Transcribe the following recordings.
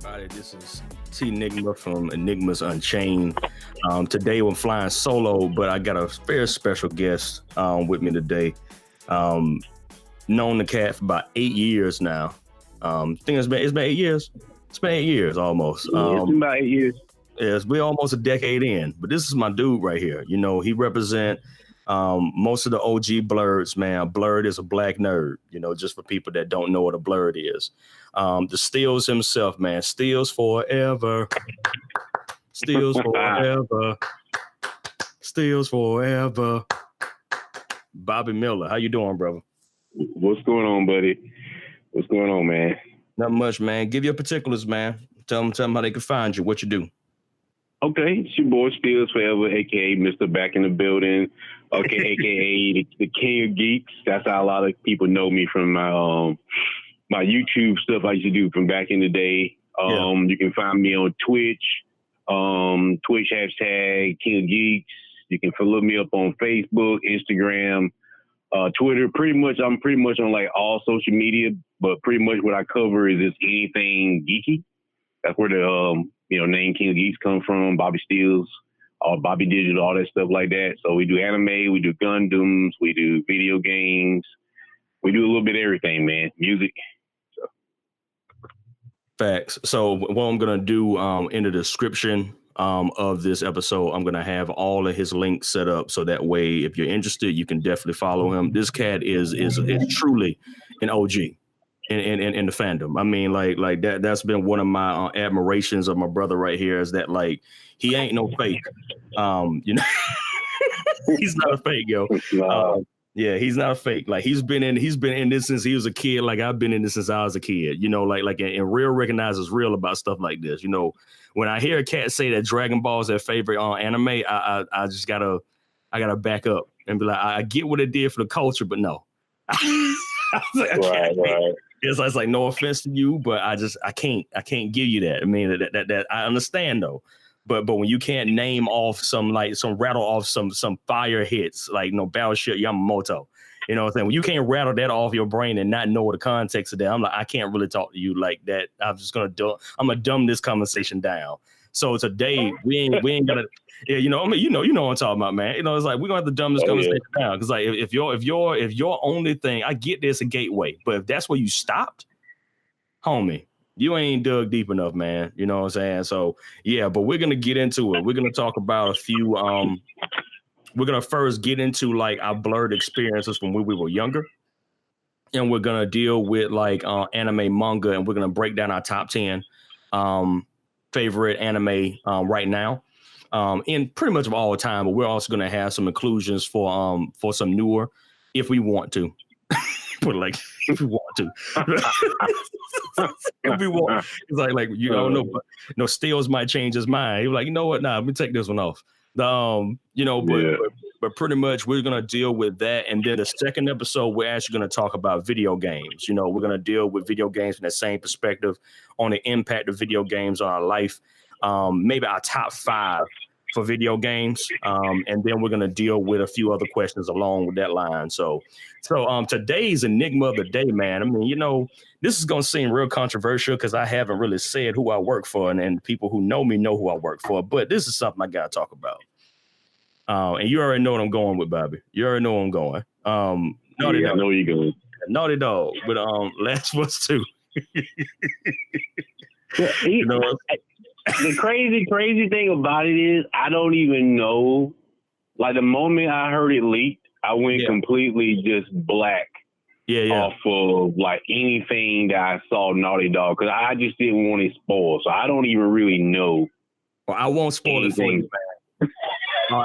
everybody. This is T Enigma from Enigmas Unchained. Today we're flying solo, but I got a very special guest with me today. Known the cat for about 8 years now. I think it's been 8 years. It's been 8 years almost. Yeah, it's been about 8 years. Yes, we're almost a decade in, but this is my dude right here. You know, he represent most of the OG BLERDS, man. BLERD is a black nerd, you know, just for people that don't know what a BLERD is. The Steelz himself, man. Steelz4ever. Steelz4ever. Steelz4ever. Bobby Miller, how you doing, brother? What's going on, buddy? What's going on, man? Not much, man. Give your particulars, man. Tell them how they can find you, what you do. Okay, it's your boy Steelz4ever, a.k.a. Mr. Back in the Building, okay, a.k.a. the King of Geeks. That's how a lot of people know me from my YouTube stuff I used to do from back in the day. You can find me on Twitch, Twitch hashtag King of Geeks. You can look me up on Facebook, Instagram, Twitter. I'm pretty much on like all social media, but pretty much what I cover is just anything geeky. That's where the name King of Geeks come from. Bobby Steelz, Bobby Digital, all that stuff like that. So we do anime, we do Gundams, we do video games, we do a little bit of everything, man. Music. So. Facts. So what I'm gonna do in the description of this episode, I'm gonna have all of his links set up so that way, if you're interested, you can definitely follow him. This cat is truly an OG in the fandom. I mean, like that's been one of my admirations of my brother right here, is that like he ain't no fake. You know, he's not a fake, yo. Yeah, he's not a fake. Like he's been in this since he was a kid. Like I've been in this since I was a kid. You know, like and real recognizes real about stuff like this. You know, when I hear a cat say that Dragon Ball is their favorite anime, I just gotta back up and be like, I get what it did for the culture, but no. Right. It's like no offense to you, but I can't give you that. I mean that I understand though. But when you can't name off rattle off some fire hits like Battleship Yamamoto, you know what I'm saying? When you can't rattle that off your brain and not know the context of that, I'm like, I can't really talk to you like that. I'm gonna dumb this conversation down. So today we ain't gonna, yeah, you know what I'm talking about, man. You know, it's like we're gonna have to dumb this conversation down, because like if your only thing, I get this a gateway, but if that's where you stopped, homie, you ain't dug deep enough, man. You know what I'm saying? So yeah, but we're gonna get into it. We're gonna talk about a few. We're gonna first get into like our BLERD experiences from when we were younger, and we're gonna deal with like anime, manga, and we're gonna break down our top 10 favorite anime right now, in pretty much of all time. But we're also gonna have some inclusions for some newer, if we want to. Put like if we want to. If we want, it's like you don't know, but Steelz might change his mind. He's like, you know what? Nah, let me take this one off. But pretty much we're gonna deal with that, and then the second episode we're actually gonna talk about video games. You know, we're gonna deal with video games from that same perspective on the impact of video games on our life. Maybe our top 5 for video games, and then we're gonna deal with a few other questions along with that line. So today's Enigma of the Day, man. I mean, you know, this is gonna seem real controversial because I haven't really said who I work for, and people who know me know who I work for. But this is something I gotta talk about. And you already know what I'm going with, Bobby. You already know where I'm going. Naughty Dog. I know where you're going. Naughty Dog with Last of Us 2. You know, the crazy thing about it is I don't even know. Like the moment I heard it leaked, I went completely just black off of like anything that I saw Naughty Dog, because I just didn't want it spoiled. So I don't even really know. Well, I won't spoil anything. It for you, man.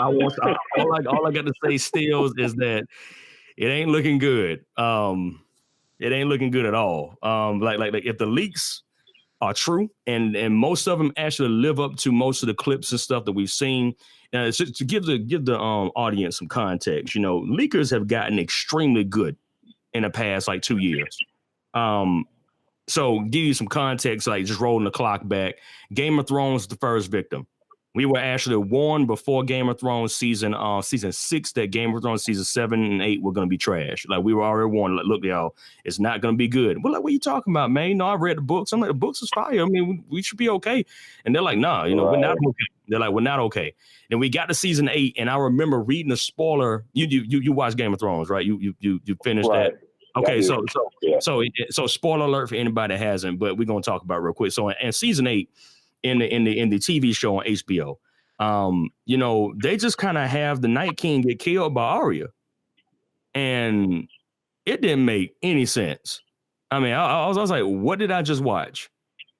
All I got to say, Steelz, is that it ain't looking good. It ain't looking good at all. Like if the leaks are true, and most of them actually live up to most of the clips and stuff that we've seen. To give the audience some context, you know, leakers have gotten extremely good in the past like 2 years. So give you some context, like just rolling the clock back. Game of Thrones is the first victim. We were actually warned before Game of Thrones season 6 that Game of Thrones season 7 and 8 were going to be trash. Like, we were already warned, like, look, y'all, it's not going to be good. We're like, what are you talking about, man? No, I read the books. I'm like, the books is fire. I mean, we should be okay. And they're like, nah, we're not okay. They're like, we're not okay. And we got to season 8, and I remember reading a spoiler. You watched Game of Thrones, right? You finished that. Okay, so spoiler alert for anybody that hasn't, but we're gonna talk about it real quick. So in season 8, in the TV show on HBO, they just kind of have the Night King get killed by Arya, and it didn't make any sense. I mean, I was like, what did I just watch?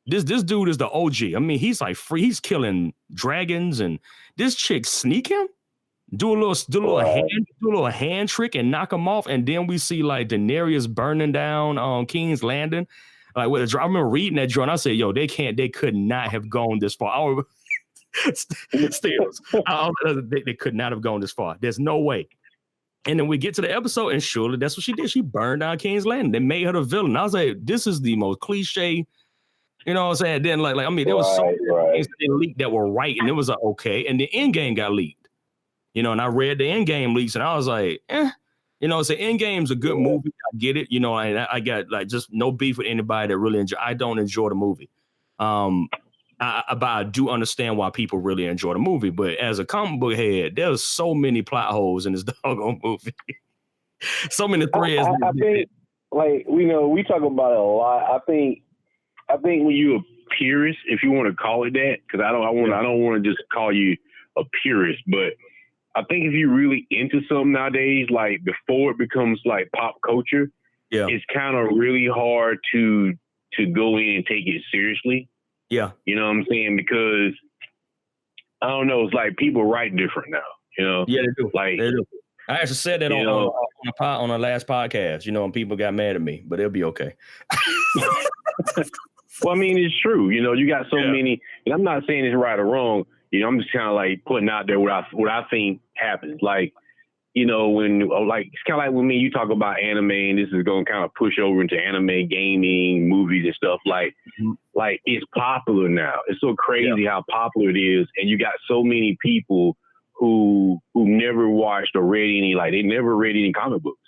This dude is the OG. I mean, he's like free. He's killing dragons, and this chick sneak him, do a little hand trick and knock him off, and then we see like Daenerys burning down on King's Landing. Like, I remember reading that joint. I said, "Yo, they could not have gone this far." They could not have gone this far. There's no way. And then we get to the episode, and surely that's what she did. She burned down King's Landing. They made her the villain. I was like, this is the most cliche. You know what I'm saying? Then there was so many things that leaked that were right, and it was like, okay. And the Endgame got leaked. And I read the Endgame leaks, and I was like, Endgame's a good movie. I get it. And I got like just no beef with anybody that really enjoy. I don't enjoy the movie. But I do understand why people really enjoy the movie. But as a comic book head, there's so many plot holes in this doggone movie. So many threads. I think, like, we talk about it a lot. I think when you're a purist, if you want to call it that, because I don't want to just call you a purist, but I think if you're really into something nowadays, like before it becomes like pop culture, it's kind of really hard to go in and take it seriously. Yeah. You know what I'm saying? Because I don't know, it's like people write different now, Yeah, they do. Like, they do. I actually said that on the last podcast, and people got mad at me, but they'll be okay. Well, I mean, it's true. You got so many, and I'm not saying it's right or wrong. I'm just kind of like putting out there what I think happens. Like, when it's kind of like when you talk about anime, and this is going to kind of push over into anime, gaming, movies and stuff. Like it's popular now. It's so crazy how popular it is, and you got so many people who never watched or read any, like, they never read any comic books.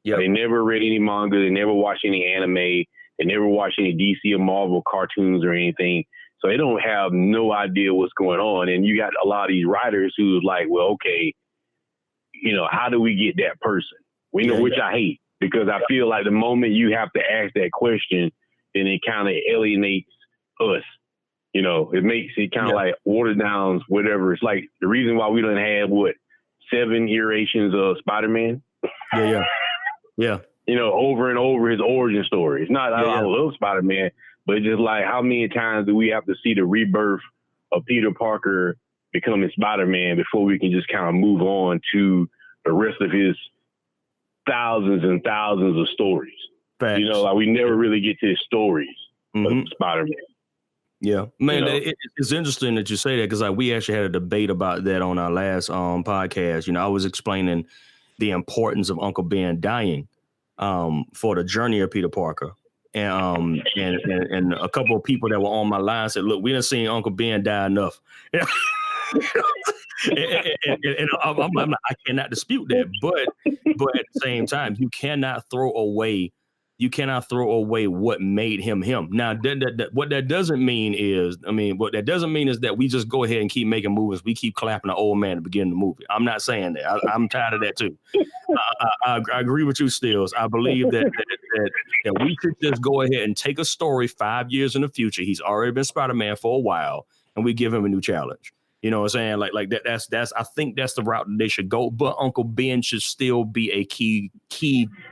Yeah, they never read any manga. They never watched any anime. They never watched any DC or Marvel cartoons or anything. So they don't have no idea what's going on. And you got a lot of these writers who's like, well, okay, how do we get that person? Which I hate, because I feel like the moment you have to ask that question, then it kind of alienates us. It makes it kind of like watered down, whatever. It's like the reason why we don't have 7 iterations of Spider-Man. Yeah. Over and over his origin story. It's not, I love Spider-Man, but it's just like, how many times do we have to see the rebirth of Peter Parker becoming Spider-Man before we can just kind of move on to the rest of his thousands and thousands of stories? Facts. Like, we never really get to his stories of Spider-Man. Yeah, man, it's interesting that you say that, because we actually had a debate about that on our last podcast. I was explaining the importance of Uncle Ben dying for the journey of Peter Parker. And a couple of people that were on my line said, look, we done seen Uncle Ben die enough. and I cannot dispute that. But at the same time, you cannot throw away what made him him. Now, what that doesn't mean is that we just go ahead and keep making movies. We keep clapping the old man at the beginning of the movie. I'm not saying that. I'm tired of that too. I agree with you, Steelz. I believe that we should just go ahead and take a story 5 years in the future. He's already been Spider-Man for a while, and we give him a new challenge. You know what I'm saying? Like that. That's. I think that's the route that they should go. But Uncle Ben should still be a key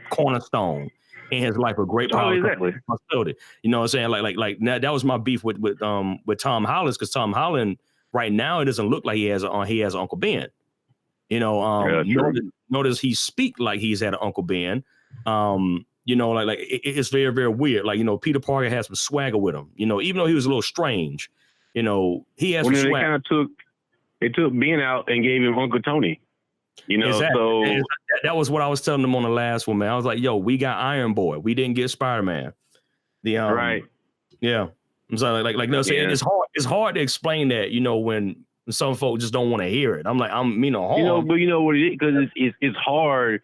cornerstone in his life, a great responsibility. You know what I'm saying? Like now, that was my beef with Tom Holland, because Tom Holland right now, it doesn't look like he has Uncle Ben. Notice he speak like he's had an Uncle Ben. It's very, very weird. Like, Peter Parker has some swagger with him. Even though he was a little strange, he has some swagger. They took Ben out and gave him Uncle Tony. Exactly. So that was what I was telling them on the last one, man. I was like, yo, we got Iron Boy. We didn't get Spider-Man. Right. Yeah. I'm sorry, it's hard to explain that, when And some folks just don't want to hear it. I'm like, I'm mean no harm. You know, but you know what it is? Because it's hard.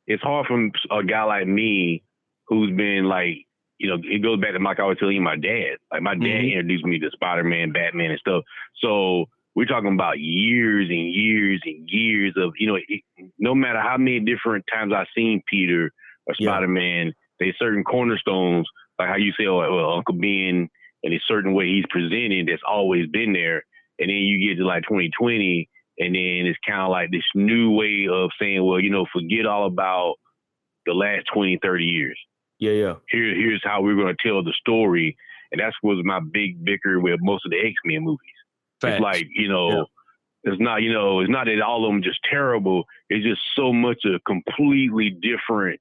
It's hard from a guy like me who's been like, you know, it goes back to Mike. I was telling you, my dad. Like my dad introduced me to Spider-Man, Batman, and stuff. So we're talking about years and years and years of, you know, no matter how many different times I've seen Peter or Spider-Man, there's certain cornerstones, like how you say, well, Uncle Ben, and a certain way he's presented that's always been there. And then you get to like 2020, and then it's kind of like this new way of saying, well, you know, forget all about the last 20, 30 years. Yeah. Here's how we're going to tell the story. And that's was my big bicker with most of the X-Men movies. Facts. It's like, you know, it's not that all of them just terrible. It's just so much a completely different.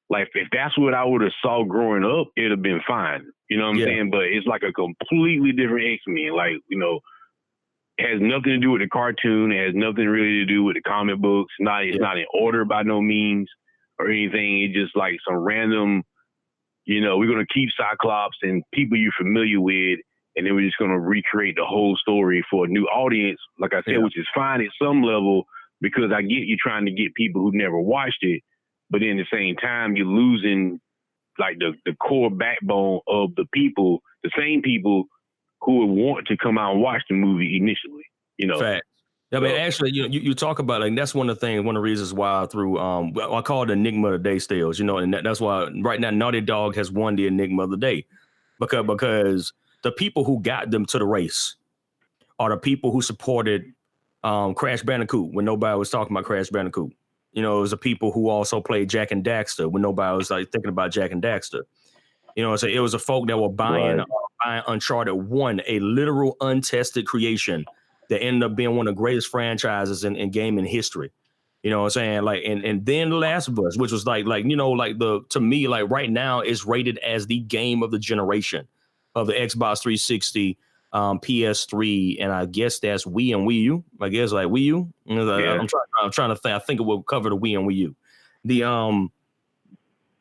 Like if that's what I would have saw growing up, it'd have been fine. You know what I'm saying? But it's like a completely different X-Men. Like, you know, it has nothing to do with the cartoon. It has nothing really to do with the comic books. It's not in order by no means or anything. It's just like some random, you know, we're going to keep Cyclops and people you're familiar with, and then we're just going to recreate the whole story for a new audience, like I said, which is fine at some level, because I get you trying to get people who never watched it, but then at the same time, you're losing like the core backbone of the people, the same people who would want to come out and watch the movie initially, you know. Fact. I mean, actually, you talk about, like, that's one of the things, one of the reasons why I threw, I call it Enigma of the Day Steelz, you know, and that's why right now Naughty Dog has won the Enigma of the Day, because the people who got them to the race are the people who supported Crash Bandicoot when nobody was talking about Crash Bandicoot. You know, it was the people who also played Jak and Daxter when nobody was like thinking about Jak and Daxter. You know, so it was a folk that were buying Uncharted 1, a literal untested creation that ended up being one of the greatest franchises in gaming history. You know what I'm saying? Like, and then The Last of Us, which was like, you know, like to me, like right now is rated as the game of the generation of the Xbox 360, PS3, and I guess that's Wii and Wii U. I guess like Wii U. I'm trying to think. I think it will cover the Wii and Wii U.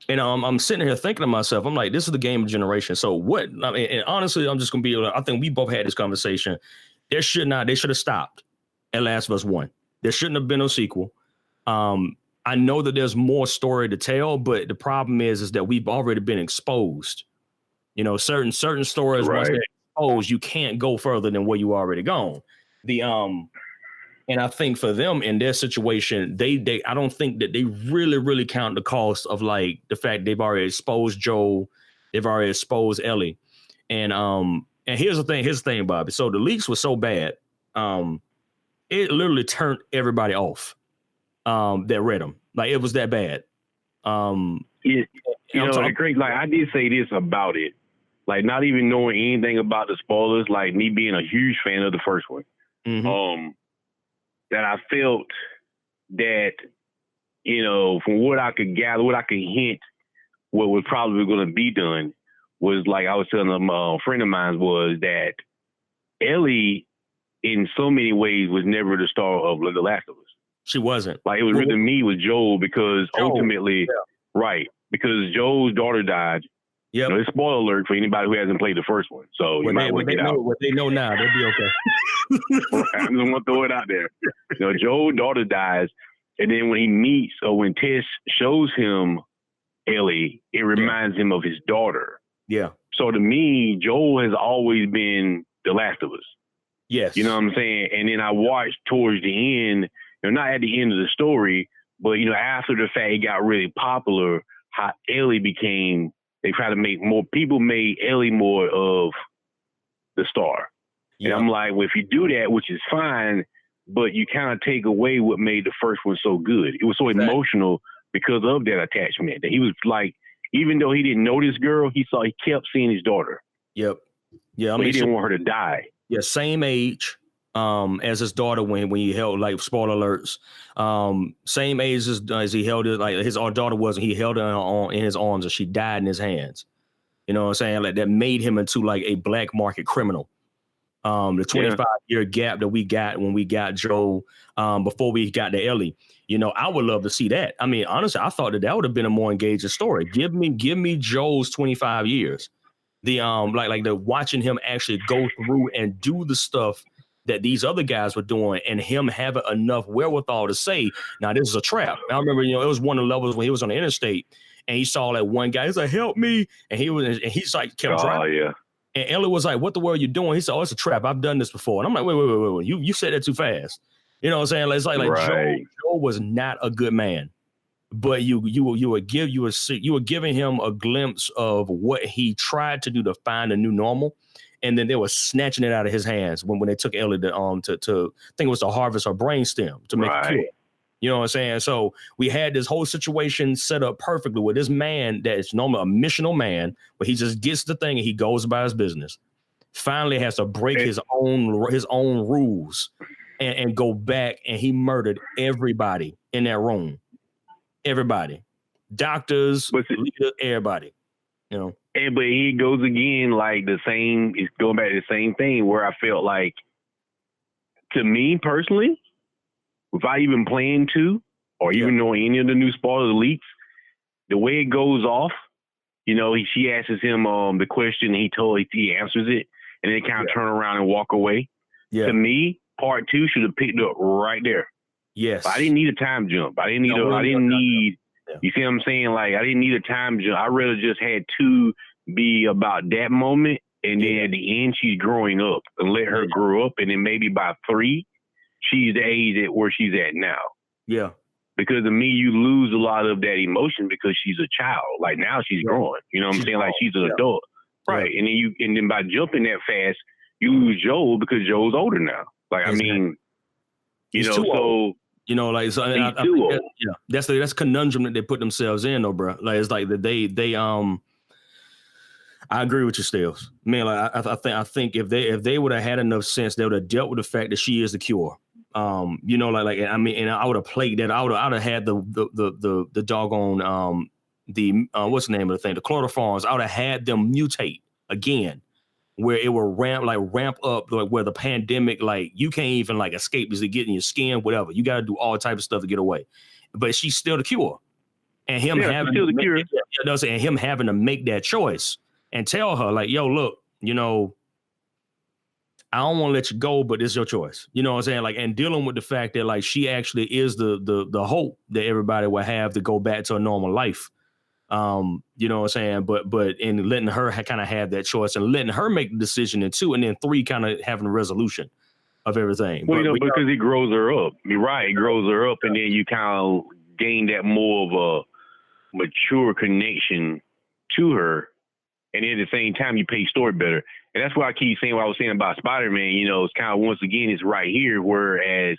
I'm sitting here thinking to myself, I'm like, this is the game of generation. So what? I mean, and honestly, I'm just gonna be. I think we both had this conversation. They should have stopped at Last of Us 1. There shouldn't have been no sequel. I know that there's more story to tell, but the problem is that we've already been exposed. You know, certain stories, once they're exposed, you can't go further than where you already gone. And I think for them in their situation, I don't think that they really count the cost of like the fact they've already exposed Joel, they've already exposed Ellie. And here's the thing, Bobby. So the leaks were so bad, it literally turned everybody off that read them. Like it was that bad. You know, Craig, like I did say this about it, like not even knowing anything about the spoilers, like me being a huge fan of the first one. That I felt that, you know, from what I could gather, what I could hint, what was probably going to be done was like I was telling a friend of mine was that Ellie, in so many ways, was never the star of The Last of Us. She wasn't. Like it was really me with Joel because ultimately, because Joel's daughter died. Yep. You know, it's spoiler alert for anybody who hasn't played the first one. So you might want to get out. What they know now, they'll be okay. I just want to throw it out there. You know, Joel's daughter dies, and then when he meets or when Tess shows him Ellie, it reminds him of his daughter. Yeah. So to me, Joel has always been The Last of Us. Yes. You know what I'm saying? And then I watched towards the end, you know, not at the end of the story, but, you know, after the fact it got really popular, how Ellie became, they tried to make more, people made Ellie more of the star. Yeah. And I'm like, well, if you do that, which is fine, but you kind of take away what made the first one so good. It was so emotional because of that attachment. That he was like, even though he didn't know this girl, he kept seeing his daughter. Yep. Yeah. I mean, he didn't want her to die. Yeah. Same age as his daughter when he held, like, spoiler alerts, same age as he held it, like his daughter was, and he held her in his arms and she died in his hands. You know what I'm saying? Like that made him into like a black market criminal. The 25-year gap that we got when we got Joe before we got to Ellie. You know, I would love to see that. I mean, honestly, I thought that would have been a more engaging story. Give me Joe's 25 years. The like the watching him actually go through and do the stuff that these other guys were doing, and him having enough wherewithal to say, now this is a trap. I remember, it was one of the levels when he was on the interstate and he saw that one guy, he's like, help me. And he's like, kept driving. Yeah. And Elliot was like, what the world are you doing? He said, oh, it's a trap. I've done this before. And I'm like, wait. You said that too fast. You know what I'm saying? It's like right. Joe was not a good man, but you were giving him a glimpse of what he tried to do to find a new normal. And then they were snatching it out of his hands when they took Elliot to I think it was to harvest her brainstem to make a cure. You know what I'm saying? So we had this whole situation set up perfectly with this man that is normally a missional man, but he just gets the thing and he goes about his business. Finally has to break his own rules and go back, and he murdered everybody in that room. Everybody. Doctors, leaders, everybody. You know. But he goes again like it's going back to the same thing where I felt like, to me personally, without even playing to or even knowing any of the new spoilers leaks, the way it goes off, she asks him the question, and he answers it, and then kind of turn around and walk away. Yeah. To me, part 2 should have picked up right there. Yes. But I didn't need a time jump. I didn't need you see what I'm saying? Like, I didn't need a time jump. I really just had 2 be about that moment, and then at the end, she's growing up, and let her grow up, and then maybe by 3, she's the age at where she's at now. Yeah. Because to me, you lose a lot of that emotion because she's a child. Like, now she's growing. You know what I'm saying? Like, she's an adult. Right. And then by jumping that fast, you lose Joel because Joel's older now. Like, I mean, he's too old. That's a conundrum that they put themselves in, though, bro. Like, it's like that they I agree with you, Steelz. Man, like I think if they would have had enough sense, they would have dealt with the fact that she is the cure. I would have played that. I would have had the doggone what's the name of the thing? The chloroforms. I would have had them mutate again, where it will ramp up, like where the pandemic, like you can't even like escape, is it getting your skin, whatever. You got to do all type of stuff to get away, but she's still the cure, and him having still the cure. And him having to make that choice and tell her like, yo, look, I don't want to let you go, but it's your choice. You know what I'm saying? Like, and dealing with the fact that like she actually is the hope that everybody will have to go back to a normal life. You know what I'm saying? But in letting her kind of have that choice and letting her make the decision, and 2, and then 3 kind of having a resolution of everything. Well, because he grows her up. You're right. He grows her up, and then you kind of gain that more of a mature connection to her. And then at the same time, you pay story better. And that's why I keep saying what I was saying about Spider-Man. It's kind of, once again, it's right here, whereas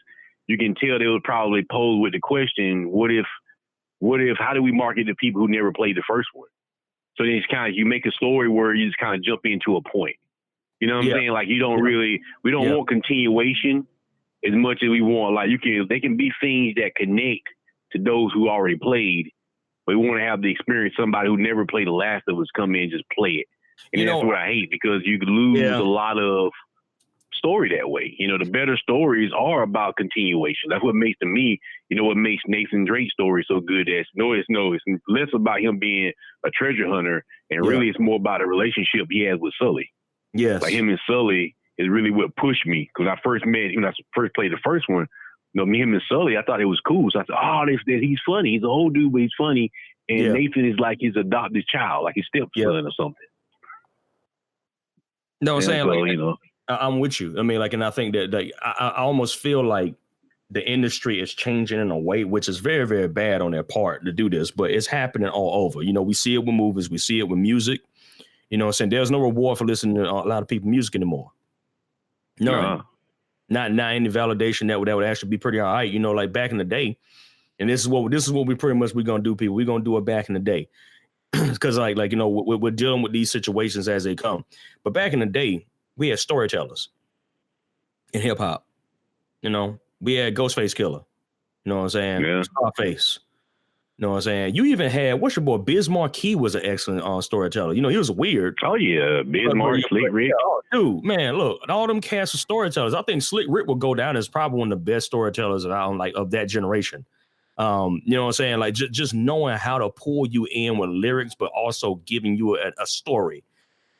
you can tell they would probably pose with the question, what if, how do we market to people who never played the first one? So then it's kind of, you make a story where you just kind of jump into a point. You know what I'm saying? Like, we don't want continuation as much as we want. Like, they can be things that connect to those who already played, but we want to have the experience, somebody who never played The Last of Us come in and just play it. And that's what I hate, because you could lose a lot of story that way. The better stories are about continuation. That's what makes, to me, what makes Nathan Drake's story so good. It's less about him being a treasure hunter, and really it's more about a relationship he has with Sully. Yes. Like, him and Sully is really what pushed me, because I first met, when I first played the first one, him and Sully, I thought it was cool. So I said, he's funny. He's an old dude, but he's funny. And Nathan is like his adopted child, like his stepson or something. No, I'm saying, I'm with you. I mean, like, and I think that I almost feel like the industry is changing in a way which is very, very bad on their part to do this, but it's happening all over. We see it with movies, we see it with music. You know what I'm saying? There's no reward for listening to a lot of people's music anymore. No, not any validation that would actually be pretty all right. Like back in the day, and this is what we're gonna do, people. We're gonna do it back in the day, because we're dealing with these situations as they come. But back in the day, we had storytellers in hip hop. We had Ghostface Killer. You know what I'm saying? Yeah. Scarface. You know what I'm saying? You even had, what's your boy, Biz Markie was an excellent storyteller. He was weird. Oh, yeah. Biz Markie, Slick Rick. Dude, man, look, all them cast of storytellers. I think Slick Rick will go down as probably one of the best storytellers of that generation. You know what I'm saying? Like, just knowing how to pull you in with lyrics, but also giving you a story.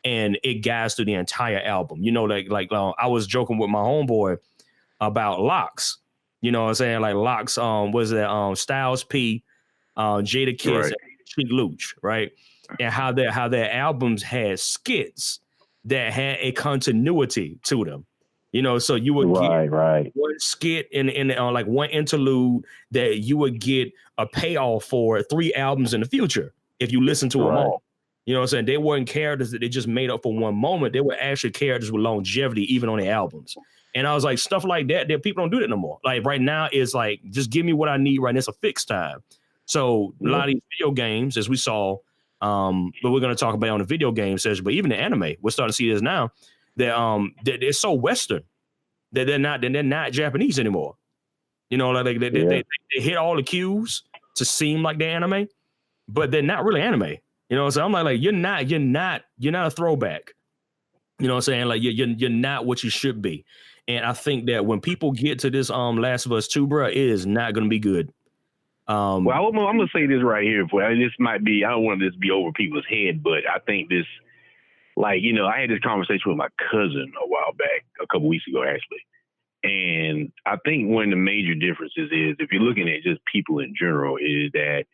and it guides through the entire album. You know, I was joking with my homeboy about Locks. You know what I'm saying? Like Locks, was it Steelz P, Jada Kiss, and Cheek Luch, right? And how their albums had skits that had a continuity to them. You know, so you would get one skit in like one interlude that you would get a payoff for 3 albums in the future if you listen to them all. You know what I'm saying? They weren't characters that they just made up for one moment. They were actually characters with longevity, even on the albums. And I was like, stuff like that people don't do that no more. Like right now, it's like, just give me what I need right now. It's a fixed time. So a lot of these video games, as we saw, but we're going to talk about it on the video game session, but even the anime, we're starting to see this now. They're so Western that they're not Japanese anymore. You know, like they hit all the cues to seem like they're anime, but they're not really anime. You know, so I'm like you're not a throwback. You know what I'm saying? Like you're not what you should be. And I think that when people get to this Last of Us 2, bro, it is not going to be good. Well, I'm gonna say this right here. This might be, I don't want this to be over people's head, but I think this. Like, you know, I had this conversation with my cousin a while back, a couple weeks ago, actually. And I think one of the major differences is, if you're looking at just people in general, is that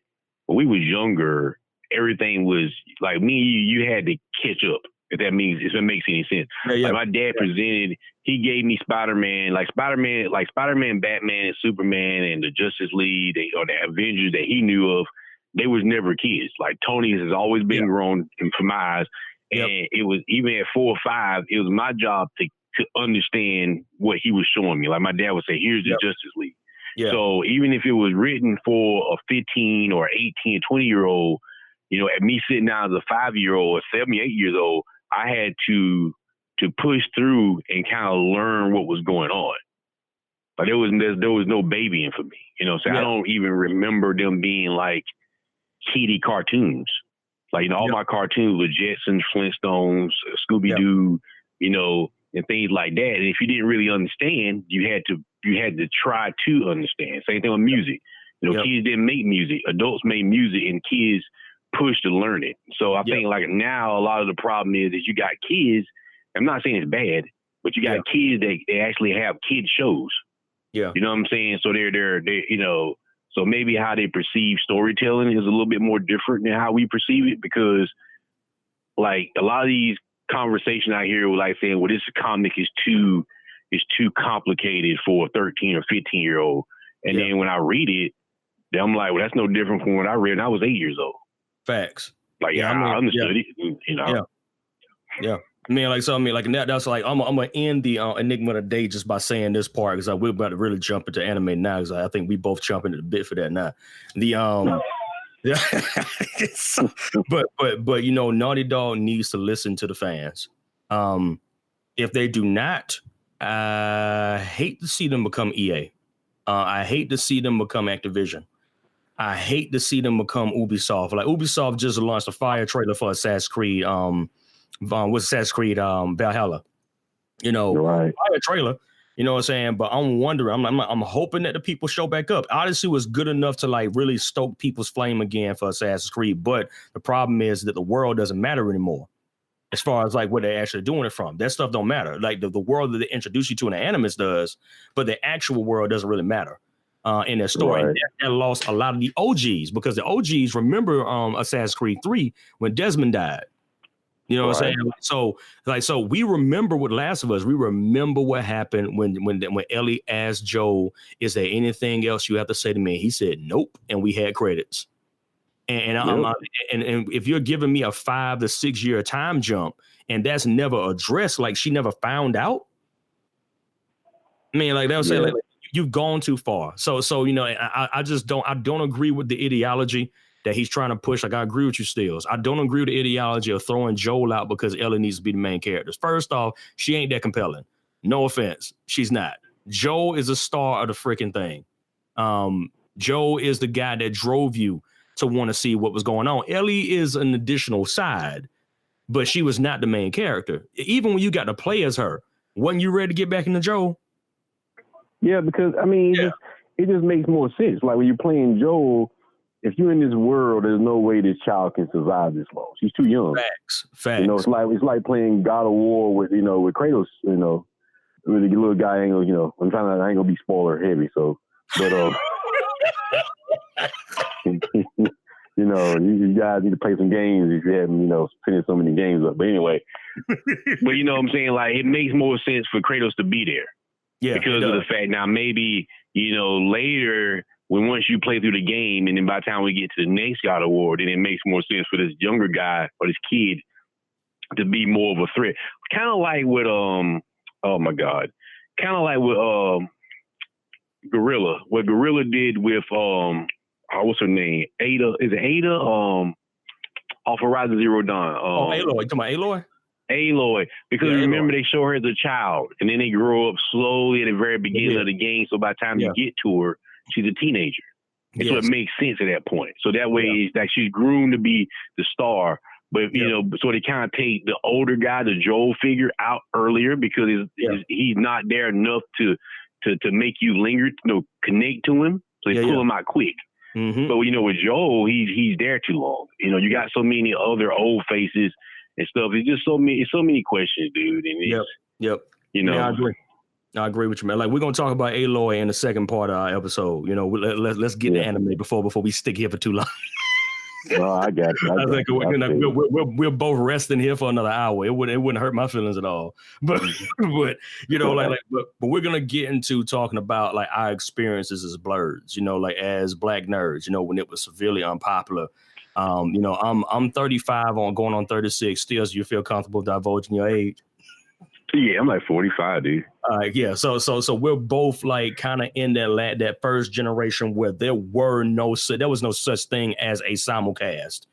when we was younger, everything was like me, you had to catch up. If that makes any sense. Like my dad presented, he gave me Spider-Man, Batman, and Superman, and the Justice League, or the Avengers that he knew of. They was never kids. Like Tony has always been grown from my eyes. And it was, even at 4 or 5, it was my job to understand what he was showing me. Like my dad would say, here's the Justice League. So even if it was written for a 15 or 18, 20-year-old, you know, at me sitting down as a 5-year-old or 7, 8 years old, I had to push through and kind of learn what was going on. But there was no babying for me. You know, so I don't even remember them being like kiddie cartoons. Like, you know, all my cartoons were Jetsons, Flintstones, Scooby-Doo, you know, and things like that. And if you didn't really understand, you had to try to understand. Same thing with music. You know, kids didn't make music. Adults made music, and kids pushed to learn it. So I think like now a lot of the problem is that you got kids. I'm not saying it's bad, but you got kids that they actually have kid shows. Yeah. You know what I'm saying? So they're you know. So maybe how they perceive storytelling is a little bit more different than how we perceive it, because like a lot of these conversations out here with like saying, well, this comic is too complicated for a 13 or 15-year-old. And then when I read it, then I'm like, well, that's no different from what I read when I was 8 years old. Facts. Like, I understood it, you know? Yeah. I mean, that's like, I'm going to end the enigma of the day just by saying this part, because we're about to really jump into anime now, because I think we both jump into the bit for that now. But you know, Naughty Dog needs to listen to the fans. If they do not, I hate to see them become EA. I hate to see them become Activision. I hate to see them become Ubisoft. Like Ubisoft just launched a fire trailer for Assassin's Creed. With Assassin's Creed Valhalla, you know, fire trailer, you know what I'm saying? But I'm wondering, I'm hoping that the people show back up. Odyssey was good enough to like really stoke people's flame again for Assassin's Creed, but the problem is that the world doesn't matter anymore as far as like where they're actually doing it from. That stuff don't matter. Like the world that they introduce you to in the Animus does, but the actual world doesn't really matter in their story. And that lost a lot of the OGs, because the OGs remember Assassin's Creed 3 when Desmond died. You know what I'm saying? So we remember with Last of Us. We remember what happened when Ellie asked Joel, "Is there anything else you have to say to me?" He said, "Nope," and we had credits. And if you're giving me a 5 to 6 year time jump, and that's never addressed, like she never found out. I mean, like they'll say, like you've gone too far. So you know, I just don't agree with the ideology that he's trying to push. Like, I agree with you, Steelz. I don't agree with the ideology of throwing Joel out because Ellie needs to be the main character. First off, she ain't that compelling. No offense. She's not. Joel is a star of the freaking thing. Joel is the guy that drove you to want to see what was going on. Ellie is an additional side, but she was not the main character. Even when you got to play as her, wasn't you ready to get back into Joel? Yeah, because, I mean, it just makes more sense. Like, when you're playing Joel, if you're in this world, there's no way this child can survive this long. She's too young. Facts. You know, it's like playing God of War with Kratos. You know, I mean, the little guy ain't gonna, I ain't gonna be spoiler heavy. So, but you guys need to play some games if you haven't, finished so many games up. But anyway, but you know what I'm saying? Like, it makes more sense for Kratos to be there. Yeah, because of the fact now maybe, later when once you play through the game and then by the time we get to the next God of War, then it makes more sense for this younger guy or this kid to be more of a threat. Kind of like with Gorilla. What Gorilla did with what's her name? Ada. Is it Ada? Off of Horizon Zero Dawn. Aloy. You talking about Aloy? Aloy, because remember they show her as a child, and then they grow up slowly at the very beginning of the game. So by the time you get to her, she's a teenager, and so it makes sense at that point. So that way, it's like she's groomed to be the star. But so they kind of take the older guy, the Joel figure, out earlier because he's not there enough to make you linger, connect to him. So they pull him out quick. Mm-hmm. But with Joel, he's there too long. You got so many other old faces and stuff. It's just so many questions, dude. And I agree with you, man. Like, we're gonna talk about Aloy in the second part of our episode. Let's get the anime before we stick here for too long. Oh, I got you. We're both resting here for another hour. It wouldn't hurt my feelings at all. But but we're gonna get into talking about like our experiences as BLERDS. Like as Black nerds. When it was severely unpopular. I'm 35 going on 36. Still, you feel comfortable divulging your age? Yeah, I'm like 45, dude. Yeah. So we're both like kind of in that first generation where there was no such thing as a simulcast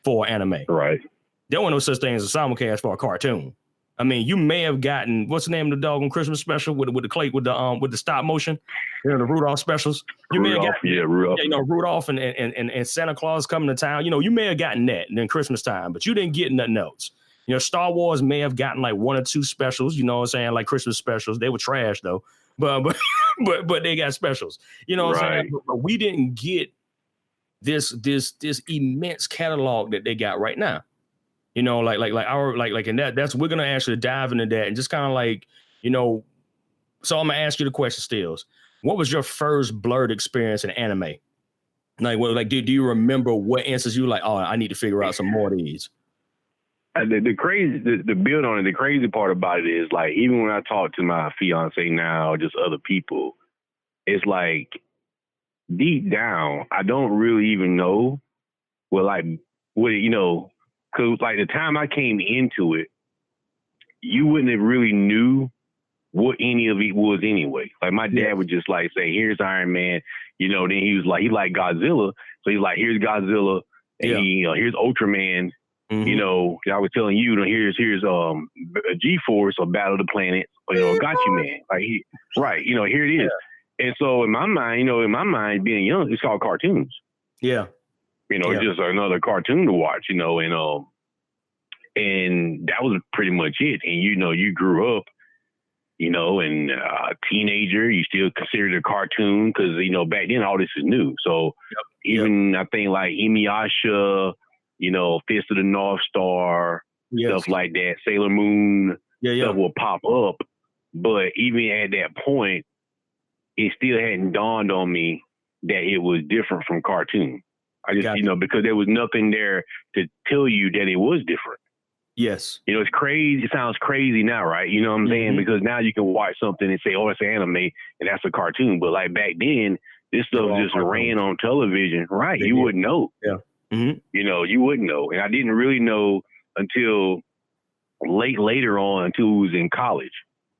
for anime. Right. There was no such thing as a simulcast for a cartoon. I mean, you may have gotten what's the name of the dog on Christmas special with the stop motion, the Rudolph specials. You may have gotten Rudolph. Rudolph and Santa Claus coming to town. You may have gotten that in Christmas time, but you didn't get nothing else. Star Wars may have gotten like one or two specials. You know what I'm saying? Like Christmas specials. They were trash though, but they got specials. You know what I'm saying? But we didn't get this immense catalog that they got right now. And that's we're gonna actually dive into that and just kind of like, so I'm gonna ask you the question, Steelz. What was your first blurred experience in anime? Do you remember what instance you like, oh, I need to figure out some more of these? The build on it, the crazy part about it is like, even when I talk to my fiance now, or just other people, it's like deep down, I don't really even know because like the time I came into it, you wouldn't have really knew what any of it was anyway. Like my dad would just like say, here's Iron Man, then he was like, he liked Godzilla. So he's like, here's Godzilla and here's Ultraman. Mm-hmm. I was telling you, here's G-Force or Battle of the Planets, or Got You Man. Like here it is. Yeah. And so in my mind, being young, it's called cartoons. Yeah. It's just another cartoon to watch, and that was pretty much it. And you grew up, and a teenager, you still considered a cartoon because back then all this is new. So even I think like Inuyasha, Fist of the North Star, stuff like that, Sailor Moon, stuff will pop up. But even at that point, it still hadn't dawned on me that it was different from cartoon. I just, because there was nothing there to tell you that it was different. Yes. It's crazy. It sounds crazy now, right? You know what I'm saying? Because now you can watch something and say, oh, it's an anime and that's a cartoon. But like back then, this stuff just ran on television. Right. You wouldn't know. Yeah. Mm-hmm. You wouldn't know. And I didn't really know until later on, until I was in college.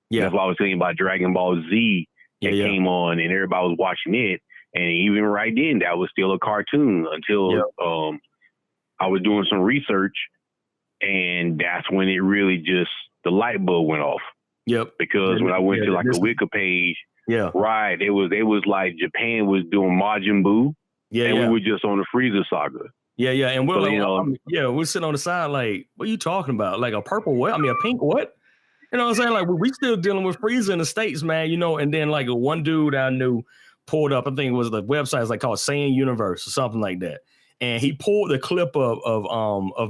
Yeah. That's why I was thinking about Dragon Ball Z that came on and everybody was watching it. And even right then, that was still a cartoon until I was doing some research. And that's when it really just, the light bulb went off. Yep. Because when I went to like a Wiki page, right, it was like Japan was doing Majin Buu. Yeah. And we were just on the Frieza saga. Yeah, yeah. And we're we're sitting on the side like, what are you talking about? Like a purple what? I mean, a pink what? You know what I'm saying? Like we still dealing with Frieza in the States, man, and then like one dude I knew pulled up. I think it was the website is like called Saiyan Universe or something like that. And he pulled the clip of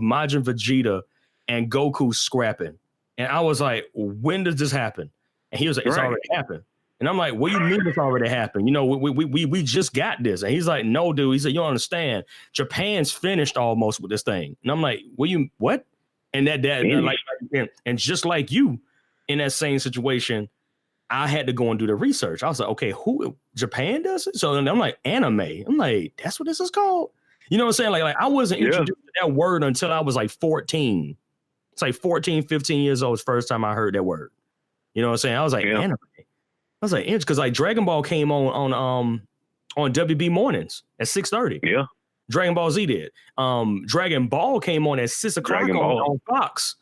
Majin Vegeta and Goku scrapping. And I was like, when does this happen? And he was like, it's already happened. And I'm like, what do you mean it's already happened? You know, we just got this. And he's like, no, dude. He said, you don't understand. Japan's finished almost with this thing. And I'm like, what? And that and just like you in that same situation, I had to go and do the research. I was like, okay, Japan does it? So I'm like, anime. I'm like, that's what this is called? You know what I'm saying? Like I wasn't introduced to that word until I was like 14. It's like 14, 15 years old. First time I heard that word. You know what I'm saying? I was like, anime. I was like, because like Dragon Ball came on WB mornings at 6:30. Yeah. Dragon Ball Z did. Dragon Ball came on at 6 o'clock on Fox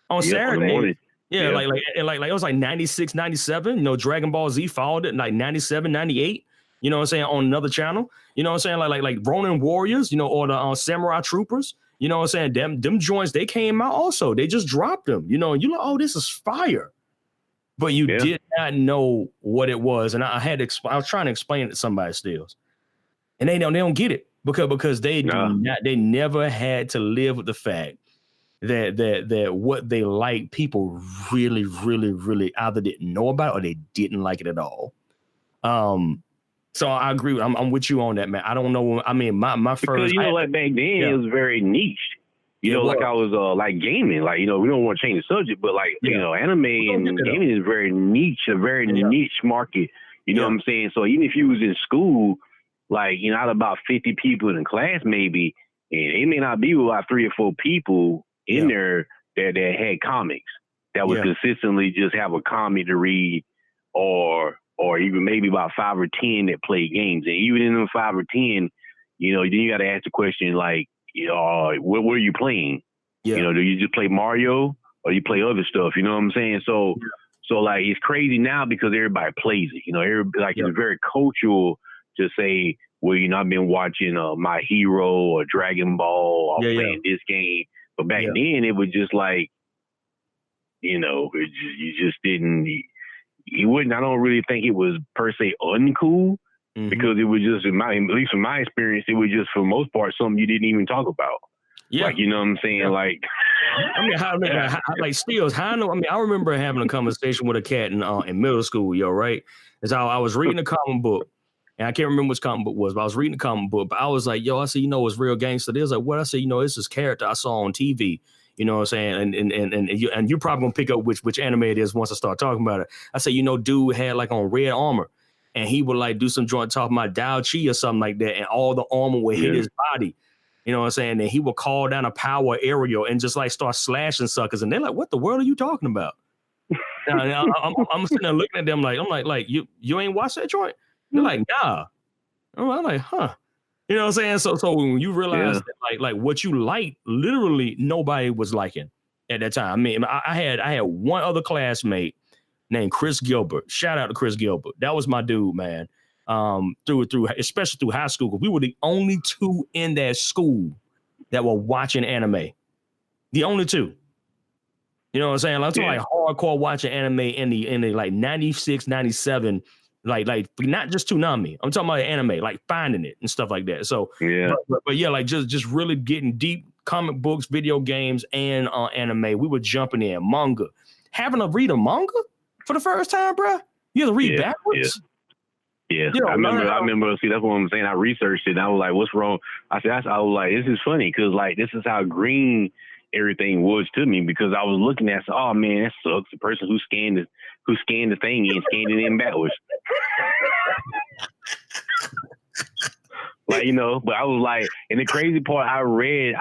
on Saturday. Yeah, like it was like 96, 97. You know, Dragon Ball Z followed it like 97, 98. You know what I'm saying? On another channel. You know what I'm saying? Like Ronin Warriors, you know, or the Samurai Troopers. You know what I'm saying? Them joints, they came out also. They just dropped them. You know, you're like, oh, this is fire. But you did not know what it was. And I was trying to explain it to somebody still. And they don't get it because they never had to live with the fact that what they like, people really, really, really either didn't know about it or they didn't like it at all. So I agree. I'm with you on that, man. I don't know. I mean, my first, because like back then it was very niche. You know, like I was like gaming, like, you know, we don't want to change the subject, but like, you know, anime and gaming is very niche, a very niche market. You know what I'm saying? So even if you was in school, like, you know, out of about 50 people in the class, maybe, and it may not be about 3 or 4 people in there that had comics that would consistently just have a comic to read, or even maybe about 5 or 10 that play games. And even in them 5 or 10, you know, then you got to ask the question, like, what were you playing? You know, do you just play Mario or you play other stuff? You know what I'm saying? So like, it's crazy now because everybody plays it. You know, it's very cultural to say, well, you know, I've been watching My Hero or Dragon Ball or playing this game. But back then it was just like, you know, you just didn't. You wouldn't. I don't really think it was per se uncool. Because it was just, at least from my experience, it was just for the most part something you didn't even talk about. Yeah, like, you know what I'm saying? Like, I mean, like Steelz. How I know? I mean, I remember having a conversation with a cat in middle school, right? Is I was reading a comic book, and I can't remember which comic book it was, but I was reading a comic book. But I was like, I said, you know, it's real gangster. There's like, what I said, you know, it's this character I saw on TV. You know what I'm saying? And you're probably gonna pick up which anime it is once I start talking about it. I said, you know, dude had like on red armor. And he would like do some joint talking about Dao Chi or something like that. And all the armor would hit his body. You know what I'm saying? And he would call down a power aerial and just like start slashing suckers. And they're like, what the world are you talking about? I'm sitting there looking at them like, you ain't watched that joint? They're like, nah. I'm like, huh. You know what I'm saying? So when you realize that like what you like, literally nobody was liking at that time. I mean, I had one other classmate named Chris Gilbert. Shout out to Chris Gilbert. That was my dude, man. Through especially through high school, because we were the only 2 in that school that were watching anime. The only 2. You know what I'm saying? I'm talking like hardcore watching anime in the like 96, 97, like not just Toonami. I'm talking about anime, like finding it and stuff like that. So but yeah, like just really getting deep comic books, video games, and anime. We were jumping in manga. Having to read a manga for the first time, bro? You have to read backwards? Yeah. I remember, see, that's what I'm saying. I researched it, and I was like, what's wrong? I was like, this is funny, because, like, this is how green everything was to me, because I was looking at, oh, man, that sucks. The person who scanned the thing and scanned it in backwards. Like, you know, but I was like, and the crazy part, I read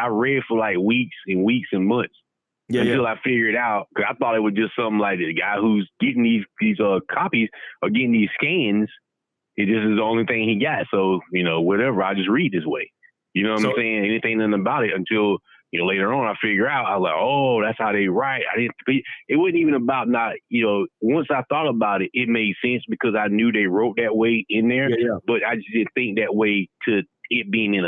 for, like, weeks and weeks and months. Until I figured out, because I thought it was just something like the guy who's getting these copies or getting these scans, it just is the only thing he got. So, you know, whatever, I just read this way. You know what I'm saying? Anything nothing about it until, you know, later on I figure out, I was like, oh, that's how they write. It wasn't even about not, you know, once I thought about it, it made sense because I knew they wrote that way in there. But I just didn't think that way to it being in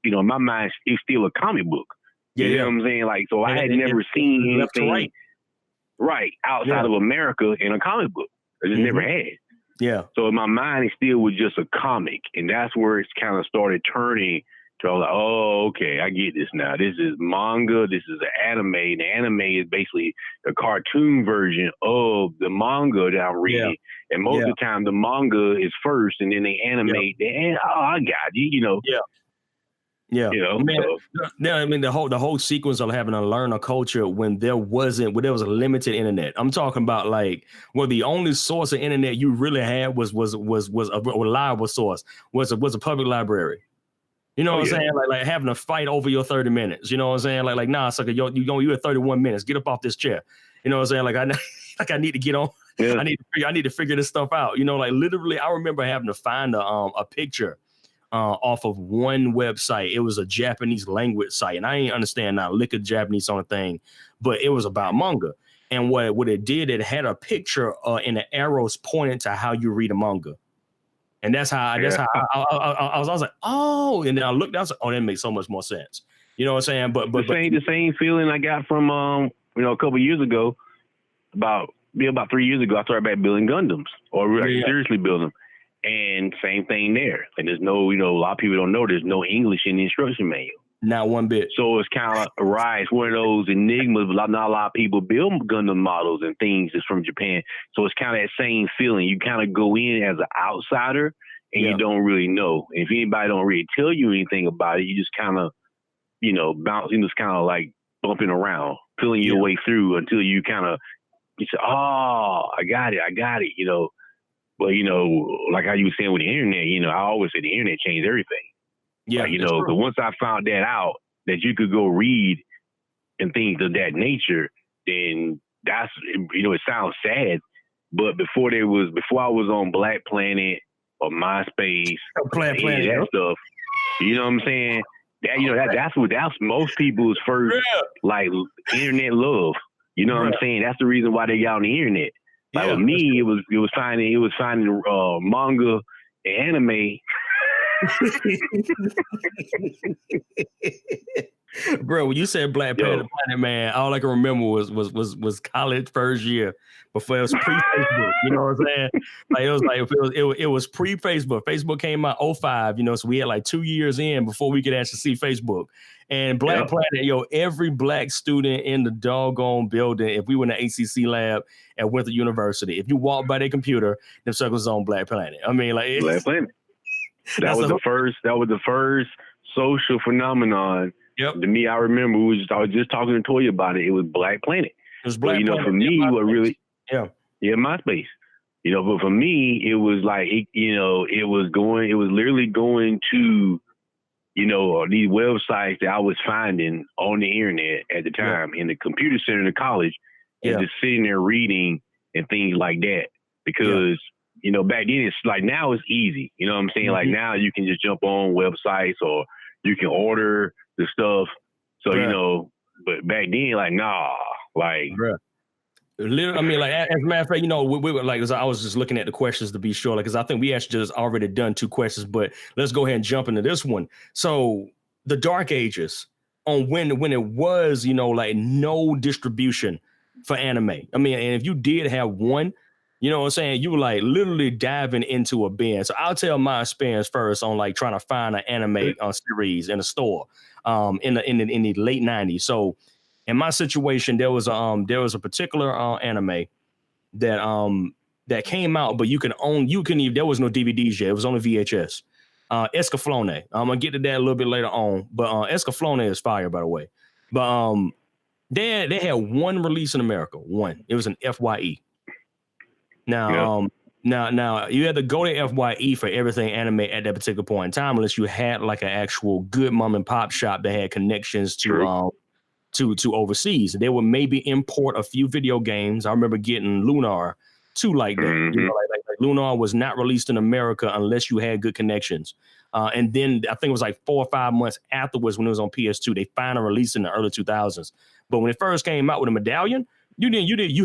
you know, in my mind, it's still a comic book. You know what I'm saying? Like, so I had never seen anything outside of America in a comic book. I just never had. Yeah. So in my mind, it still was just a comic, and that's where it's kind of started turning to like, oh, okay, I get this now. This is manga. This is an anime. And the anime is basically the cartoon version of the manga that I'm reading. Yeah. And most of the time, the manga is first, and then they animate. Yeah. I got you. You know. Yeah. Yeah, you know, man, I mean the whole sequence of having to learn a culture when there was a limited internet. I'm talking about like the only source of internet you really had was a reliable source was a public library. You know what I'm saying? Like having a fight over your 30 minutes. You know what I'm saying? Like nah, sucker, you at 31 minutes. Get up off this chair. You know what I'm saying? Like I need to get on. Yeah. I need to figure this stuff out. You know, like literally, I remember having to find a picture. Off of one website. It was a Japanese language site, and I ain't understand not a lick of Japanese on a thing, but it was about manga. And what it did, it had a picture and the arrows pointing to how you read a manga. And that's how I was like, oh, and then I looked, I was like, oh, that makes so much more sense. You know what I'm saying? But the same feeling I got from a couple of years ago, about 3 years ago, I started back building Gundams, or seriously building them. And same thing there. And there's no, a lot of people don't know there's no English in the instruction manual. Not one bit. So it's kind of it's one of those enigmas. Not a lot of people build Gundam models and things that's from Japan. So it's kind of that same feeling. You kind of go in as an outsider and you don't really know. If anybody don't really tell you anything about it, you just kind of, bouncing, just kind of like bumping around, feeling your way through until you say, oh, I got it, But, like how you were saying with the internet, I always say the internet changed everything. Yeah. But once I found that out, that you could go read and things of that nature, then that's, it sounds sad. But before I was on Black Planet or MySpace, that stuff, you know what I'm saying? That, that's most people's first, like, internet love. You know what I'm saying? That's the reason why they got on the internet. Like with me, it was finding manga and anime. Bro, when you said Black Planet, man, all I can remember was college first year before it was pre-Facebook. You know what I'm saying? Like it was pre-Facebook. Facebook came out 2005. So we had like 2 years in before we could actually see Facebook. And Black Planet, every black student in the doggone building, if we were in the ACC lab at Winthrop University, if you walk by their computer, them circles on Black Planet. I mean, like Black Planet. That was the first social phenomenon. Yep. To me, I remember I was just talking to Toya about it. It was Black Planet. It was Black Planet. For me, what really, MySpace. But for me, it was like it was literally going to, these websites that I was finding on the internet at the time in the computer center in the college, and just sitting there reading and things like that. Because back then it's like, now it's easy. You know what I'm saying? Like now you can just jump on websites or you can order the stuff. So, but back then, like, nah, like. Literally, I mean, like, as a matter of fact, we were like, I was just looking at the questions to be sure, like, because I think we actually just already done 2 questions, but let's go ahead and jump into this one. So the Dark Ages, on when it was, like no distribution for anime. I mean, and if you did have one, you know what I'm saying, you were like literally diving into a bin. So I'll tell my experience first on like trying to find an anime series in a store in the late 90s. So in my situation, there was a particular anime that came out, but there was no DVDs yet. It was only VHS. Escaflowne. I'm gonna get to that a little bit later on, but Escaflowne is fire, by the way. But they had one release in America. One. It was an FYE. Now, now you had to go to FYE for everything anime at that particular point in time, unless you had like an actual good mom and pop shop that had connections to overseas. They would maybe import a few video games. I remember getting Lunar too, like that. Mm-hmm. Like Lunar was not released in America unless you had good connections. And then I think it was like 4 or 5 months afterwards when it was on PS2, they finally released it in the early 2000s. But when it first came out with a medallion, you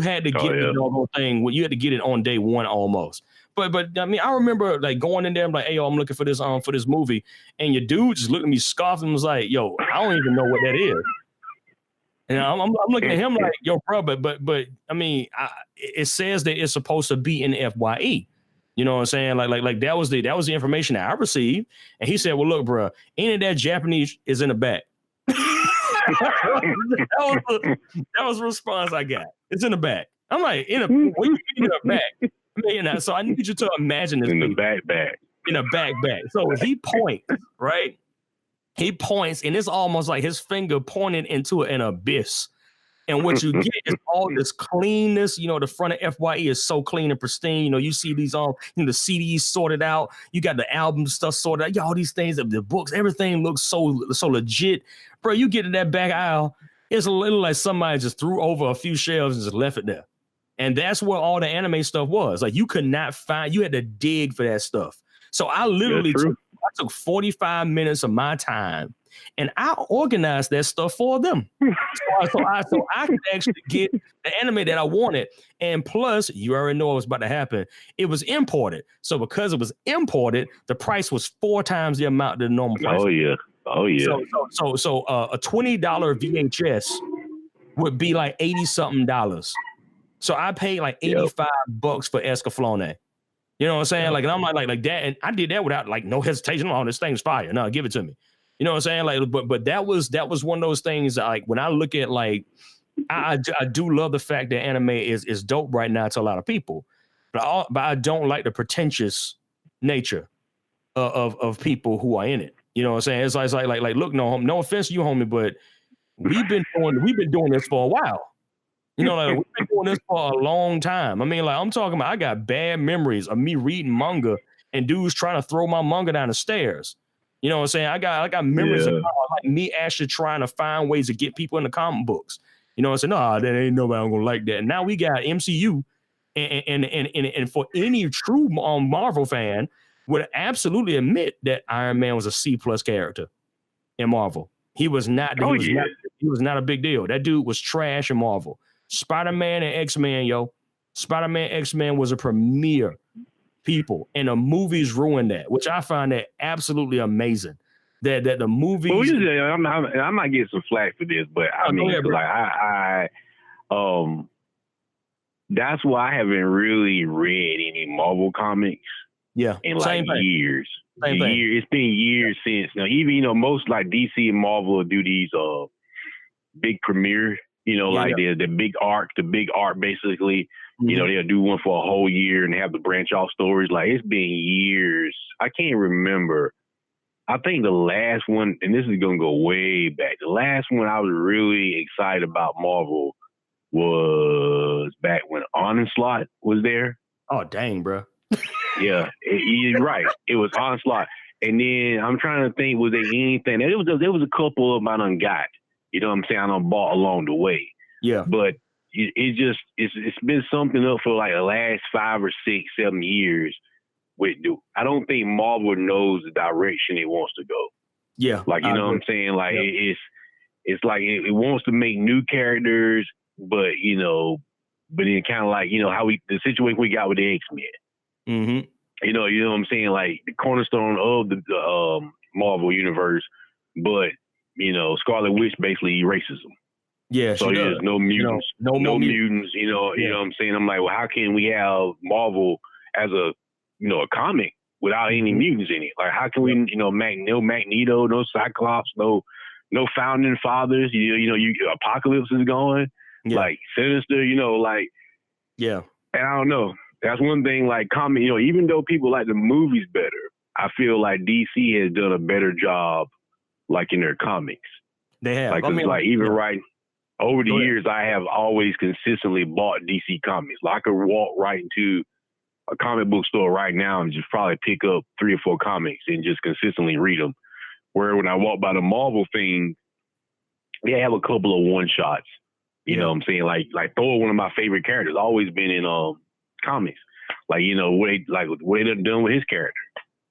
had to get the whole thing. You had to get it on day one almost. But I mean, I remember like going in there, I'm like, hey, yo, I'm looking for this movie, and your dude just looked at me scoffing and was like, yo, I don't even know what that is. And I'm looking at him like, yo, bro, but I mean, it says that it's supposed to be in FYE. You know what I'm saying? Like that was the information that I received. And he said, well, look, bro, any of that Japanese is in the back. that was the response I got. It's in the back. I'm like, what do you mean in the back? I mean, so I need you to imagine this. In the back. In a back. So he points, right? He points, and it's almost like his finger pointed into an abyss. And what you get is all this cleanness. You know, the front of FYE is so clean and pristine. You know, you see these the CDs sorted out. You got the album stuff sorted out. All these things, the books, everything looks so legit. Bro, you get in that back aisle, it's a little like somebody just threw over a few shelves and just left it there. And that's where all the anime stuff was. Like, you could not find, you had to dig for that stuff. So I literally took 45 minutes of my time and I organized that stuff for them. So I could actually get the anime that I wanted. And plus, you already know what was about to happen. It was imported. So because it was imported, the price was 4 times the amount of the normal price. Oh yeah. So a $20 VHS would be like $80-something. So I paid like $85 for Escaflowne. You know what I'm saying? Like, and I'm like that, and I did that without like no hesitation. Oh, this thing's fire. No, give it to me. You know what I'm saying? Like, but that was one of those things. Like, when I look at, like, I do love the fact that anime is dope right now to a lot of people, but I don't like the pretentious nature of people who are in it. You know what I'm saying? It's like look, no offense to you, homie, but we've been doing this for a while. You know, like, we've been doing this for a long time. I mean, like, I'm talking about, I got bad memories of me reading manga and dudes trying to throw my manga down the stairs. You know what I'm saying? I got memories of like me actually trying to find ways to get people into comic books. You know what I'm saying? No, that ain't nobody gonna like that. And now we got MCU, and for any true Marvel fan would absolutely admit that Iron Man was a C+ character in Marvel. He was not. He was not a big deal. That dude was trash in Marvel. Spider-Man and X-Men, yo. Spider-Man, X-Men was a premiere, people, and the movies ruined that, which I find that absolutely amazing. That the movies. Well, I might get some flack for this, but I mean, like, that's why I haven't really read any Marvel comics. Yeah, in like years. It's been years since. Now, even most like DC and Marvel do these big premiere. The big arc, basically. Mm-hmm. They'll do one for a whole year and have the branch off stories. Like, it's been years. I can't remember. I think the last one, and this is going to go way back, the last one I was really excited about Marvel was back when Onslaught was there. Oh, dang, bro. Yeah, you're right. It was Onslaught. And then I'm trying to think, was there anything? There was a couple of them I done got. You know what I'm saying? I done bought along the way. Yeah. But it's been something up for like the last 5 or 6, 7 years. I don't think Marvel knows the direction it wants to go. Yeah. Like, you know what I'm saying? Like, it's like it wants to make new characters, but then kind of like, how the situation we got with the X-Men. Mm-hmm. You know what I'm saying? Like, the cornerstone of the Marvel universe, but Scarlet Witch basically erases them. Yeah, so there's no mutants, no mutants. You know what I'm saying? I'm like, well, how can we have Marvel as a comic without any mutants in it? Like, how can we, no Magneto, no Cyclops, no founding fathers? Apocalypse is going, like Sinister. And I don't know. That's one thing. Like, comic, even though people like the movies better, I feel like DC has done a better job. Like, in their comics. They have. Like, right over the years, I have always consistently bought DC comics. Like, I could walk right into a comic book store right now and just probably pick up 3 or 4 comics and just consistently read them. Where when I walk by the Marvel thing, they have a couple of one-shots. You know what I'm saying? Like Thor, one of my favorite characters, always been in comics. Like, what they done with his character.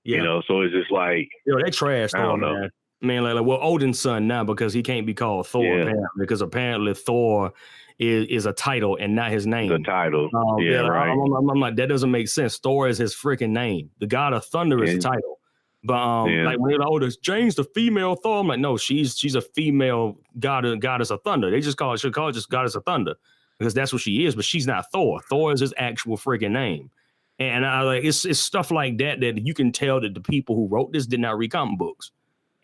Yeah. So it's just like... they trash Thor, I don't know. Man. I mean, well, Odin's son now, because he can't be called Thor, apparently, because apparently Thor is a title and not his name. The title. Right. I'm like, that doesn't make sense. Thor is his freaking name. The God of Thunder is the title. But like, when they're Jane's the female Thor, I'm like, no, she's a female goddess of thunder. They should call it just Goddess of Thunder, because that's what she is. But she's not Thor. Thor is his actual freaking name. And I like it's stuff like that that you can tell that the people who wrote this did not read comic books.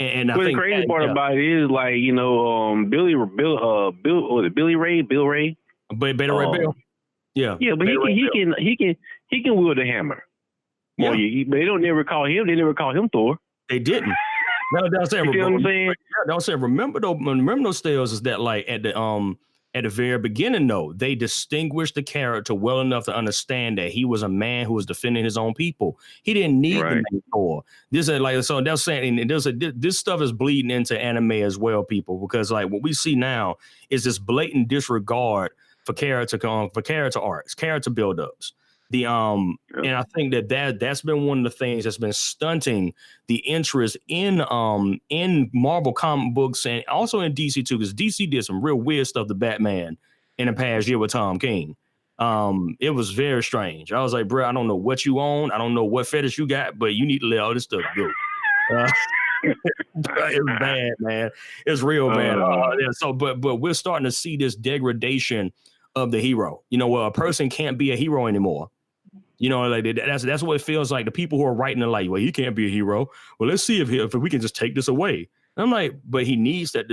And I But the think crazy part about it is, like, you know, Bill Ray, Beta Ray Bill. Yeah. Yeah, but he can wield a hammer. Yeah. Well, but they never call him Thor. They didn't. No, that's saying. You see what I'm saying? Yeah, don't say. Remember those Steelz is that like at the very beginning though, they distinguished the character well enough to understand that he was a man who was defending his own people. He didn't need the name Thor. This is like so that's saying, and this stuff is bleeding into anime as well, people, because like what we see now is this blatant disregard for character arcs, character buildups. And I think that's been one of the things that's been stunting the interest in Marvel comic books and also in DC too, because DC did some real weird stuff to Batman in the past year with Tom King. It was very strange. I was like, bro, I don't know what you own, I don't know what fetish you got, but you need to let all this stuff go. It's bad, man. It's real bad. Yeah, so, but we're starting to see this degradation of the hero. You know, where a person can't be a hero anymore. You know, like that's what it feels like. The people who are writing it like, well, he can't be a hero. Well, let's see if we can just take this away. And I'm like, but he needs that.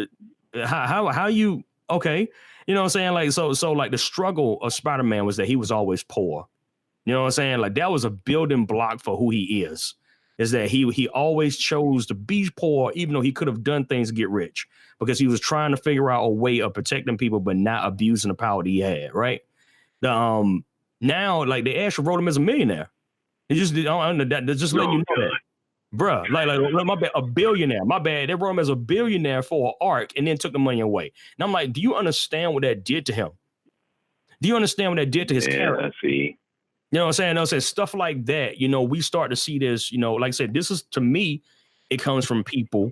How you okay? You know what I'm saying? Like so like the struggle of Spider-Man was that he was always poor. You know what I'm saying? Like that was a building block for who he is that he always chose to be poor, even though he could have done things to get rich, because he was trying to figure out a way of protecting people, but not abusing the power that he had. Right. Now, like they actually wrote him as a millionaire. It just just letting you know that, bruh. Like my bad, a billionaire. My bad. They wrote him as a billionaire for an arc and then took the money away. And I'm like, do you understand what that did to him? Do you understand what that did to his character? I see. You know what I'm saying? I said stuff like that. You know, we start to see this. You know, like I said, this is, to me, it comes from people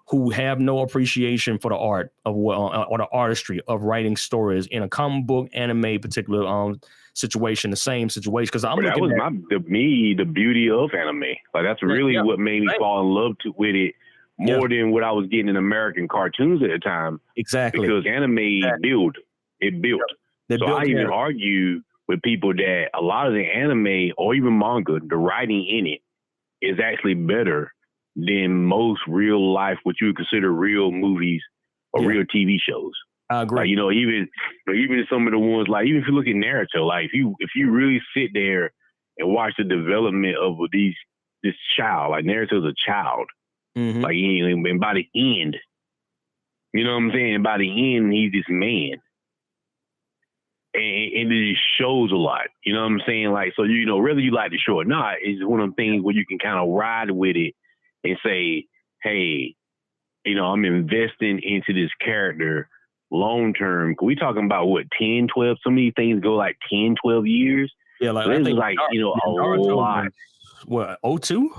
who have no appreciation for the art of or the artistry of writing stories in a comic book, anime, particular situation, the same situation. Because I'm that looking was the beauty of anime. Like that's really what made me fall in love with it more than what I was getting in American cartoons at the time. Exactly, because anime built. So I even argue with people that a lot of the anime or even manga, the writing in it is actually better than most real life, what you would consider real movies or real TV shows. I agree. Like, you know, even some of the ones, like even if you look at Naruto, like if you really sit there and watch the development of this child, like Naruto's a child, like and by the end, you know what I'm saying? By the end, he's this man. And it just shows a lot, you know what I'm saying? Like, so, you know, whether you like the show or not, it's one of them things where you can kind of ride with it and say, hey, you know, I'm investing into this character long term. We talking about what, 10, 12? Some of these things go like 10, 12 years. Yeah, like so I think like, you know, a lot. What, 02?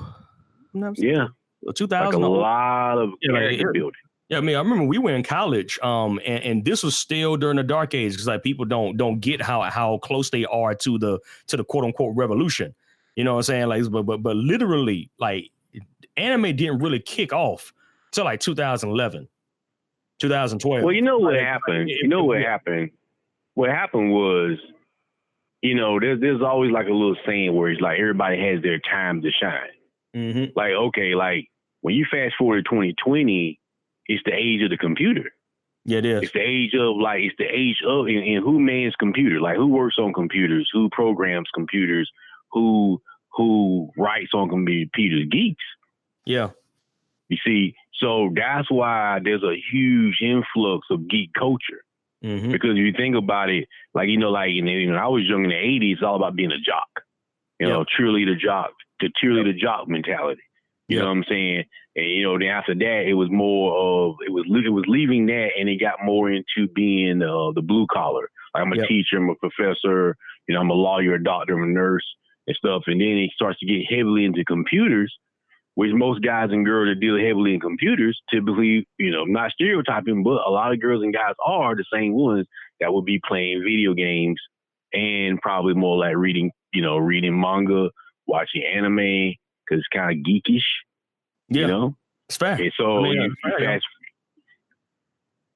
Yeah. 2000. Like a lot of character building. Yeah, I mean, I remember we were in college, and this was still during the dark age, because like people don't get how close they are to the quote unquote revolution. You know what I'm saying? Like, but literally, like, anime didn't really kick off till like 2011, 2012. Well, you know what happened? What happened? What happened was, you know, there's always like a little saying where it's like everybody has their time to shine. Like, okay, like when you fast forward to 2020. It's the age of the computer. Yeah, it is. It's the age of and who mans computer, like who works on computers, who programs computers, who writes on computers, geeks. Yeah. You see, so that's why there's a huge influx of geek culture. Because if you think about it, like, you know, like, you know, I was young in the 80s, it's all about being a jock. You know, cheerleader jock, the cheerleader jock mentality. You know what I'm saying? And, you know, then after that, it was more of, it was leaving that, and it got more into being the blue collar. Like, I'm a teacher, I'm a professor, you know, I'm a lawyer, a doctor, I'm a nurse and stuff. And then it starts to get heavily into computers, which most guys and girls that deal heavily in computers typically, you know, not stereotyping, but a lot of girls and guys are the same ones that would be playing video games and probably more like reading manga, watching anime, because it's kind of geekish. Yeah, you know, it's fair. And so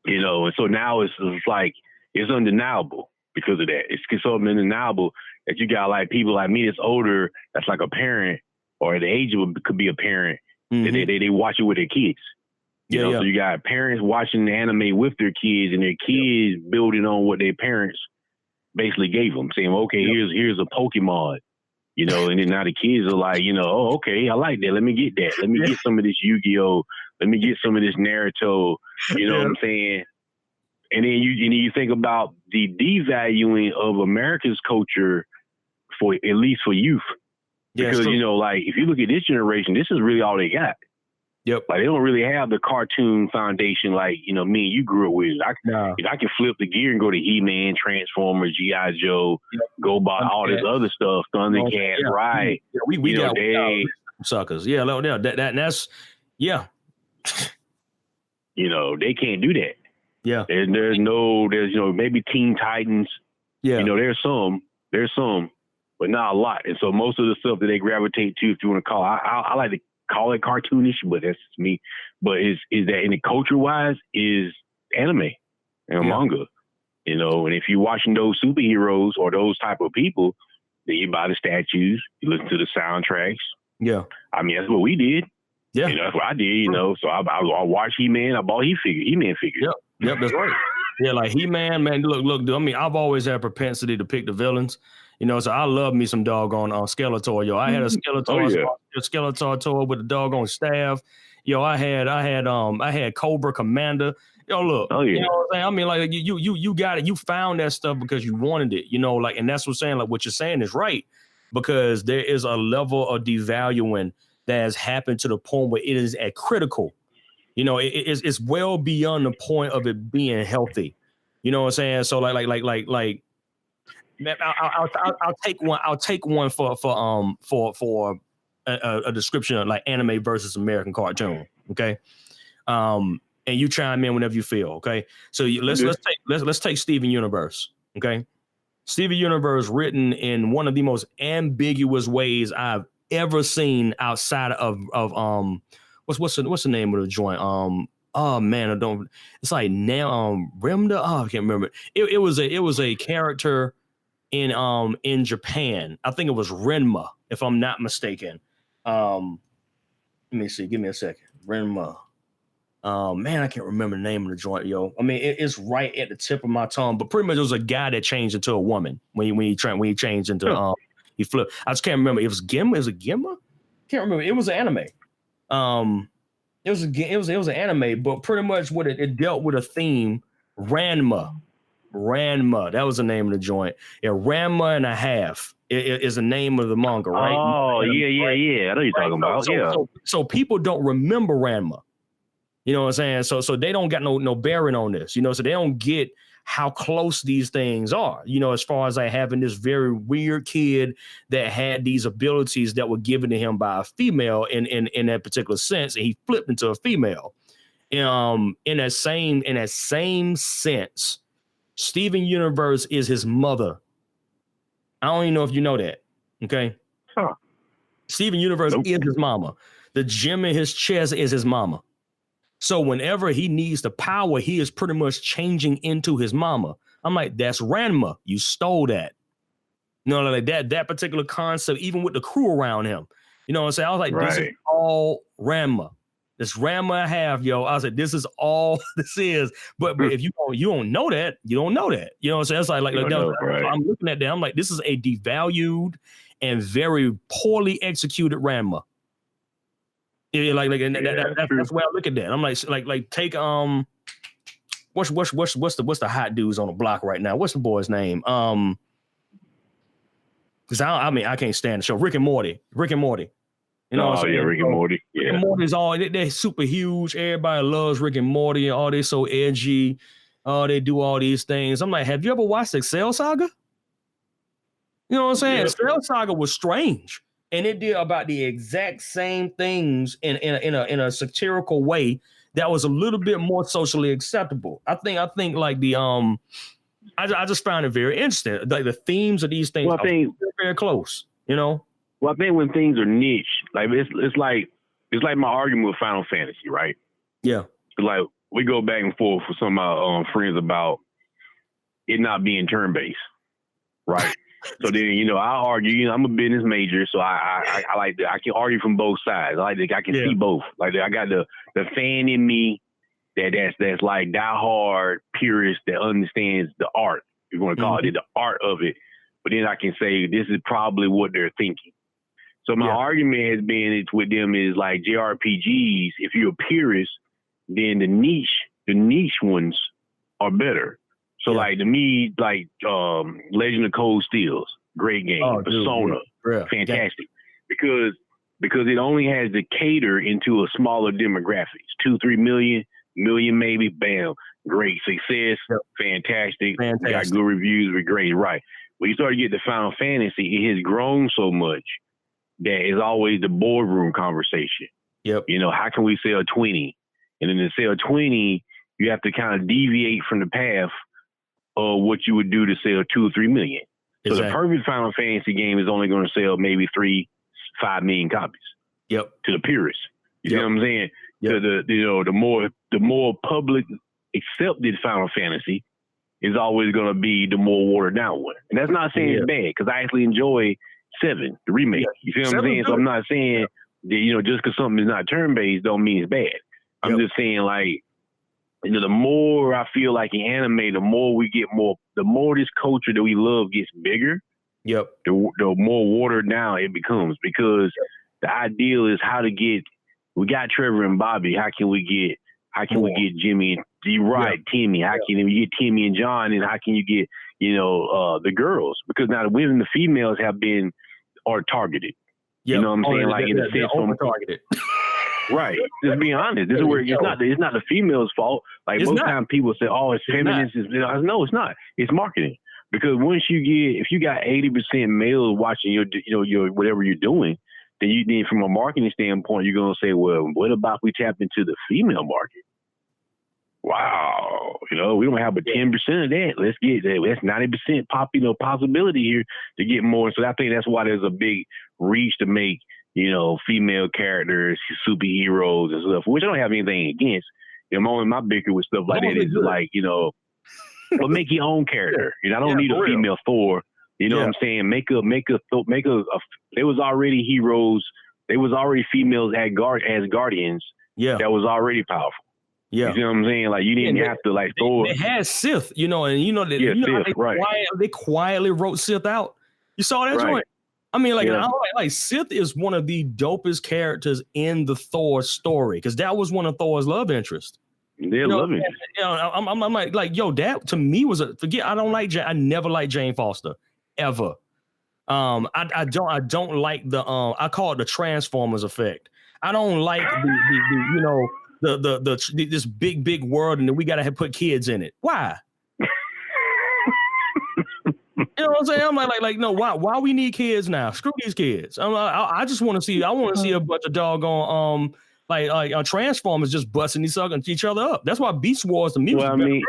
you know, and so now it's like it's undeniable. because of that. It's so undeniable that you got like people like me that's older, that's like a parent or at the age of could be a parent. They watch it with their kids. You know, so you got parents watching the anime with their kids and their kids building on what their parents basically gave them, saying, okay, here's a Pokemon, you know, and then now the kids are like, you know, oh, okay, I like that. Let me get that. Let me get some of this Yu-Gi-Oh! Let me get some of this Naruto. You know what I'm saying? And then you think about the devaluing of America's culture for at least for youth. Because, you know, like if you look at this generation, this is really all they got. Like they don't really have the cartoon foundation like, you know, me and you grew up with. If I can flip the gear and go to He-Man, Transformers, G.I. Joe, GoBot, all this other stuff, Thundercats, right? We got suckers. That's you know, they can't do that. There's you know, maybe Teen Titans. You know, there's some, but not a lot. And so most of the stuff that they gravitate to, if you want to call, I like to call it cartoonish, but that's me. But is that in the culture wise is anime and manga, you know. And if you're watching those superheroes or those type of people, then you buy the statues, you listen to the soundtracks. I mean that's what we did. You know, that's what I did. You know, so I watched He-Man. I bought He-Man figures. That's right. Like He-Man, man. Look. I mean, I've always had a propensity to pick the villains. You know, so I love me some doggone Skeletor. Yo, I had a Skeletor toy with a doggone staff. Yo, I had Cobra Commander. Yo, look. You know what I'm saying? I mean, like you got it. You found that stuff because you wanted it. You know, like, and that's what I'm saying. Like what you're saying is right, because there is a level of devaluing that has happened to the point where it is at critical. You know, it's well beyond the point of it being healthy. You know what I'm saying? So like. I'll take one. I'll take one for a description of like anime versus American cartoon. Okay, and you chime in whenever you feel. Okay, so let's take Steven Universe. Okay, Steven Universe written in one of the most ambiguous ways I've ever seen outside of what's the name of the joint? Oh man, I don't. It's like now Remda. Oh, I can't remember. It was a character in Japan. I think it was Renma, if I'm not mistaken. Let me see. Give me a second. Renma. Man, I can't remember the name of the joint, yo. I mean, it's right at the tip of my tongue. But pretty much, it was a guy that changed into a woman when he changed into he flipped. I just can't remember. It was Gimma. Is it Gimma? Can't remember. It was an anime. It was an anime, but pretty much what it dealt with a theme. Ranma, that was the name of the joint. Ranma and a half is the name of the manga, right? Oh, yeah. I know you're talking about. So people don't remember Ranma. You know what I'm saying? So they don't got no bearing on this. You know, so they don't get how close these things are. You know, as far as like having this very weird kid that had these abilities that were given to him by a female in that particular sense, and he flipped into a female. In that same sense. Steven Universe is his mother. I don't even know if you know that. Okay. Steven Universe is his mama. The gem in his chest is his mama. So whenever he needs the power, he is pretty much changing into his mama. I'm like, that's Ranma. You stole that. You know, like that particular concept, even with the crew around him. You know what I'm saying? I was like, This is all Ranma. This Ranma I have, yo. I was like, this is all this is. But if you don't know that, you don't know that. You know what I'm saying? It's I'm looking at that. I'm like, this is a devalued and very poorly executed Ranma. That's the way I look at that. I'm like take what's the hot dudes on the block right now? What's the boy's name? Because I can't stand the show. Rick and Morty. You know Rick and Morty. Yeah. Rick and Morty's they're super huge. Everybody loves Rick and Morty. Oh, they're so edgy. Oh, they do all these things. I'm like, have you ever watched Excel Saga? You know what I'm saying? Yeah. Excel Saga was strange. And it did about the exact same things in a satirical way that was a little bit more socially acceptable. I think like the I just found it very interesting. Like the themes of these things are very, very close, you know? Well, I think when things are niche, like it's like my argument with Final Fantasy, right? Yeah. Like we go back and forth with some of my friends about it not being turn-based, right? So then, I argue, I'm a business major, so I like I can argue from both sides. I can see both. Like I got the fan in me that's like diehard purist that understands the art, if you want to call it the art of it. But then I can say this is probably what they're thinking. So my argument has been with them is like JRPGs, if you're a purist, then the niche ones are better. So like to me, like Legend of Cold Steelz, great game. Persona, fantastic. Because it only has to cater into a smaller demographics. 2-3 million maybe, bam. Great success, fantastic. Got good reviews, we're great, right. When you start to get to Final Fantasy, it has grown so much that it's always the boardroom conversation. How can we sell 20? And then to sell 20, you have to kind of deviate from the path of what you would do to sell 2 or 3 million. So the perfect Final Fantasy game is only going to sell maybe 3-5 million copies. To the purists. You see what I'm saying? To the more public accepted Final Fantasy is always going to be the more watered down one. And that's not saying it's bad, because I actually enjoy 7, the remake. You see what I'm saying? So I'm not saying that, just because something is not turn-based don't mean it's bad. I'm just saying, like, the more I feel like in anime, the more this culture that we love gets bigger, the more watered down it becomes, because the ideal is we got Trevor and Bobby. How can we get Jimmy and Timmy? How can we get Timmy and John? And how can you get, the girls? Because now the women, the females are targeted. You know what I'm saying? Like in a sense, targeted. Right. Just being honest. This is where it's not the female's fault. Like most times people say, "Oh, it's feminist." No, it's not. It's marketing. Because if you got 80% males watching your whatever you're doing, then from a marketing standpoint, you're gonna say, "Well, what about if we tap into the female market?" Wow, we don't have but 10% of that. Let's get that. That's 90% possibility here to get more. So I think that's why there's a big reach to make female characters, superheroes and stuff, which I don't have anything against. My bicker with stuff like that is like, but make your own character. I don't need a female Thor. You know what I'm saying? Make a. There was already heroes. There was already females as guardians. That was already powerful. You see what I'm saying? Like you didn't have to like Thor. They had Sith, and Sith, they quietly wrote Sith out. You saw that joint. I mean, like Sith is one of the dopest characters in the Thor story, because that was one of Thor's love interests. Love it. I'm like, yo, that to me was I never liked Jane Foster ever. I don't like I call it the Transformers effect. I don't like this big world, and then we gotta put kids in it. Why? You know what I'm saying? I'm like, no, why we need kids now? Screw these kids. I just want to see. I want to see a bunch of doggone Transformers just busting each other up. That's why Beast Wars the music. Well, you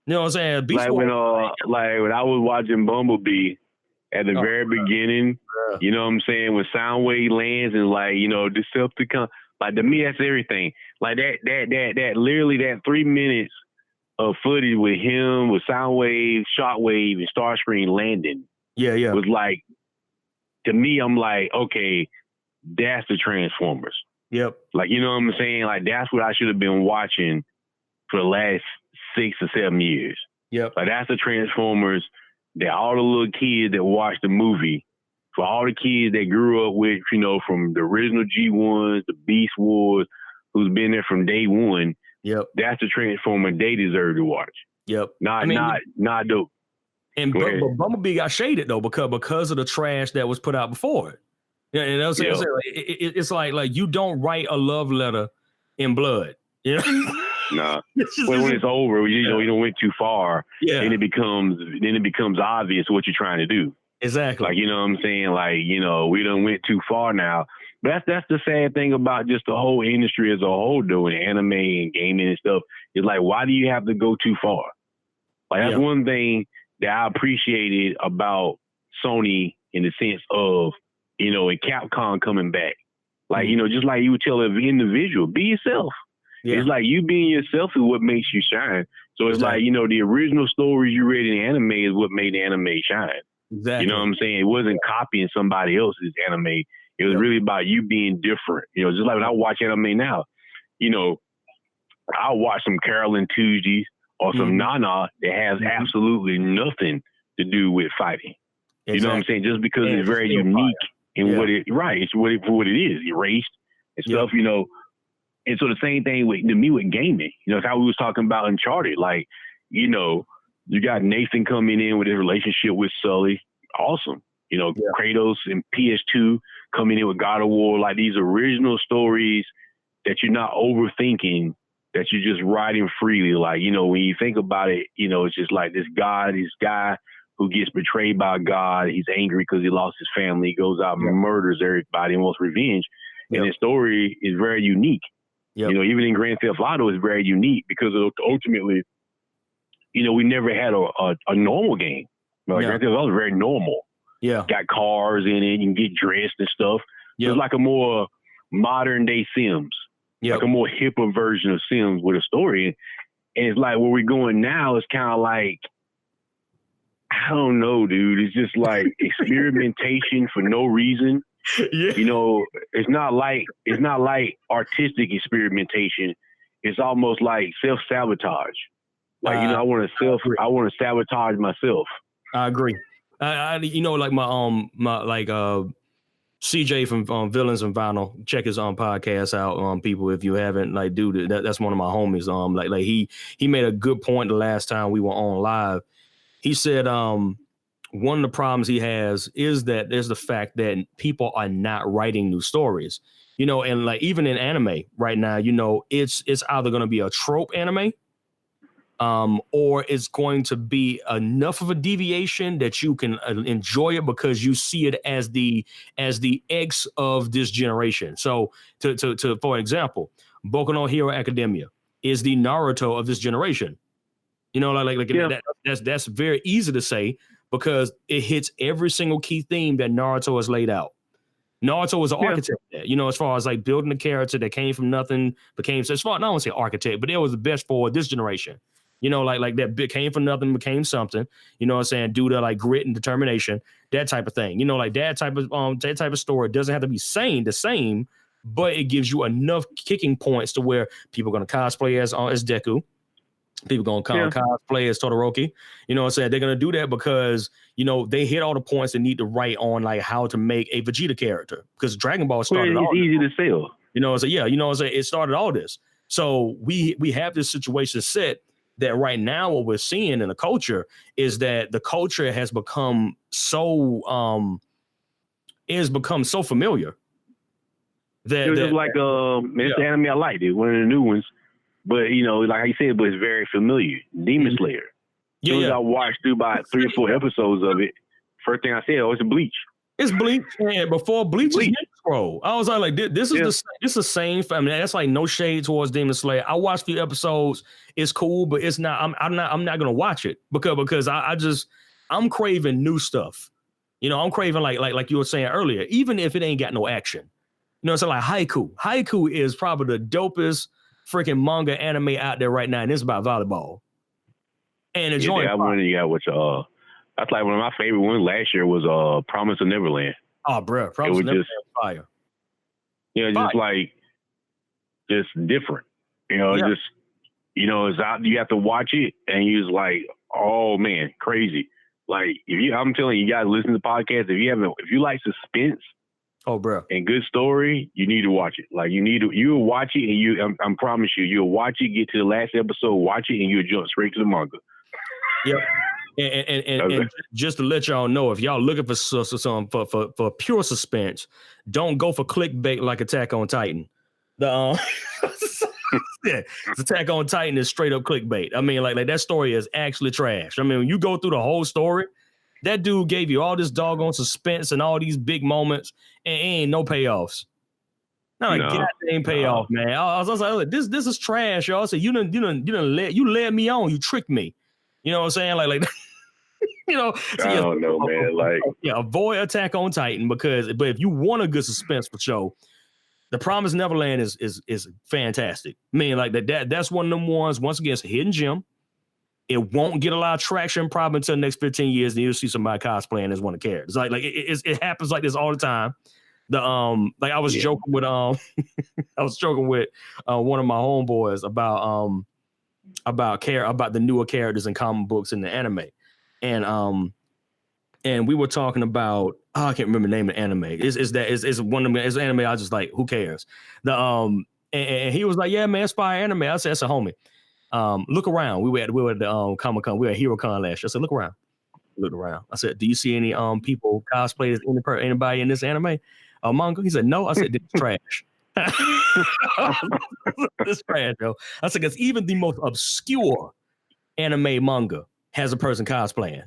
know what I'm saying? Beast Wars. When I was watching Bumblebee at the very beginning, you know what I'm saying? When Soundwave lands and Decepticon, like to me that's everything. Like that literally that 3 minutes of footage with him, with Soundwave, Shockwave, and Starscream landing. Was like, to me, I'm like, okay, that's the Transformers. Like, you know what I'm saying? Like, that's what I should have been watching for the last 6 or 7 years. Like, that's the Transformers that all the little kids that watched the movie, for all the kids that grew up with, from the original G1s, the Beast Wars, who's been there from day one. That's the Transformer they deserve to watch. Not dope. And but Bumblebee got shaded though because of the trash that was put out before it. You know what I'm saying? It's like you don't write a love letter in blood. Nah. When it's over, you don't went too far. Then it becomes obvious what you're trying to do. Exactly. Like, you know what I'm saying? Like, we done went too far now. But that's the sad thing about just the whole industry as a whole, doing anime and gaming and stuff. Is like, why do you have to go too far? Like, that's one thing that I appreciated about Sony in the sense of, and Capcom coming back. Like, just like you would tell an individual, be yourself. It's like you being yourself is what makes you shine. So it's like, you know, the original stories you read in anime is what made the anime shine. Exactly. You know what I'm saying? It wasn't copying somebody else's anime. It was really about you being different. You know, just like when I watch anime now, you know, I'll watch some Carolyn Tuesdays or some Nana that has absolutely nothing to do with fighting. Exactly. You know what I'm saying? Just because it's very unique in what it, it's for what it is, erased and stuff, you know. And so the same thing with me with gaming, you know, it's how we was talking about Uncharted. Like, you know, you got Nathan coming in with his relationship with Sully. Awesome. You know, Kratos and PS2 coming in with God of War, like these original stories that you're not overthinking, that you're just writing freely. Like, you know, when you think about it, you know, it's just like this guy who gets betrayed by God. He's angry because he lost his family. He goes out and murders everybody and wants revenge. And his story is very unique. You know, even in Grand Theft Auto is very unique because ultimately, you know, we never had a normal game. Like Grand Theft Auto is very normal. Yeah. Got cars in it, you can get dressed and stuff. It's like a more modern day Sims. Like a more hipper version of Sims with a story. And it's like where we're going now is kind of like, I don't know, dude. It's just like experimentation for no reason. You know, it's not like artistic experimentation. It's almost like self-sabotage. Like, you know, I want to sabotage myself. I agree. I you know, like my CJ from Villains and Vinyl, check his podcast out, people, if you haven't. Like, dude, that's one of my homies. Like he made a good point the last time we were on live. He said one of the problems he has is that there's the fact that people are not writing new stories. You know, and like even in anime right now, you know, it's either going to be a trope anime, or it's going to be enough of a deviation that you can enjoy it because you see it as the X of this generation. So to for example, Boku no Hero Academia is the Naruto of this generation. You know, that's very easy to say because it hits every single key theme that Naruto has laid out. Naruto was an architect there, you know, as far as like building a character that came from nothing, became, as far, I don't want to say architect, but it was the best for this generation. You know, like that bit came from nothing, became something, you know what I'm saying, due to like grit and determination, that type of thing. You know, like that type of story doesn't have to be the same, but it gives you enough kicking points to where people are going to cosplay as Deku. People going to cosplay as Todoroki. You know what I'm saying? They're going to do that because, you know, they hit all the points they need to write on like how to make a Vegeta character. Because Dragon Ball started all this. It's easy to sell. You know what I'm saying? Yeah, you know what I'm saying? It started all this. So we have this situation set that right now what we're seeing in the culture is that the culture has become so familiar. It was just like it's the anime I liked it, one of the new ones. But, you know, like I said, but it's very familiar. Demon Slayer. As soon as I watched through about 3 or 4 episodes of it, first thing I said, it's Bleach. It's Bleach. And before Bleach was Scroll, I was like, this is the same. I mean, that's like no shade towards Demon Slayer. I watched a few episodes. It's cool, but it's not. I'm not gonna watch it because I'm craving new stuff. You know, I'm craving like you were saying earlier, even if it ain't got no action. You know, so like Haiku. Haiku is probably the dopest freaking manga anime out there right now, and it's about volleyball. And it's I wanted to get which that's like one of my favorite ones last year was Promise of Neverland. Oh, bro, Promise of Neverland fire. Yeah, just like just different. You know, just it's out. You have to watch it, and you're just like, oh man, crazy. Like I'm telling you guys, listen to the podcast. If you like suspense. Oh, bro. And good story, you need to watch it. Like you'll watch it and I promise you'll watch it, get to the last episode, watch it, and you'll jump straight to the manga. Yep. And just to let y'all know, if y'all looking for pure suspense, don't go for clickbait like Attack on Titan. Attack on Titan is straight up clickbait. I mean, like that story is actually trash. I mean, when you go through the whole story, that dude gave you all this doggone suspense and all these big moments, and ain't no payoffs. Not a goddamn payoff, man. I was like, this is trash, y'all. So you led me on, you tricked me. You know what I'm saying? Like you know. So I don't know, man. Like avoid Attack on Titan but if you want a good suspense for show, The Promised Neverland is fantastic. I mean, like that's one of them ones. Once again, it's a hidden gem. It won't get a lot of traction probably until the next 15 years. Then you'll see somebody cosplaying as one of the characters. Like it happens like this all the time. The like I was joking with I was joking with one of my homeboys about the newer characters in comic books and the anime, and we were talking about I can't remember the name of the anime. It's one of them. It's anime. I was just like, who cares? And he was like, yeah, man, Spy Anime. I said, that's a homie. Look around. We were at the Comic-Con. We were at HeroCon last year. I said, look around. Looked around. I said, do you see any people cosplay as anybody in this anime manga? He said, no. I said, this is trash. This is trash, yo. I said, because even the most obscure anime manga has a person cosplaying.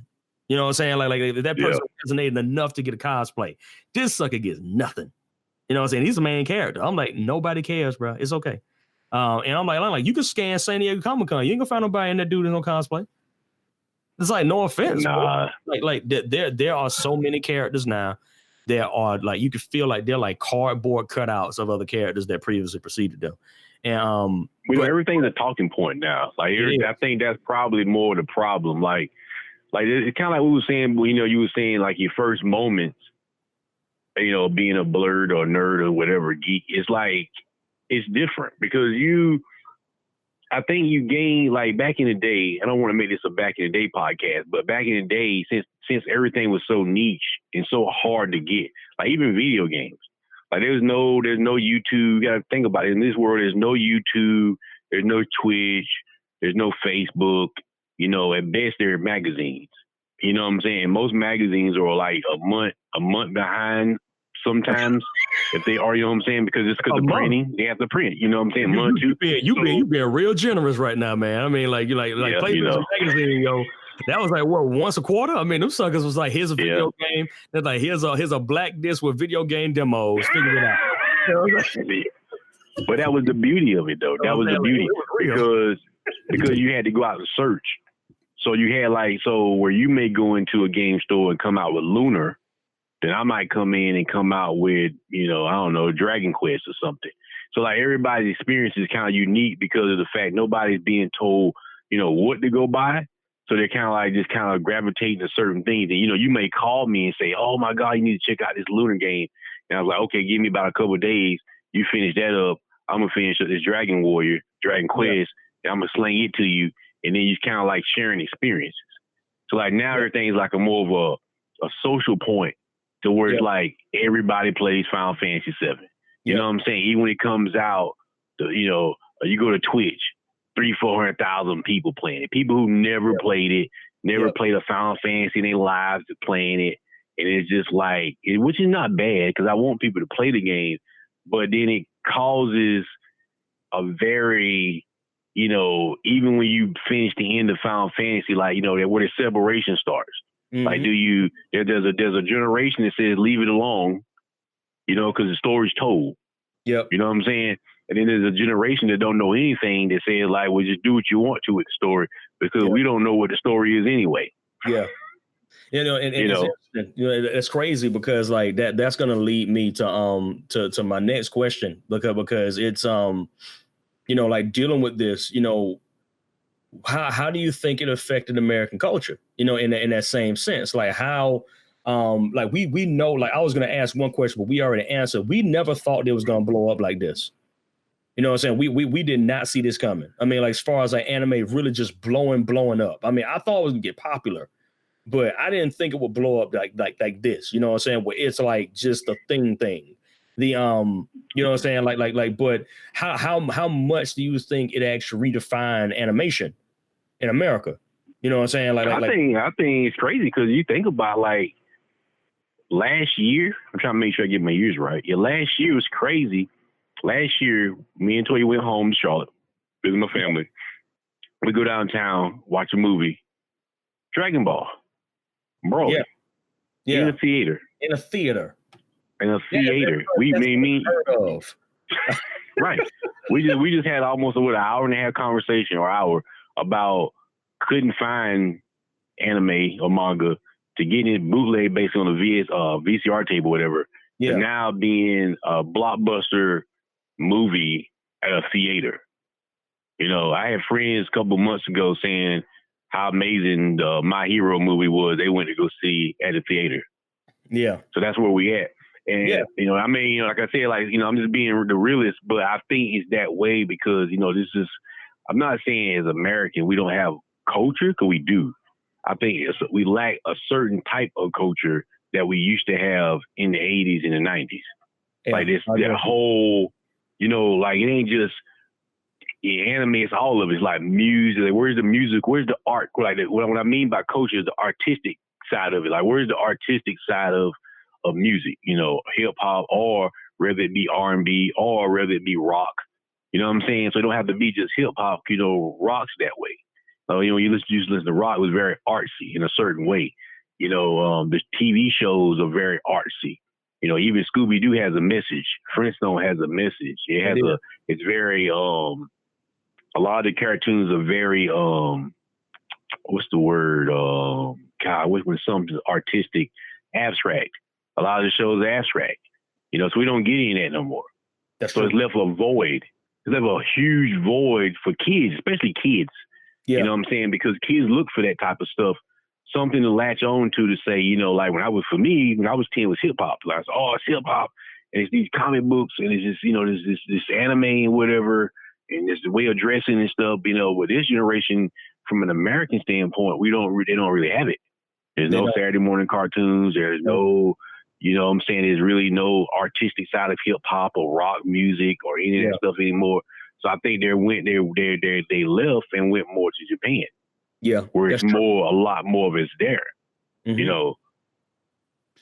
You know what I'm saying? Like if that person resonated enough to get a cosplay. This sucker gets nothing. You know what I'm saying? He's the main character. I'm like, nobody cares, bro. It's okay. And I'm like, you can scan San Diego Comic-Con. You ain't gonna find nobody in that dude that's no cosplay. It's like, no offense. Nah. Like there are so many characters now that are like, you can feel like they're like cardboard cutouts of other characters that previously preceded them. And everything's a talking point now. Like I think that's probably more the problem. Like it's kind of like we were saying, you were saying like your first moments, being a blerd or nerd or whatever geek. It's like it's different because I think you gain, like back in the day, I don't want to make this a back in the day podcast, but back in the day, since everything was so niche and so hard to get, like even video games, like there's no YouTube. You got to think about it. In this world, there's no YouTube, there's no Twitch, there's no Facebook. At best they're magazines. You know what I'm saying? Most magazines are like a month behind sometimes. If they are, you know what I'm saying? Because it's because of printing, they have to print. You know what I'm saying? You being real generous right now, man. I mean, like PlayStation magazine, yo. That was like what, once a quarter? I mean, them suckers was like, here's a video game. They're like, here's a black disc with video game demos. Figure it out. But that was the beauty of it, though. That was the beauty because you had to go out and search. So you had where you may go into a game store and come out with Lunar. Then I might come in and come out with, I don't know, Dragon Quest or something. So like everybody's experience is kind of unique because of the fact nobody's being told, what to go buy. So they're just gravitating to certain things. And, you may call me and say, oh my God, you need to check out this Lunar game. And I was like, okay, give me about a couple of days. You finish that up. I'm going to finish up this Dragon Quest, and I'm going to sling it to you. And then you kind of like sharing experiences. So like now everything's like a more of a social point. To where it's like everybody plays Final Fantasy VII. You know what I'm saying? Even when it comes out, you go to Twitch, 300,000-400,000 people playing it. People who never played it, never played a Final Fantasy in their lives, are playing it. And it's just like, which is not bad because I want people to play the game, but then it causes a very, even when you finish the end of Final Fantasy, like, where the separation starts. Mm-hmm. Like, there's a generation that says leave it alone, because the story's told. Yep. You know what I'm saying? And then there's a generation that don't know anything that says like, well, just do what you want to with the story because we don't know what the story is anyway. Yeah. It's crazy because like that's gonna lead me to my next question because it's like dealing with this, how do you think it affected American culture? In that same sense, like how, like we know, like I was going to ask one question, but we already answered. We never thought it was going to blow up like this. You know what I'm saying? We did not see this coming. I mean, like as far as like anime really just blowing up. I mean, I thought it was gonna get popular, but I didn't think it would blow up like this. You know what I'm saying? Where it's like just a thing. The you know what I'm saying? Like, but how much do you think it actually redefined animation in America? You know what I'm saying? I think it's crazy because you think about like last year. I'm trying to make sure I get my years right. Yeah, last year was crazy. Last year, me and Toy went home to Charlotte, visit my family. We go downtown, watch a movie, Dragon Ball, Broly, in a theater. We made right. We just had almost an hour and a half conversation about couldn't find anime or manga to get it bootleg based on a VCR tape or whatever. Yeah. To now being a blockbuster movie at a theater. I had friends a couple months ago saying how amazing the My Hero movie was. They went to go see at the theater. Yeah. So that's where we at. And, you know, I mean, you know, like I said, like, you know, I'm just being the realist, but I think it's that way because, you know, this is, I'm not saying as American, we don't have culture, because we do. I think we lack a certain type of culture that we used to have in the 80s and the 90s. Yeah, like this, that whole, you know, like it ain't just anime, it's all of it. It's like music. Like, where's the music? Where's the art? Like what I mean by culture is the artistic side of it. Like, where's the artistic side of music? You know, hip hop, or whether it be R&B, or whether it be rock. You know what I'm saying? So it don't have to be just hip hop. You know, rock's that way. You know, you listen to rock, it was very artsy in a certain way. You know, the TV shows are very artsy. You know, even Scooby Doo has a message. Flintstone has a message. It has it's very a lot of the cartoons are very what's the word? God, when something's artistic, abstract. A lot of the shows are abstract. You know, so we don't get any of that no more. That's so true. It's left a void. It's left a huge void for kids, especially kids. Yeah. You know what I'm saying? Because kids look for that type of stuff, something to latch on to say, you know, like when I was 10, it was hip hop. Like, oh, it's hip hop, and it's these comic books, and it's just, you know, this anime and whatever, and this way of dressing and stuff. You know, with this generation, from an American standpoint, they don't really have it. There's no Saturday morning cartoons. There's no, you know what I'm saying? There's really no artistic side of hip hop or rock music or any of that stuff anymore. So I think they left and went more to Japan. Yeah. Where it's a lot more of it's there. Mm-hmm. You know.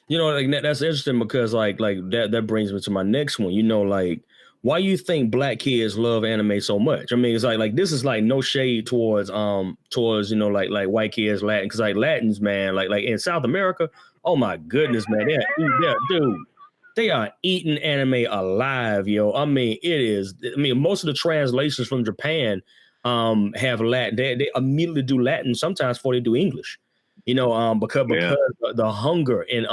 You know, like that's interesting because like that brings me to my next one. You know, like, why you think black kids love anime so much? I mean, it's like this is like no shade towards you know, like white kids, Latin, because like Latins, man, like in South America, oh my goodness, man, they are eating anime alive, yo. I mean, most of the translations from Japan have Latin. They immediately do Latin sometimes before they do English. You know, because the hunger in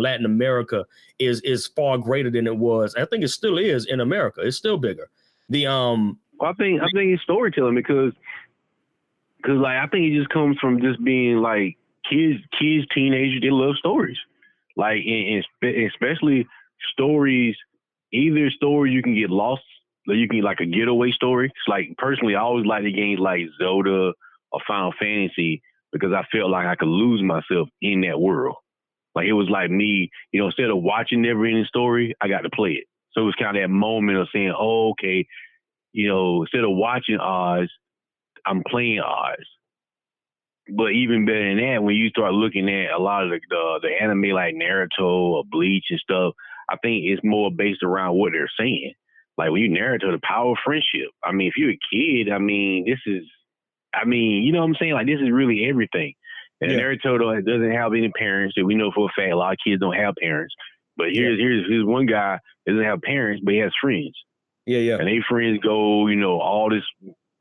Latin America is far greater than it was. I think it still is in America. It's still bigger. I think it's storytelling because like I think it just comes from just being like kids, teenagers. They love stories, like and especially stories. Either story you can get lost, or you can like a getaway story. It's like personally, I always like the games like Zelda or Final Fantasy, because I felt like I could lose myself in that world. Like it was like me, you know, instead of watching never-ending story, I got to play it. So it was kind of that moment of saying, oh, okay, you know, instead of watching Oz, I'm playing Oz. But even better than that, when you start looking at a lot of the anime like Naruto or Bleach and stuff, I think it's more based around what they're saying. Like when you Naruto, the power of friendship. I mean, if you're a kid, I mean, you know what I'm saying? Like, this is really everything. And Naruto doesn't have any parents. And we know for a fact a lot of kids don't have parents. But here's one guy that doesn't have parents, but he has friends. Yeah. And they friends go, you know, all this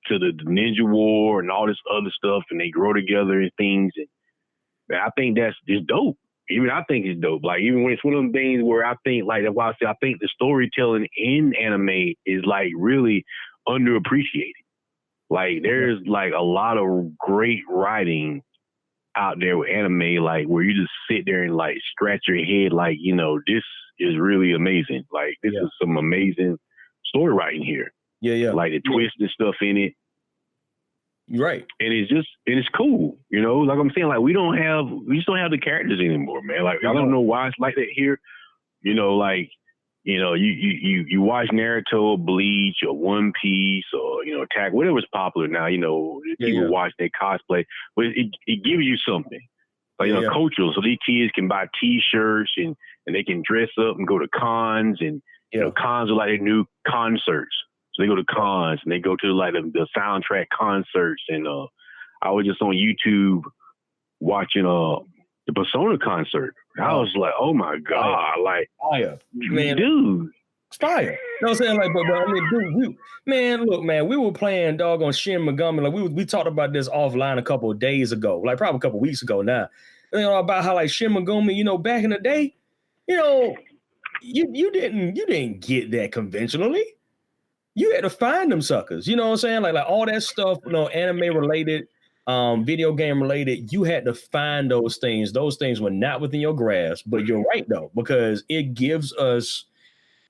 to the Ninja War and all this other stuff, and they grow together and things. And I think that's just dope. Even I think it's dope. Like, even when it's one of them things where I think, like, that's why I say I think the storytelling in anime is, like, really underappreciated. Like, there's, like, a lot of great writing out there with anime, like, where you just sit there and, like, scratch your head, like, you know, this is really amazing. Like, this is some amazing story writing here. Yeah. Like, the twist and stuff in it. Right. And it's cool. You know, like I'm saying, like, we just don't have the characters anymore, man. Like, I don't know why it's like that here. You know, like, you know, you watch Naruto or Bleach or One Piece or, you know, Attack, whatever's popular now, you know, people watch their cosplay, but it gives you something. Like, you know, cultural. So these kids can buy T-shirts and they can dress up and go to cons, and, you know, cons are like their new concerts. So they go to cons and they go to like the soundtrack concerts. And I was just on YouTube watching the Persona concert. I was like, oh my God, like, fire, man, dude, fire. You know what I'm saying? Like, but I mean, dude, we were playing doggone Shin Megami. Like, we talked about this offline a couple of days ago, like probably a couple of weeks ago now. You know, about how like Shin Megami, you know, back in the day, you know, you didn't get that conventionally. You had to find them suckers. You know what I'm saying? Like all that stuff, you know, anime related. video game related, you had to find those things. Those things were not within your grasp, but you're right though, because it gives us,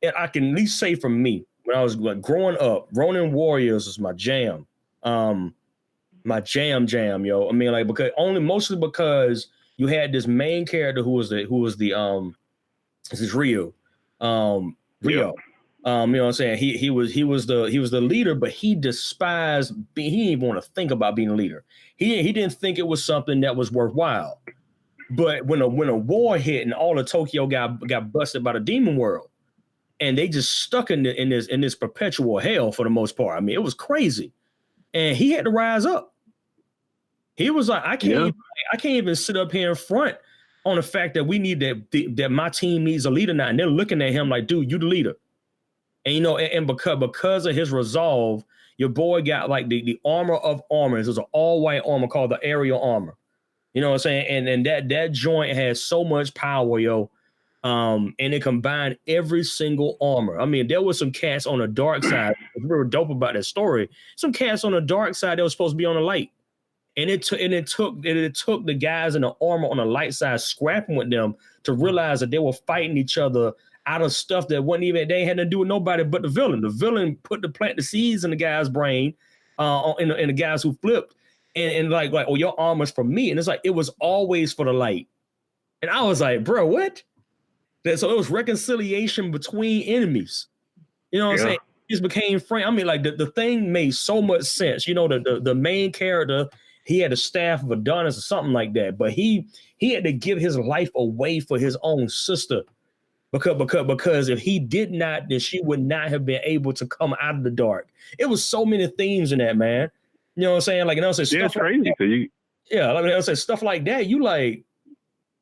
and I can at least say for me, when I was like growing up, Ronin Warriors was my jam. My jam, yo. I mean, like, because mostly because you had this main character who was the this is Ryu. Rio. You know what I'm saying? He was the leader, but he despised he didn't even want to think about being a leader. He didn't think it was something that was worthwhile. But when a war hit and all of Tokyo got busted by the demon world, and they just stuck in this perpetual hell for the most part. I mean, it was crazy. And he had to rise up. He was like, I can't even sit up here in front on the fact that we need that my team needs a leader now. And they're looking at him like, dude, you the leader. And you know, and because of his resolve, your boy got like the armor of armors. It was an all-white armor called the aerial armor. You know what I'm saying? And that joint has so much power, yo. And it combined every single armor. I mean, there was some cats on the dark side. We were dope about that story. Some cats on the dark side that was supposed to be on the light. And it took the guys in the armor on the light side scrapping with them to realize that they were fighting each other out of stuff that wasn't even, they had to do with nobody but the villain. The villain plant the seeds in the guy's brain, in the guys who flipped, and like, oh, your armor's for me. And it's like, it was always for the light. And I was like, bro, what? So it was reconciliation between enemies. You know what I'm saying? It just became friend. I mean, like the thing made so much sense. You know, the main character, he had a staff of Adonis or something like that, but he had to give his life away for his own sister, because if he did not, then she would not have been able to come out of the dark. It was so many themes in that, man. You know what I'm saying? Like, and I was saying, stuff crazy. Like I said, stuff like that. You like,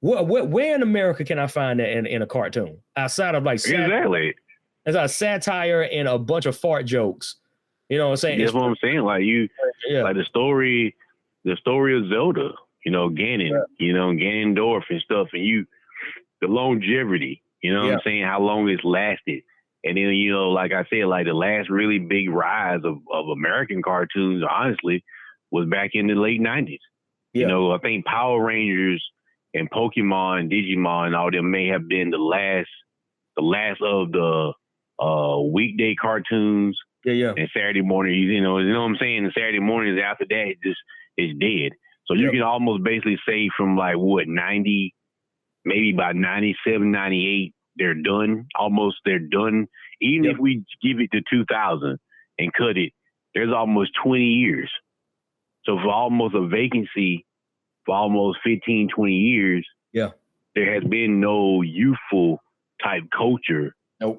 where in America can I find that in a cartoon outside of like exactly? It's a satire and a bunch of fart jokes. You know what I'm saying? That's what I'm saying. Like like the story of Zelda. You know, Ganon. You know, Ganondorf and stuff, and the longevity. You know what I'm saying? How long it's lasted. And then, you know, like I said, like the last really big rise of American cartoons, honestly, was back in the late 90s. Yeah. You know, I think Power Rangers and Pokemon, Digimon, all them may have been the last of the weekday cartoons. And Saturday mornings, you know what I'm saying? The Saturday mornings after that, it's dead. So you can almost basically say from like 90, maybe by 97, 98, they're done. They're done. Even if we give it to 2000 and cut it, there's almost 20 years. So for almost a vacancy for almost 15, 20 years, there has been no youthful type culture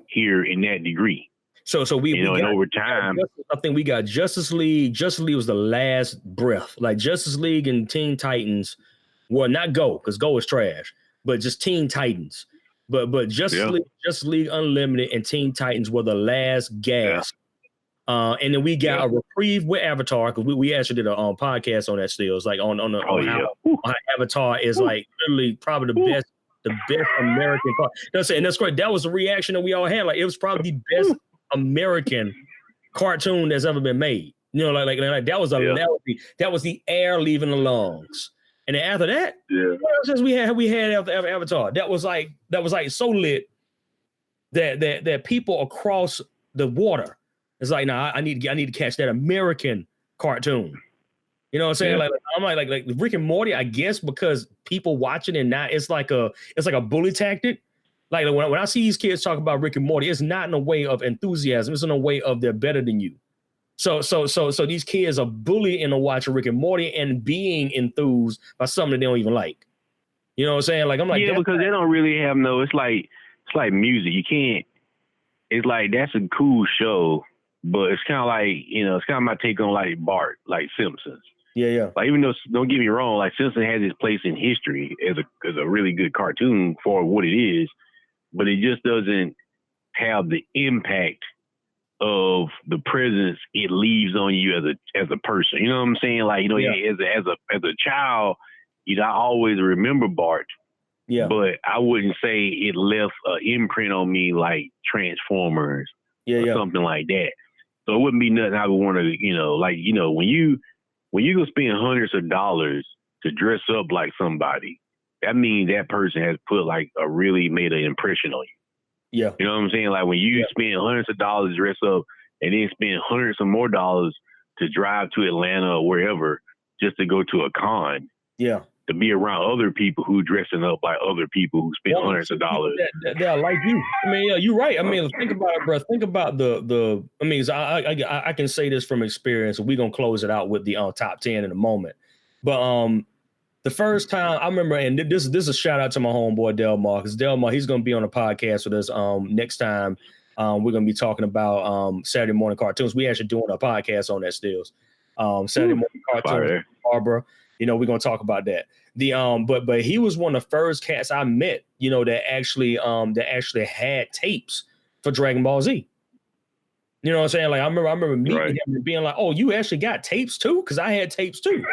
here in that degree. So we got, over time, I think we got Justice League. Justice League was the last breath. Like Justice League and Teen Titans, well, not Go, because Go is trash, but just Teen Titans. But Justice League Unlimited and Teen Titans were the last gasp. And then we got a reprieve with Avatar, because we actually did a podcast on that still. It's like on how Avatar is like literally probably the best American part. And that's great. That was the reaction that we all had. Like, it was probably the best American cartoon that's ever been made. You know, like that was that was the air leaving the lungs. And then after that, what else since we had after Avatar? That was like so lit that people across the water, it's like, nah, I need to catch that American cartoon. You know what I'm saying? Like I'm like Rick and Morty, I guess, because people watching it now, it's like a bully tactic. Like when I see these kids talk about Rick and Morty, it's not in a way of enthusiasm. It's in a way of they're better than you. So these kids are bullied into watching Rick and Morty and being enthused by something that they don't even like. You know what I'm saying? Like I'm like, because they don't really have it's like music. You can't. It's like that's a cool show, but it's kind of like, it's kind of my take on like Bart, like Simpsons. Yeah. Like, even though, don't get me wrong, like Simpsons has its place in history as a really good cartoon for what it is, but it just doesn't have the impact of the presence it leaves on you as a person. You know what I'm saying? Like, as a child, I always remember Bart. Yeah. But I wouldn't say it left an imprint on me like Transformers or something like that. So it wouldn't be nothing I would want to, when when you go spend hundreds of dollars to dress up like somebody, that means that person has put like really made an impression on you. Yeah. You know what I'm saying? Like when you spend hundreds of dollars to dress up and then spend hundreds of more dollars to drive to Atlanta or wherever just to go to a con. Yeah. To be around other people who dressing up like other people who spend hundreds of dollars. They're like you. I mean, yeah, you're right. I mean, think about it, bro. Think about the. I mean, I can say this from experience. We're gonna close it out with the top 10 in a moment. But the first time I remember, and this is a shout out to my homeboy Delmar, because Delmar, he's gonna be on a podcast with us next time. We're gonna be talking about Saturday morning cartoons. We actually doing a podcast on that Steelz. Saturday morning cartoons, Barbara. You know, we're gonna talk about that. The but he was one of the first cats I met, you know, that actually had tapes for Dragon Ball Z. You know what I'm saying? Like I remember meeting him and being like, "Oh, you actually got tapes too?" Because I had tapes too.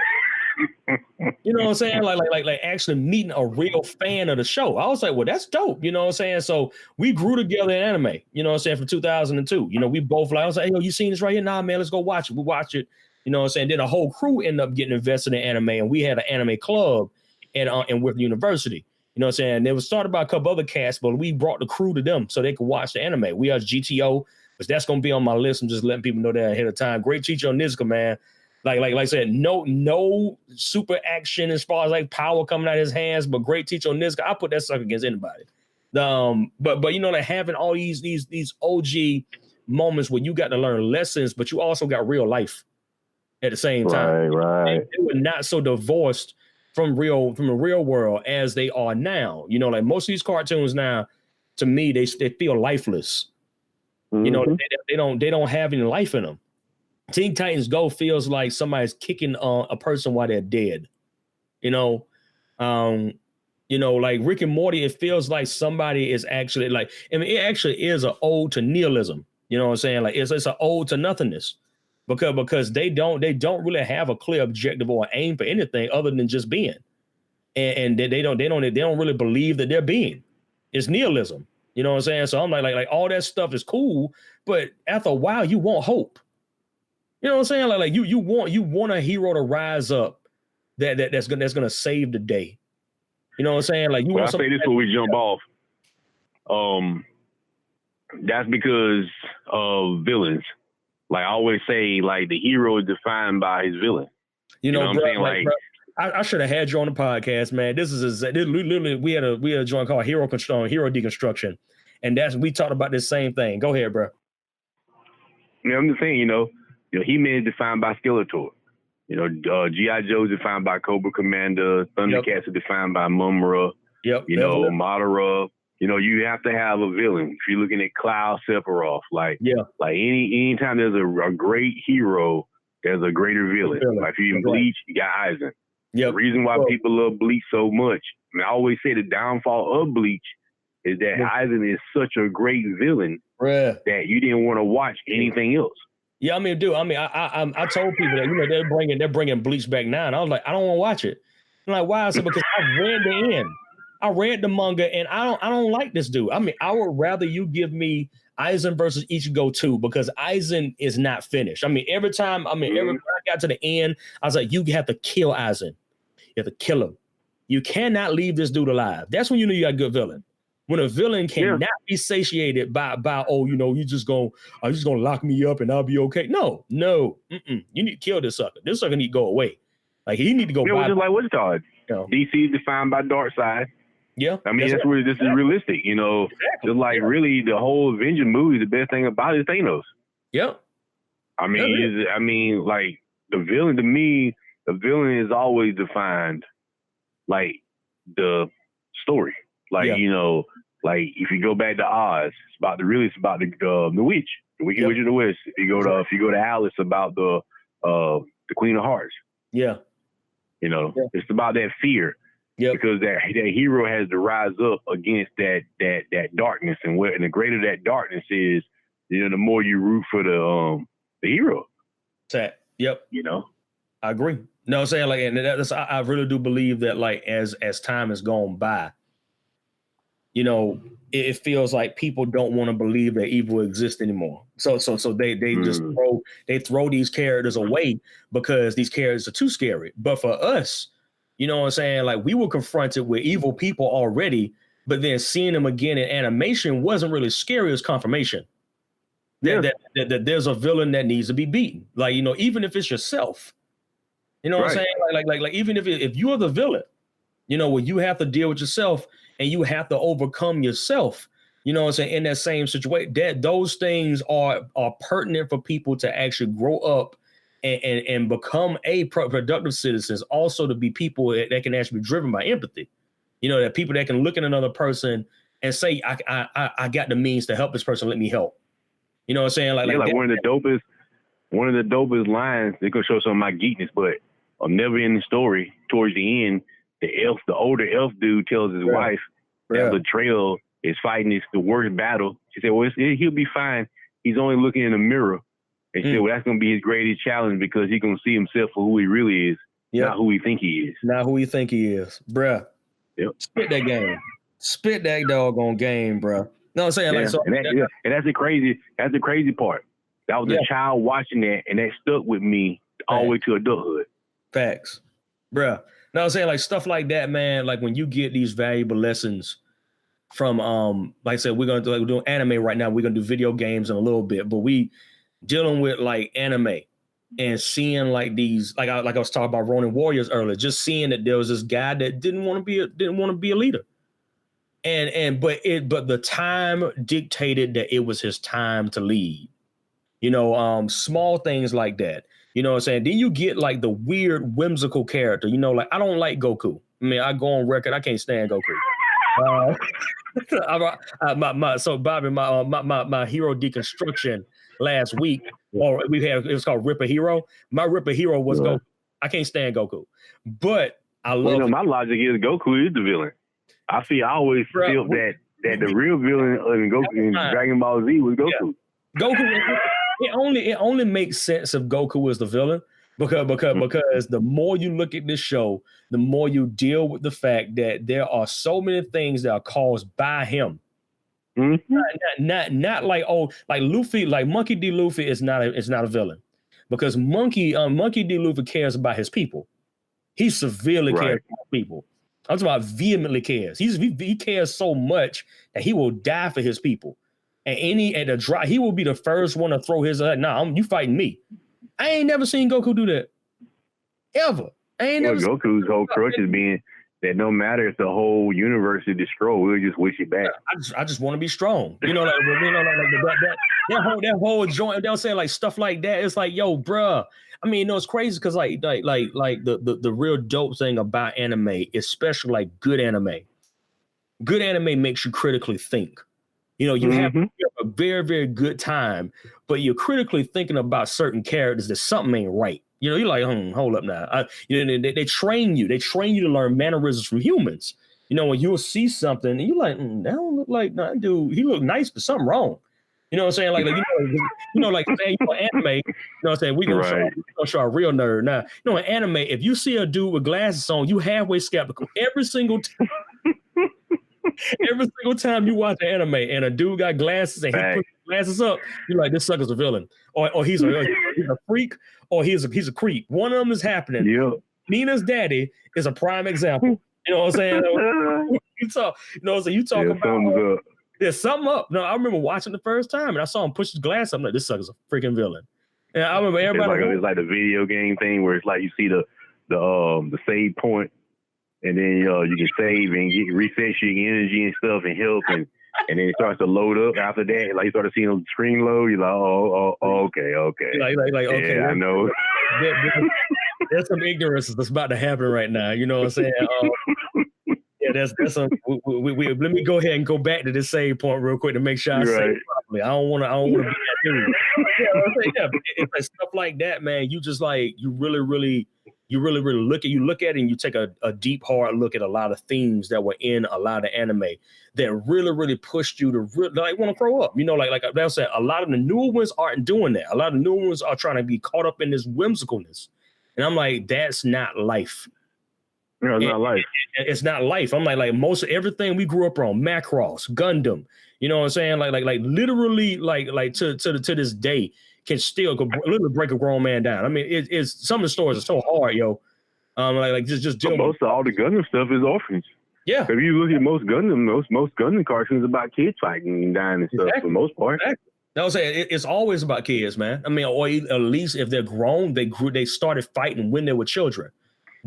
You know what I'm saying? Like actually meeting a real fan of the show. I was like, well, that's dope. You know what I'm saying? So we grew together in anime, you know what I'm saying, from 2002. You know, we both like, I was like, hey, yo, you seen this right here? Nah, man, let's go watch it. We watch it. You know what I'm saying? Then a whole crew ended up getting invested in anime, and we had an anime club in Whitney University. You know what I'm saying? It was started by a couple other cats, but we brought the crew to them so they could watch the anime. We are GTO, which that's going to be on my list. I'm just letting people know that ahead of time. Great teacher on Nizuka, man. Like I said, no super action as far as like power coming out of his hands, but great teacher on Nizuka. I put that sucker against anybody. But you know, like having all these OG moments where you got to learn lessons, but you also got real life at the same time. Right. They were not so divorced from the real world as they are now. You know, like most of these cartoons now, to me, they feel lifeless. Mm-hmm. You know, they don't have any life in them. Teen Titans Go feels like somebody's kicking a person while they're dead. You know, like Rick and Morty, it feels like somebody is actually like, I mean, it actually is an ode to nihilism. You know what I'm saying? Like it's an ode to nothingness. Because they don't really have a clear objective or aim for anything other than just being, and they don't really believe that they're being. It's nihilism, you know what I'm saying? So I'm like all that stuff is cool, but after a while you want hope. You know what I'm saying? Like you want a hero to rise up that's gonna save the day. You know what I'm saying? Like you. Well, I say this before we jump off. That's because of villains. Like I always say, like the hero is defined by his villain. You know what I'm saying? Like I should have had you on the podcast, man. This literally we had a joint called Hero Deconstruction, and we talked about this same thing. Go ahead, bro. Yeah, I'm just saying, you know, He-Man is defined by Skeletor. You know, G.I. Joe is defined by Cobra Commander. Thundercats are defined by Mumra. Yep. You know, Madara. You know, you have to have a villain. If you're looking at Cloud, Sephiroth, like anytime there's a great hero, there's a greater villain. Like if you in Bleach, you got Aizen. Yep. The reason why people love Bleach so much, I mean, I always say the downfall of Bleach is that Aizen is such a great villain that you didn't want to watch anything else. Yeah, I mean, dude. I mean, I told people that, you know, they're bringing Bleach back now, and I was like, I don't want to watch it. I'm like, why? I said, because I read the end. I read the manga, and I don't like this dude. I mean, I would rather you give me Aizen versus Ichigo 2, because Aizen is not finished. I mean, every time I got to the end, I was like, you have to kill Aizen. You have to kill him. You cannot leave this dude alive. That's when you know you got a good villain. When a villain cannot be satiated by you know, you just gonna lock me up and I'll be okay. No. You need to kill this sucker. This sucker need to go away. Like he need to go. Just like what's called. You know. DC is defined by Darkseid. Yeah, I mean that's where this is realistic. You know, just like really the whole Avenger movie. The best thing about it is Thanos. Yep. I mean, like the villain to me, the villain is always defined like the story. Like you know, like if you go back to Oz, it's about the witch, the Wicked Witch of the West. If you go to Alice, about the Queen of Hearts. Yeah. You know, it's about that fear. Yeah. Because that hero has to rise up against that darkness, and the greater that darkness is, you know, the more you root for the hero. Yep. You know, I agree. No, I'm saying like, and I really do believe that like as time has gone by, you know, it feels like people don't want to believe that evil exists anymore. So they just throw these characters away because these characters are too scary. But for us, you know what I'm saying? Like, we were confronted with evil people already, but then seeing them again in animation wasn't really scary as confirmation that there's a villain that needs to be beaten. Like, you know, even if it's yourself, you know what I'm saying? Like even if you're the villain, you know, where you have to deal with yourself and you have to overcome yourself, you know what I'm saying, in that same situation, that those things are pertinent for people to actually grow up and become productive citizens, also to be people that can actually be driven by empathy. You know, that people that can look at another person and say, I got the means to help this person, let me help. You know what I'm saying? Like one of the dopest lines, they could show some of my geekness, but never in the story, towards the end, the older elf dude tells his wife that Betrayal is fighting the worst battle. She said, well, he'll be fine. He's only looking in the mirror. And she said, well, that's going to be his greatest challenge because he's going to see himself for who he really is, not who he think he is. Not who he think he is. Bruh. Yep. Spit that game. Spit that doggone game, bruh. No, I'm saying like so. And that's the crazy part. That was a child watching that, and that stuck with me all the way to adulthood. Facts, bruh. No, I'm saying like stuff like that, man. Like when you get these valuable lessons from, like I said, we're doing anime right now. We're gonna do video games in a little bit, but we dealing with like anime and seeing like these, like I was talking about Ronin Warriors earlier, just seeing that there was this guy that didn't want to be a leader. But the time dictated that it was his time to lead. You know, small things like that. You know what I'm saying? Then you get like the weird whimsical character. You know, like I don't like Goku. I mean, I go on record, I can't stand Goku. So Bobby, my hero deconstruction last week, or it was called Ripper Hero. My Ripper Hero was Goku. I can't stand Goku, but I love. My logic is Goku is the villain. I always feel that the real villain in Goku in Dragon Ball Z was Goku. Yeah. Goku. It only makes sense if Goku is the villain because the more you look at this show, the more you deal with the fact that there are so many things that are caused by him. Not like Luffy, like Monkey D. Luffy is not a villain because Monkey D. Luffy cares about his people. He severely cares about people. I'm talking about vehemently cares. He cares so much that he will die for his people. And he will be the first one to throw his you fighting me. I ain't never seen Goku do that. Ever. I ain't never Goku's whole crutch is being that no matter if the whole universe is destroyed, we'll just wish it back. I just want to be strong. You know, that whole joint, they'll say like stuff like that. It's like, yo, bruh. I mean, it's crazy because like the real dope thing about anime, especially like good anime makes you critically think. You know, you have a very, very good time, but you're critically thinking about certain characters that something ain't right. You know, you're like, hold up now. They train you. They train you to learn mannerisms from humans. You know, when you'll see something and you're like, that don't look like that dude. He look nice, but something wrong. You know what I'm saying? Like man, anime, you know what I'm saying? We're gonna show a real nerd. Now, you know, in anime, if you see a dude with glasses on, you halfway skeptical every single time. Every single time you watch an anime and a dude got glasses and he puts his glasses up, you're like, this sucker's a villain, or he's a freak, or he's a creep. One of them is happening. Yep. Nina's daddy is a prime example. You know what I'm saying? You talk about there's something up. No, I remember watching the first time and I saw him push his glass up. I'm like, this sucker's a freaking villain. And I remember everybody. It's like the video game thing where it's like you see the save point. And then you can save and reset your energy and stuff and help and then it starts to load up after that. Like you start to see the screen load, you're like, okay. Okay, I know. There's some ignorance that's about to happen right now. You know what I'm saying? That's some. Let me go ahead and go back to this save point real quick to make sure I say it properly. I don't want to be that dude. It's like stuff like that, man. You just like you really look at it and you take a deep, hard look at a lot of themes that were in a lot of anime that really pushed you to want to grow up. You know, like I said, a lot of the newer ones aren't doing that. A lot of the newer ones are trying to be caught up in this whimsicalness. And I'm like, that's not life. No, it's not life. It's not life. I'm like most of everything we grew up on, Macross, Gundam, you know what I'm saying? Like literally like to this day can still literally break a grown man down. I mean, it's some of the stories are so hard, yo. Like just dealing most of all the Gundam stuff is orphans. Yeah. If you look at most Gundam cartoons about kids fighting and dying and stuff for the most part. Exactly. I was saying it's always about kids, man. I mean, or at least if they're grown, they started fighting when they were children.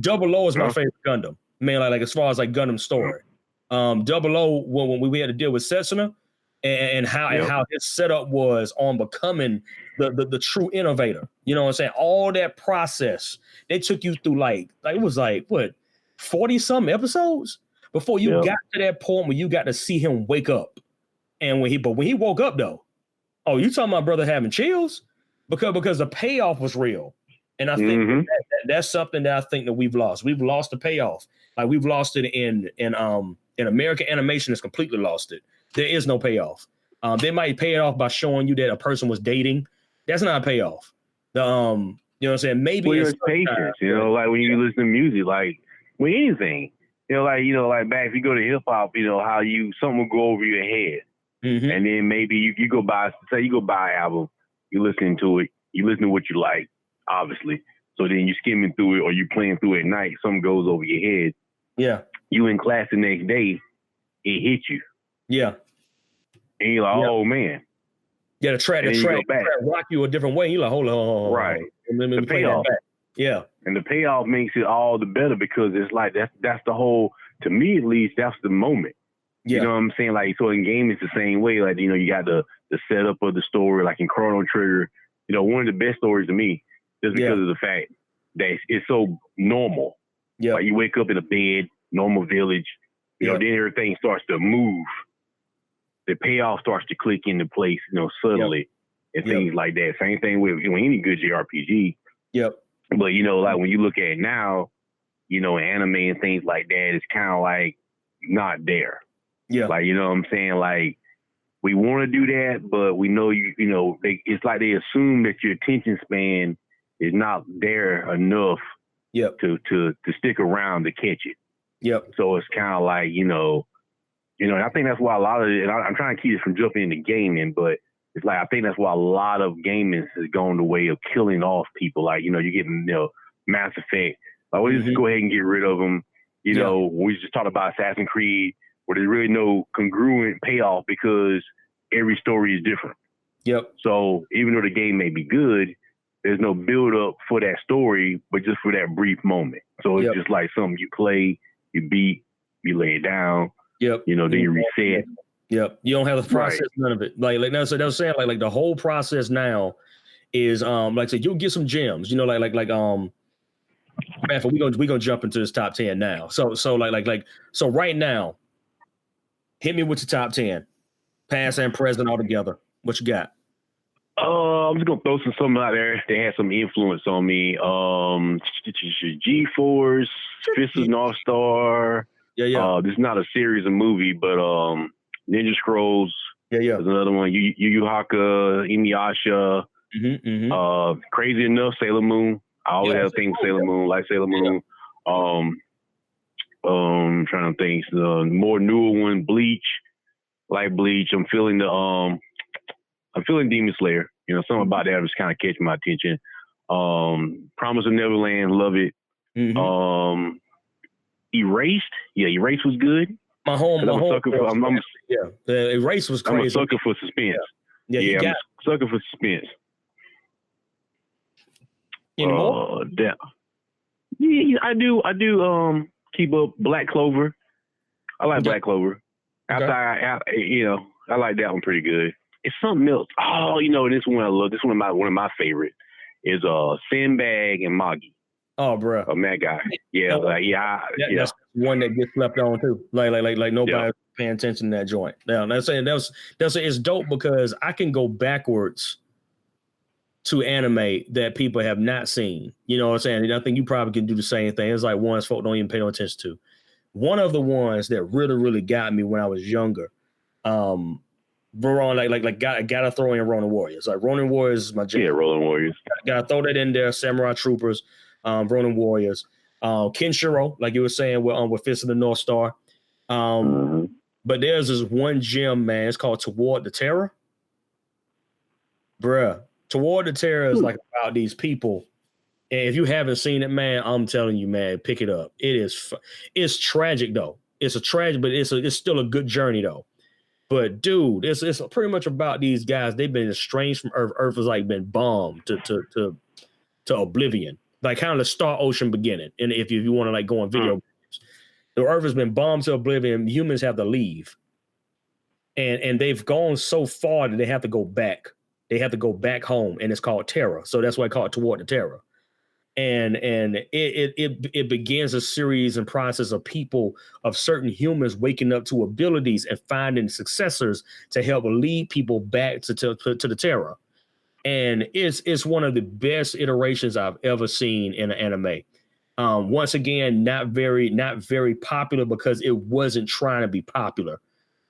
Double O is my favorite Gundam. I mean, like as far as like Gundam story. Double O when we had to deal with Setsuna and how his setup was on becoming the true innovator. You know what I'm saying? All that process they took you through like it was like what 40-some episodes before you got to that point where you got to see him wake up. And when he woke up though, oh, you talking about brother having chills because the payoff was real. And I think that's something that I think that we've lost. We've lost the payoff. Like we've lost it in American animation has completely lost it. There is no payoff. They might pay it off by showing you that a person was dating. That's not a payoff. You know what I'm saying? Maybe it's patience, you know, like when you listen to music, like with anything, you know, like back if you go to hip hop, you know, how something will go over your head. And then maybe you go buy an album, you listen to it, you listen to what you like, obviously. So then you skimming through it or you playing through it at night, something goes over your head. Yeah. You in class the next day, it hit you. Yeah. And you're like, oh man. Yeah, the track rock you a different way. You're like, hold on. Right. And then the payoff. Yeah. And the payoff makes it all the better because it's like that's the whole, to me at least, that's the moment. Yeah. You know what I'm saying? Like, so in game, it's the same way. Like, you know, you got the setup of the story, like in Chrono Trigger, you know, one of the best stories to me, just because of the fact that it's so normal. Yeah. Like, you wake up in a bed, normal village, you know, then everything starts to move. The payoff starts to click into place, you know, subtly and things like that. Same thing with any good JRPG. Yep. But, you know, like when you look at it now, you know, anime and things like that, it's kind of like not there. Yeah. Like, you know what I'm saying? Like, we want to do that, but we know, you know, it's like they assume that your attention span is not there enough to stick around to catch it. Yep. So it's kind of like, you know, I think that's why a lot of it, and I'm trying to keep it from jumping into gaming, but it's like, I think that's why a lot of gaming has gone the way of killing off people. Like, you know, you get, you know, Mass Effect. Like, we just go ahead and get rid of them. You know, we just talked about Assassin's Creed, where there's really no congruent payoff because every story is different. Yep. So even though the game may be good, there's no build up for that story, but just for that brief moment. So it's just like something you play, you beat, you lay it down. Yep. You know, then you reset. Yep. You don't have to process none of it. Like now, so they were saying like the whole process now is like I said, you'll get some gems. You know, like we gonna jump into this top 10 now. So so right now. Hit me with your top 10, past and present all together. What you got? I'm just gonna throw something out there. They had some influence on me. G-Force, Fist of North Star. Yeah. This is not a series, a movie, but Ninja Scrolls. Yeah. There's another one. Yu Yu Haka, Inuyasha. Crazy Enough, Sailor Moon. I always have things Sailor Moon, like Sailor Moon. I'm trying to think. The more newer one, Bleach, like Bleach. I'm feeling Demon Slayer. You know, something about that was kind of catching my attention. Promise of Neverland, love it. Erased, Erased was good. Erased was crazy. I'm a sucker for suspense. I'm a sucker for suspense. Any more? Yeah, I do. Keep up Black Clover. I like Black Clover. After I like that one pretty good. It's something else. Oh, you know, this one I love. This one of my favorite is Sandbag and Magi. Oh, bro. That guy. Yeah, That's one that gets slept on too. Like nobody's paying attention to that joint. Now, that's saying it's dope because I can go backwards to anime that people have not seen. You know what I'm saying? And I think you probably can do the same thing. It's like ones folk don't even pay no attention to. One of the ones that really, really got me when I was younger, gotta throw in Ronin Warriors. Like Ronin Warriors is my jam. Yeah, Ronin Warriors. Gotta throw that in there. Samurai Troopers, Ronin Warriors. Kenshiro, like you were saying, with Fist of the North Star. But there's this one gem, man. It's called Toward the Terror. Bruh, Toward the Terror is like about these people. And if you haven't seen it, man, I'm telling you, man, pick it up. It's tragic though. It's a tragic, but it's still a good journey though. But dude, it's pretty much about these guys. They've been estranged from Earth. Earth has like been bombed to oblivion, like kind of the Star Ocean beginning. And if you want to like go on video games, the Earth has been bombed to oblivion. Humans have to leave, and they've gone so far that they have to go back. They have to go back home, and it's called Terror. So that's why I call it Toward the Terror. And it begins a series and process of people, of certain humans waking up to abilities and finding successors to help lead people back to the Terror. And it's one of the best iterations I've ever seen in an anime. Once again, not very popular because it wasn't trying to be popular.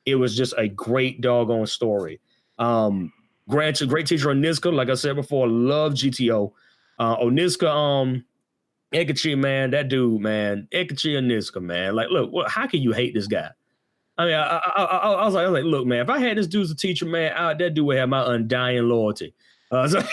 It was just a great doggone story. Great teacher Onizuka, like I said before, love GTO. Onizuka, Ekichi, man, that dude, man, Ekichi Onizuka, man. Like, look, how can you hate this guy? I mean, I was like, look, man, if I had this dude as a teacher, man, that dude would have my undying loyalty. So that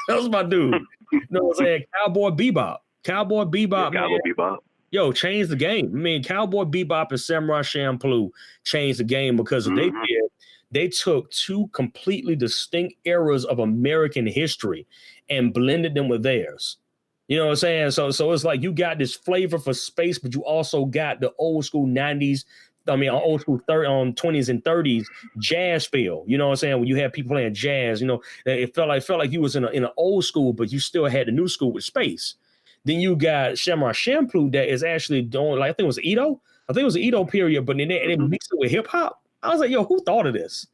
was my dude. You know what I'm saying? Cowboy Bebop, man. Cowboy Bebop. Yo, changed the game. I mean, Cowboy Bebop and Samurai Champloo changed the game because they did. They took two completely distinct eras of American history and blended them with theirs. You know what I'm saying? So it's like you got this flavor for space, but you also got the old school 90s, old school 20s and 30s jazz feel. You know what I'm saying? When you have people playing jazz, you know, it felt like you was in an old school, but you still had the new school with space. Then you got Samurai Champloo that is actually doing, like, I think it was Edo. I think it was the Edo period, but then they mixed it with hip hop. I was like, yo, who thought of this?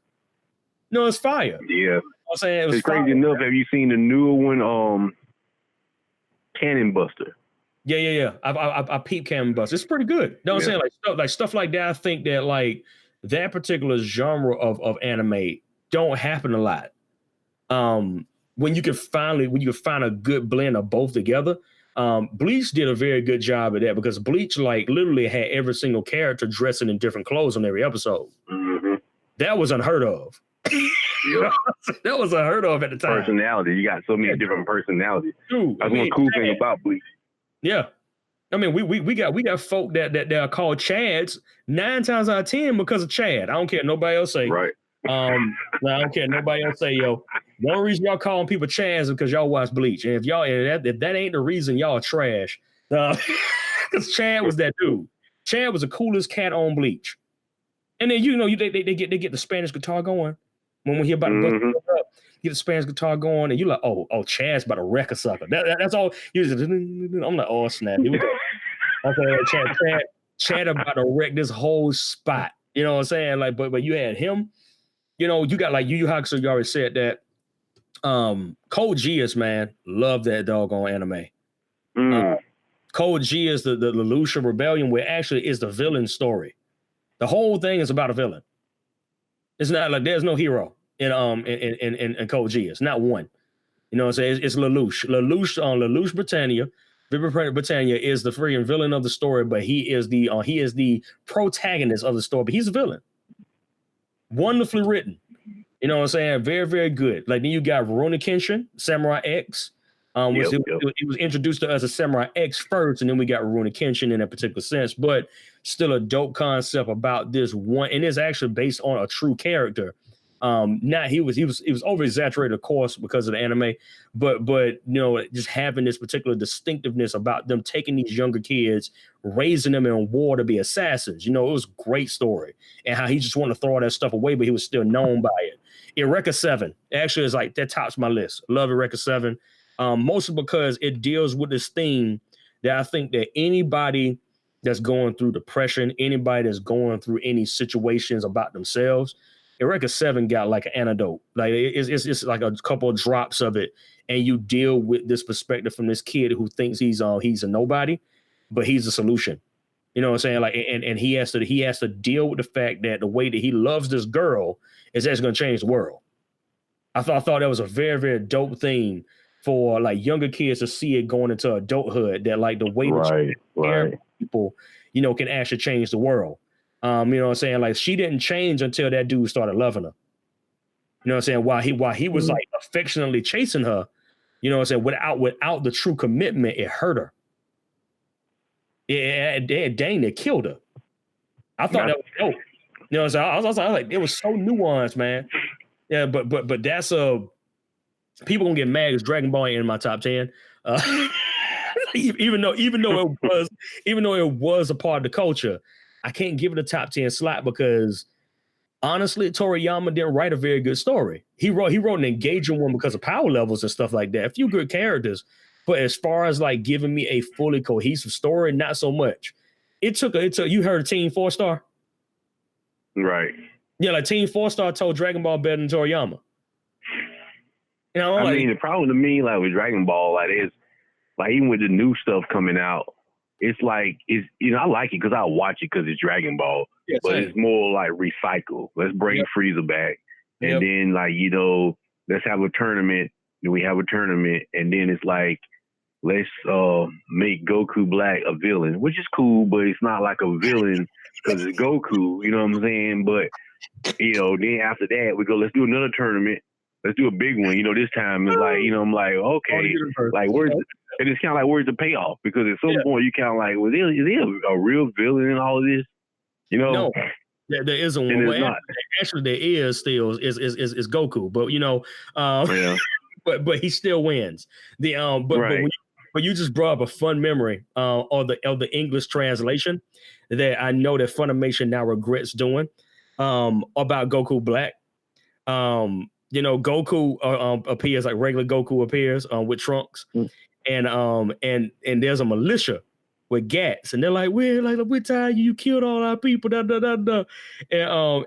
No, it's fire. Yeah. You know I'm saying? It's crazy enough. Have you seen the newer one, Cannon Buster? Yeah. I peeped Cannon Buster. It's pretty good. You know what I'm saying? Like stuff like that. I think that like that particular genre of anime don't happen a lot. When you can find a good blend of both together. Bleach did a very good job of that because Bleach like literally had every single character dressing in different clothes on every episode. That was unheard of. That was unheard of at the time. Personality. You got so many different personalities. Dude, that's one cool thing about Bleach. Yeah. I mean, we got folk that are called Chads 9 times out of 10 because of Chad. I don't care nobody else say. Right. I don't care nobody else say, yo. The only reason y'all calling people Chads is because y'all watch Bleach. And if that ain't the reason, y'all are trash. Because Chad was that dude. Chad was the coolest cat on Bleach. And then they get the Spanish guitar going. When we hear about the up, get the Spanish guitar going, and you're like, oh, Chad's about to wreck a sucker. That's all. I'm like, oh snap. Here we go. Okay, Chad about to wreck this whole spot. You know what I'm saying? Like, but you had him. You know, you got like Yu Yu Hakusho. You already said that. Code Geass, man, love that doggone anime. Code Geass, the Lelouch Rebellion, where actually is the villain story. The whole thing is about a villain. It's not like there's no hero in Code Geass, not one. You know what I'm saying? It's Lelouch. Lelouch Britannia. Britannia is the freaking villain of the story, but he is the protagonist of the story, but he's a villain. Wonderfully written. You know what I'm saying? Very, very good. Like then you got Rurouni Kenshin, Samurai X. It was introduced to us as Samurai X first, and then we got Rurouni Kenshin in a particular sense, but still a dope concept about this one, and it's actually based on a true character. He was over exaggerated, of course, because of the anime, but you know, just having this particular distinctiveness about them taking these younger kids, raising them in war to be assassins. You know, it was a great story, and how he just wanted to throw all that stuff away, but he was still known by it. Eureka 7 actually is like that tops my list. Love Eureka 7. Mostly because it deals with this theme that I think that anybody that's going through depression, anybody that's going through any situations about themselves, Eureka 7 got like an antidote. Like it's like a couple of drops of it, and you deal with this perspective from this kid who thinks he's a nobody, but he's a solution. You know what I'm saying? Like, and he has to deal with the fact that the way that he loves this girl is that's going to change the world. I thought that was a very, very dope theme for like younger kids to see it going into adulthood, that like the way that people, you know, can actually change the world. You know what I'm saying? Like she didn't change until that dude started loving her. You know what I'm saying? While he was like affectionately chasing her, you know what I'm saying? Without the true commitment, it hurt her. Dang, it killed her. I thought that was dope. You know what I'm saying? I was like, it was so nuanced, man. Yeah, but that's people gonna get mad because Dragon Ball ain't in my top 10. Even though it was a part of the culture, I can't give it a top 10 slot because honestly, Toriyama didn't write a very good story. He wrote an engaging one because of power levels and stuff like that. A few good characters, but as far as like giving me a fully cohesive story, not so much. It took you heard of Team 4-Star? Right. Yeah, like Team 4-Star told Dragon Ball better than Toriyama. You know, I mean, the problem to me, like with Dragon Ball, like is like even with the new stuff coming out, it's like you know, I like it because I watch it because it's Dragon Ball, but it's more like recycle. Let's bring Frieza back, and then like you know, let's have a tournament. Then we have a tournament, and then it's like let's make Goku Black a villain, which is cool, but it's not like a villain because it's Goku. You know what I'm saying? But you know, then after that we go, let's do another tournament. Let's do a big one. You know, this time it's like, you know, I'm like, okay, like where's and it's kind of like where's the payoff? Because at some point you kind of like, well, is he a real villain in all of this? You know, no, there isn't one. Well, actually, there is still is Goku, but you know, but he still wins. But you just brought up a fun memory of the English translation that I know that Funimation now regrets doing about Goku Black. You know, Goku appears like regular Goku appears with Trunks, and there's a militia with gats, and they're like, we're tired. You killed all our people. Da da da da.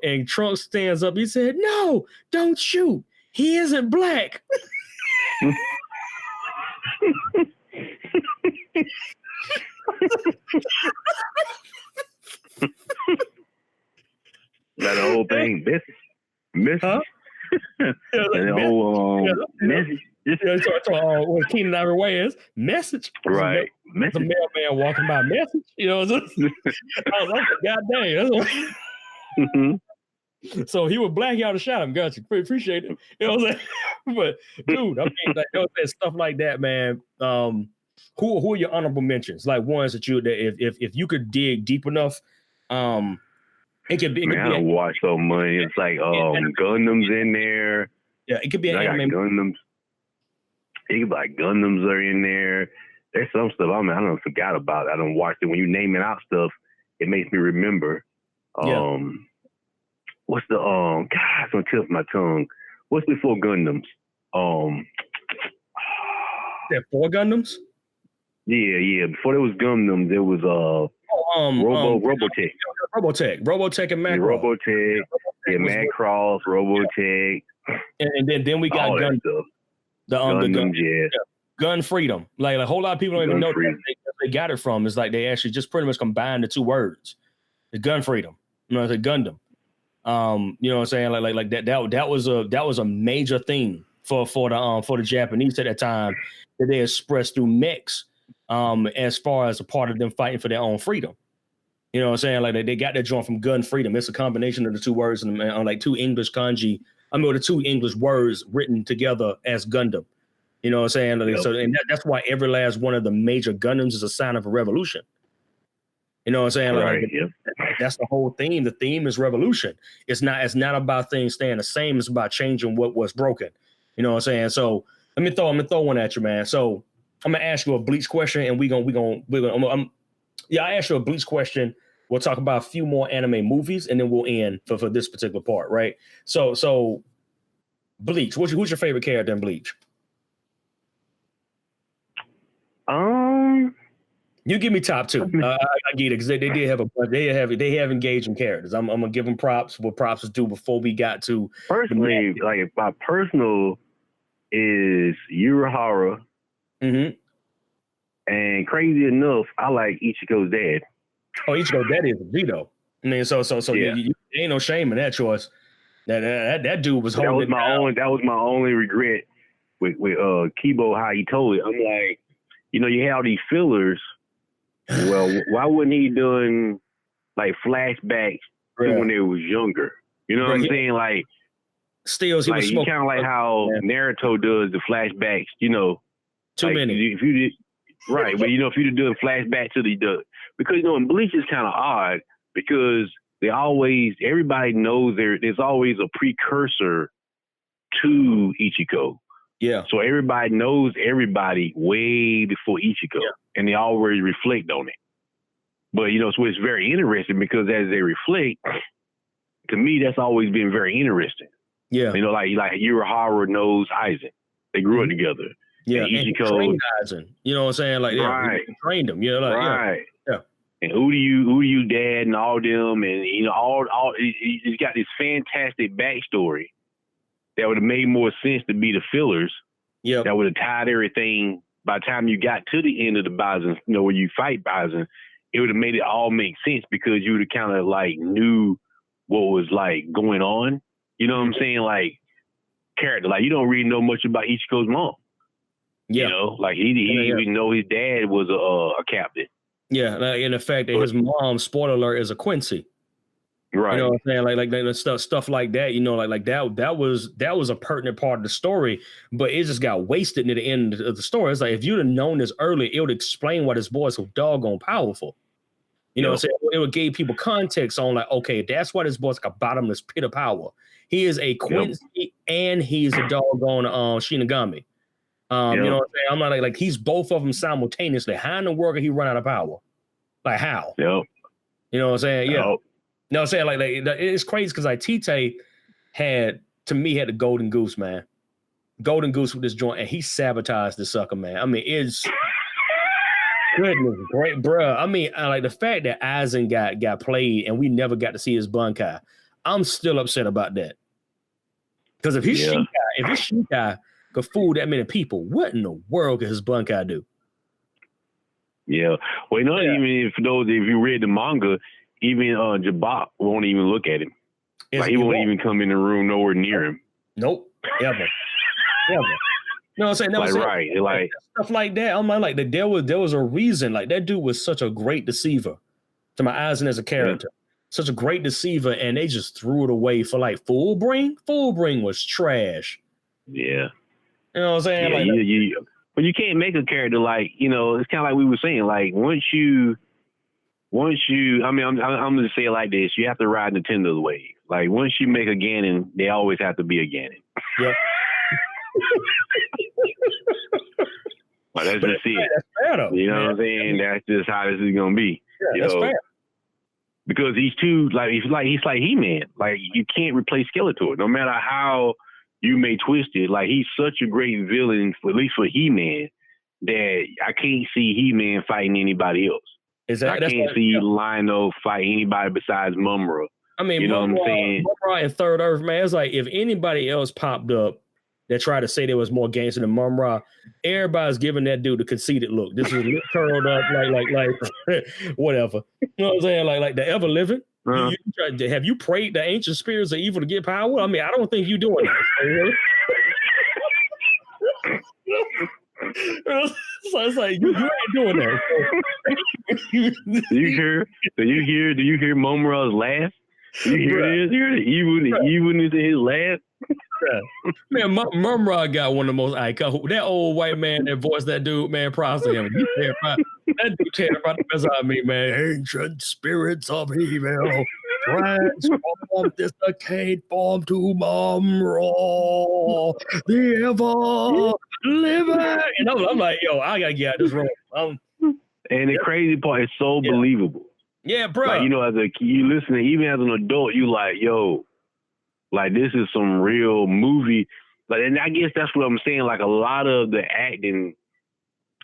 And Trunks stands up. He said, "No, don't shoot. He isn't black." That whole thing, miss. Huh? Message. What Keenan Ivory Wayans message. Right. The mailman walking by message. You know, I was like, God dang. Mm-hmm. So he was black, y'all to shot him. Gotcha. Appreciate it. You know what I'm saying? But dude, I mean, like, you know, stuff like that, man. Who are your honorable mentions? Like ones that if you could dig deep enough, it could be. I don't watch so much. It's like Gundam's in there. Yeah, it could be an anime. Gundams. It could be like Gundams are in there. There's some stuff I don't forgot about. I don't watch it. When you naming out stuff, it makes me remember. What's the God? It's on the tip of my tongue. What's before Gundams? There 4 Gundams. Yeah. Before there was Gundams, there was Robotech. Robotech and Macross. Robotech, Macross, Robotech. And then we got Gundam. Gundam, Gun Freedom. Like a whole lot of people don't even know where they got it from. It's like they actually just pretty much combined the two words. The Gun Freedom. You know, it's a Gundam. You know what I'm saying? Like that was a major thing for the Japanese at that time that they expressed through mechs as far as a part of them fighting for their own freedom. You know what I'm saying? Like they got that joint from Gun Freedom. It's a combination of the two words and like two English kanji. The two English words written together as Gundam. You know what I'm saying? Like, so that's why every last one of the major Gundams is a sign of a revolution. You know what I'm saying? That's the whole theme. The theme is revolution. It's not about things staying the same. It's about changing what was broken. You know what I'm saying? So let me throw one at you, man. So I'm gonna ask you a Bleach question, and I ask you a Bleach question. We'll talk about a few more anime movies, and then we'll end for this particular part, right? So Bleach. Who's your favorite character in Bleach? You give me top 2. I get it because they did have they have engaging characters. I'm gonna give them props. What props is due before we got to personally. Like my personal is Urahara. Mm-hmm. And crazy enough, I like Ichigo's dad. Oh, Ichigo's dad is Vito. I mean, so you ain't no shame in that choice. That dude was holding. That was my only regret. Kibo, how he told it. I'm like, you know, you have all these fillers. Well, why wouldn't he done like flashbacks to when they was younger? You know what I'm saying? Like Steelz, he like was you kind of like how Naruto does the flashbacks. You know, too many. If you did right, but you know, if you do a flashback to because you know, in Bleach is kind of odd because everybody knows there's always a precursor to Ichiko. Yeah. So everybody knows everybody way before Ichiko, and they always reflect on it. But you know, so it's very interesting because as they reflect, to me, that's always been very interesting. Yeah. You know, like Uraharu knows Aizen. They grew up together. Yeah. And Ichiko trained Aizen. You know what I'm saying? Like, right. He trained him. Yeah. Like, right. Yeah. And who do you dad and all them, and you know, he's got this fantastic backstory that would have made more sense to be the fillers. Yeah. That would have tied everything. By the time you got to the end of the Bison, you know, where you fight Bison, it would have made it all make sense because you would have kind of like knew what was like going on. You know what I'm saying? Like character, like you don't really know much about Ichiko's mom. Yeah. You know, like he didn't even know his dad was a captain. Yeah, and the fact that his mom, spoiler alert, is a Quincy. Right. You know what I'm saying? Like stuff like that, you know, like that was a pertinent part of the story, but it just got wasted near the end of the story. It's like if you'd have known this early, it would explain why this boy is so doggone powerful. You know what I'm saying? It would give people context on like, okay, that's why this boy's like a bottomless pit of power. He is a Quincy and he's a doggone Shinigami. You know what I'm saying? I'm not like he's both of them simultaneously. How in the world could he run out of power? Like how? Yep. You know what I'm saying? Yeah. Yep. You know what I'm saying? Like it's crazy because like Tite had the golden goose, man. Golden goose with this joint, and he sabotaged the sucker, man. I mean, it's goodness great, bro. I mean, like the fact that Aizen got played and we never got to see his Bunkai. I'm still upset about that. Because if his Shikai could fool that many people, what in the world could his Bunkai do? Yeah. Well, not even for those, if you read the manga, even Jabak won't even look at him. Like he won't even come in the room nowhere near him. Nope. Ever. No, I'm saying no. Like, right. Like stuff like that. I'm like there was a reason. Like that dude was such a great deceiver to my Aizen as a character. Yeah. Such a great deceiver, and they just threw it away for like Full Bring. Full Bring was trash. Yeah. You know what I'm saying? Yeah, like, but you can't make a character like, you know, it's kind of like we were saying, like once you, I mean, I'm going to say it like this. You have to ride Nintendo's wave. Like once you make a Ganon, they always have to be a Ganon. Yep. Well, that's just it. That's fair, though. You know what I'm saying? That's just how this is going to be. Yeah, that's fair. Because he's too, like, he's like He-Man. Like you can't replace Skeletor, no matter how you may twist it. Like he's such a great villain, at least for He-Man, that I can't see He-Man fighting anybody else. I can't see Lionel fight anybody besides Mumra. I mean, you know what I'm saying? Mumra and Third Earth, man. It's like if anybody else popped up that tried to say there was more gangster than Mumra, everybody's giving that dude a conceited look. This is curled up like whatever. You know what I'm saying? Like the ever living. Have you prayed the ancient spirits of evil to get power? I mean, I don't think you're doing that. So it's like you ain't doing that. Do you hear Momura's laugh? You hear the evilness in his laugh? Man, Mumra got one of the most iconic. That old white man that voiced that dude, man, props to him. That dude terrified the best out of me, man. Ancient spirits of evil, transform this decayed form to Mumra, the ever living. And I'm like, yo, I gotta get out this room. And the crazy part is so believable. Yeah, bro. Like, you know, you listen, even as an adult, you like, yo, like this is some real movie. Like, and I guess that's what I'm saying. Like a lot of the acting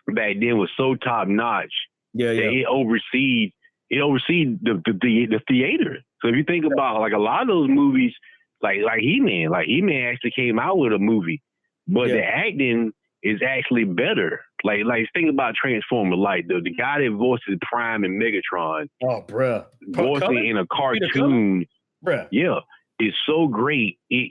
back then was so top notch. Yeah. It overseed the theater. So if you think about like a lot of those movies, like He-Man actually came out with a movie, but the acting is actually better. Like think about Transformers, like the guy that voices Prime and Megatron. Oh, bruh. Voicing in a cartoon. Bruh. Yeah. It's so great. They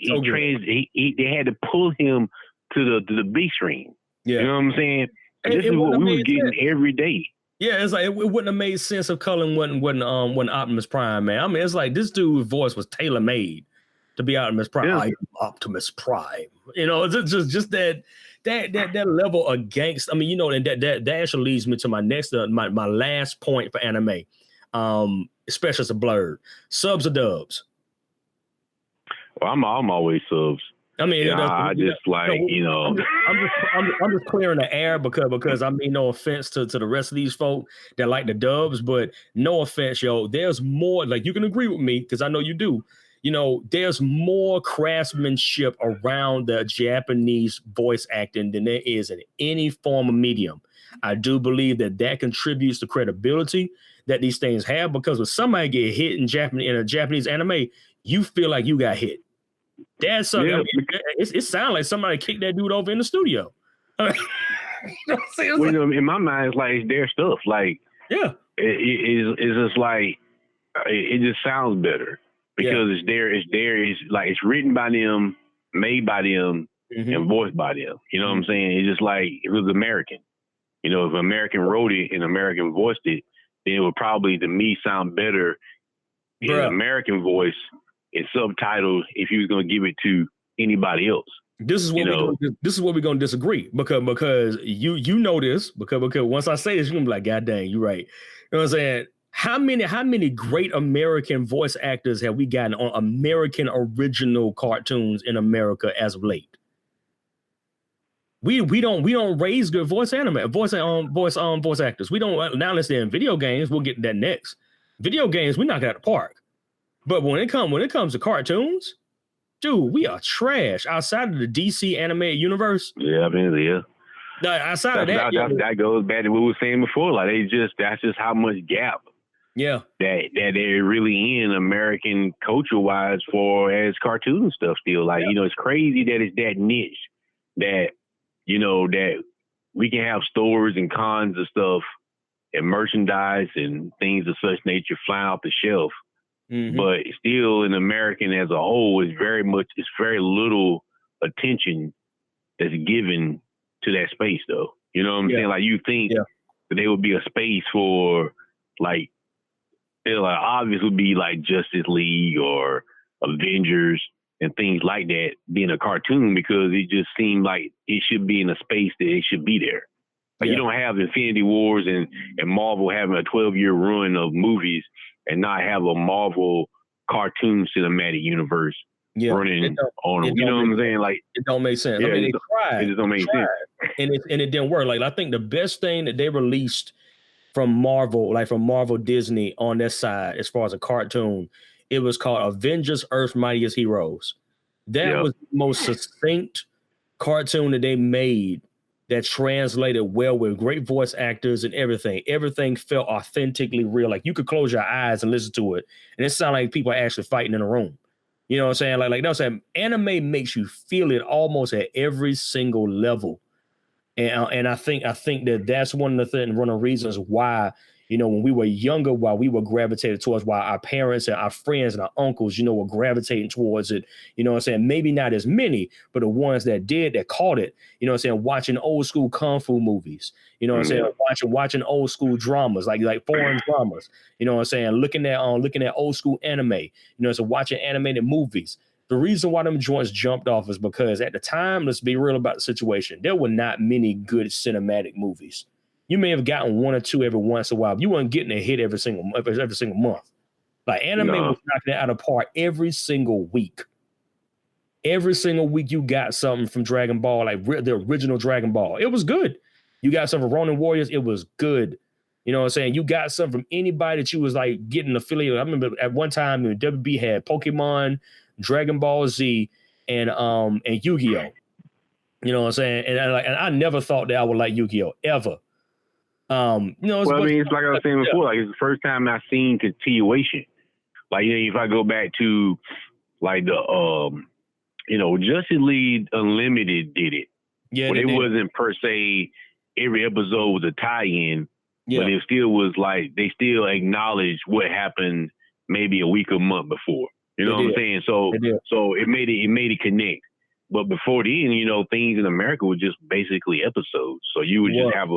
had to pull him to the B stream. Yeah. You know what I'm saying? And this is what we was getting every day. Yeah, it's like it wouldn't have made sense if Cullen wasn't Optimus Prime, man. I mean, it's like this dude's voice was tailor made to be Optimus Prime. Yeah. I am Optimus Prime. You know, it's just that level of gangster. I mean, you know, and that actually leads me to my next my last point for anime, especially as a blurred. Subs or dubs? Well, I'm always subs. I mean, I'm just clearing the air because I mean, no offense to the rest of these folk that like the dubs, but no offense, yo. There's more, like, you can agree with me because I know you do. You know, there's more craftsmanship around the Japanese voice acting than there is in any form of medium. I do believe that contributes to credibility that these things have, because when somebody get hit in a Japanese anime, you feel like you got hit. That's something. Yeah. I mean, it sounds like somebody kicked that dude over in the studio. You know what I'm saying? Well, you know, in my mind, it's like it's their stuff. Like, yeah, it's just like it just sounds better because it's there. It's like it's written by them, made by them, and voiced by them. You know what I'm saying? It's just like it was American. You know, if an American wrote it and American voiced it, then it would probably, to me, sound better in an American voice and subtitles if you was going to give it to anybody else. This is what we're going to disagree because you know this because once I say this, you're going to be like, God dang, you're right. You know what I'm saying? How many great American voice actors have we gotten on American original cartoons in America as of late? We don't raise good voice actors. We don't, now unless they're in video games. We'll get to that next. Video games, we knock it out of the park. But when it comes to cartoons, dude, we are trash outside of the DC animated universe. Yeah, I mean, yeah. Outside of that, that goes back to what we were saying before. Like that's just how much gap. Yeah. That they're really in American culture wise for as cartoon stuff still. Like, you know, it's crazy that it's that niche that, you know, that we can have stores and cons of stuff and merchandise and things of such nature flying off the shelf. But still in American as a whole, it's very little attention that's given to that space though. You know what I'm saying? Like you think that there would be a space for like, it'll obviously be like Justice League or Avengers and things like that being a cartoon, because it just seemed like it should be in a space that it should be there. Like you don't have Infinity Wars and Marvel having a 12-year run of movies and not have a Marvel cartoon cinematic universe running on them. You know what I'm saying? Like it don't make sense. Yeah, I mean, they tried. It just don't make sense. And it didn't work. Like I think the best thing that they released from Marvel, like from Marvel Disney on their side, as far as a cartoon, it was called Avengers: Earth's Mightiest Heroes. That was the most succinct cartoon that they made that translated well with great voice actors and everything. Everything felt authentically real. Like you could close your eyes and listen to it, and it sounded like people are actually fighting in a room. You know what I'm saying? Like no, saying anime makes you feel it almost at every single level. And I think that's one of the reasons why, you know, when we were younger, why we were gravitated towards, why our parents and our friends and our uncles, you know, were gravitating towards it. You know what I'm saying? Maybe not as many, but the ones that did, that caught it, you know what I'm saying? Watching old school Kung Fu movies, you know what I'm saying? Watching old school dramas, like foreign dramas, you know what I'm saying? Looking at old school anime, you know, so watching animated movies. The reason why them joints jumped off is because at the time, let's be real about the situation, there were not many good cinematic movies. You may have gotten one or two every once in a while, but you weren't getting a hit every single month. Like anime was knocking it out of the park every single week. Every single week you got something from Dragon Ball, like the original Dragon Ball. It was good. You got something from Ronin Warriors. It was good. You know what I'm saying? You got something from anybody that you was like getting affiliated. I remember at one time WB had Pokemon, Dragon Ball Z, and Yu-Gi-Oh. You know what I'm saying? And I never thought that I would like Yu-Gi-Oh ever. You know, well, I mean, it's like I was saying before, like it's the first time I've seen continuation. Like, you know, if I go back to like the you know, Justice League Unlimited did it. Yeah, but it wasn't per se every episode was a tie-in. But it still was like they still acknowledged what happened maybe a week or month before. You know what I'm saying? So it made it connect. but before then, you know, things in America were just basically episodes. So you would just have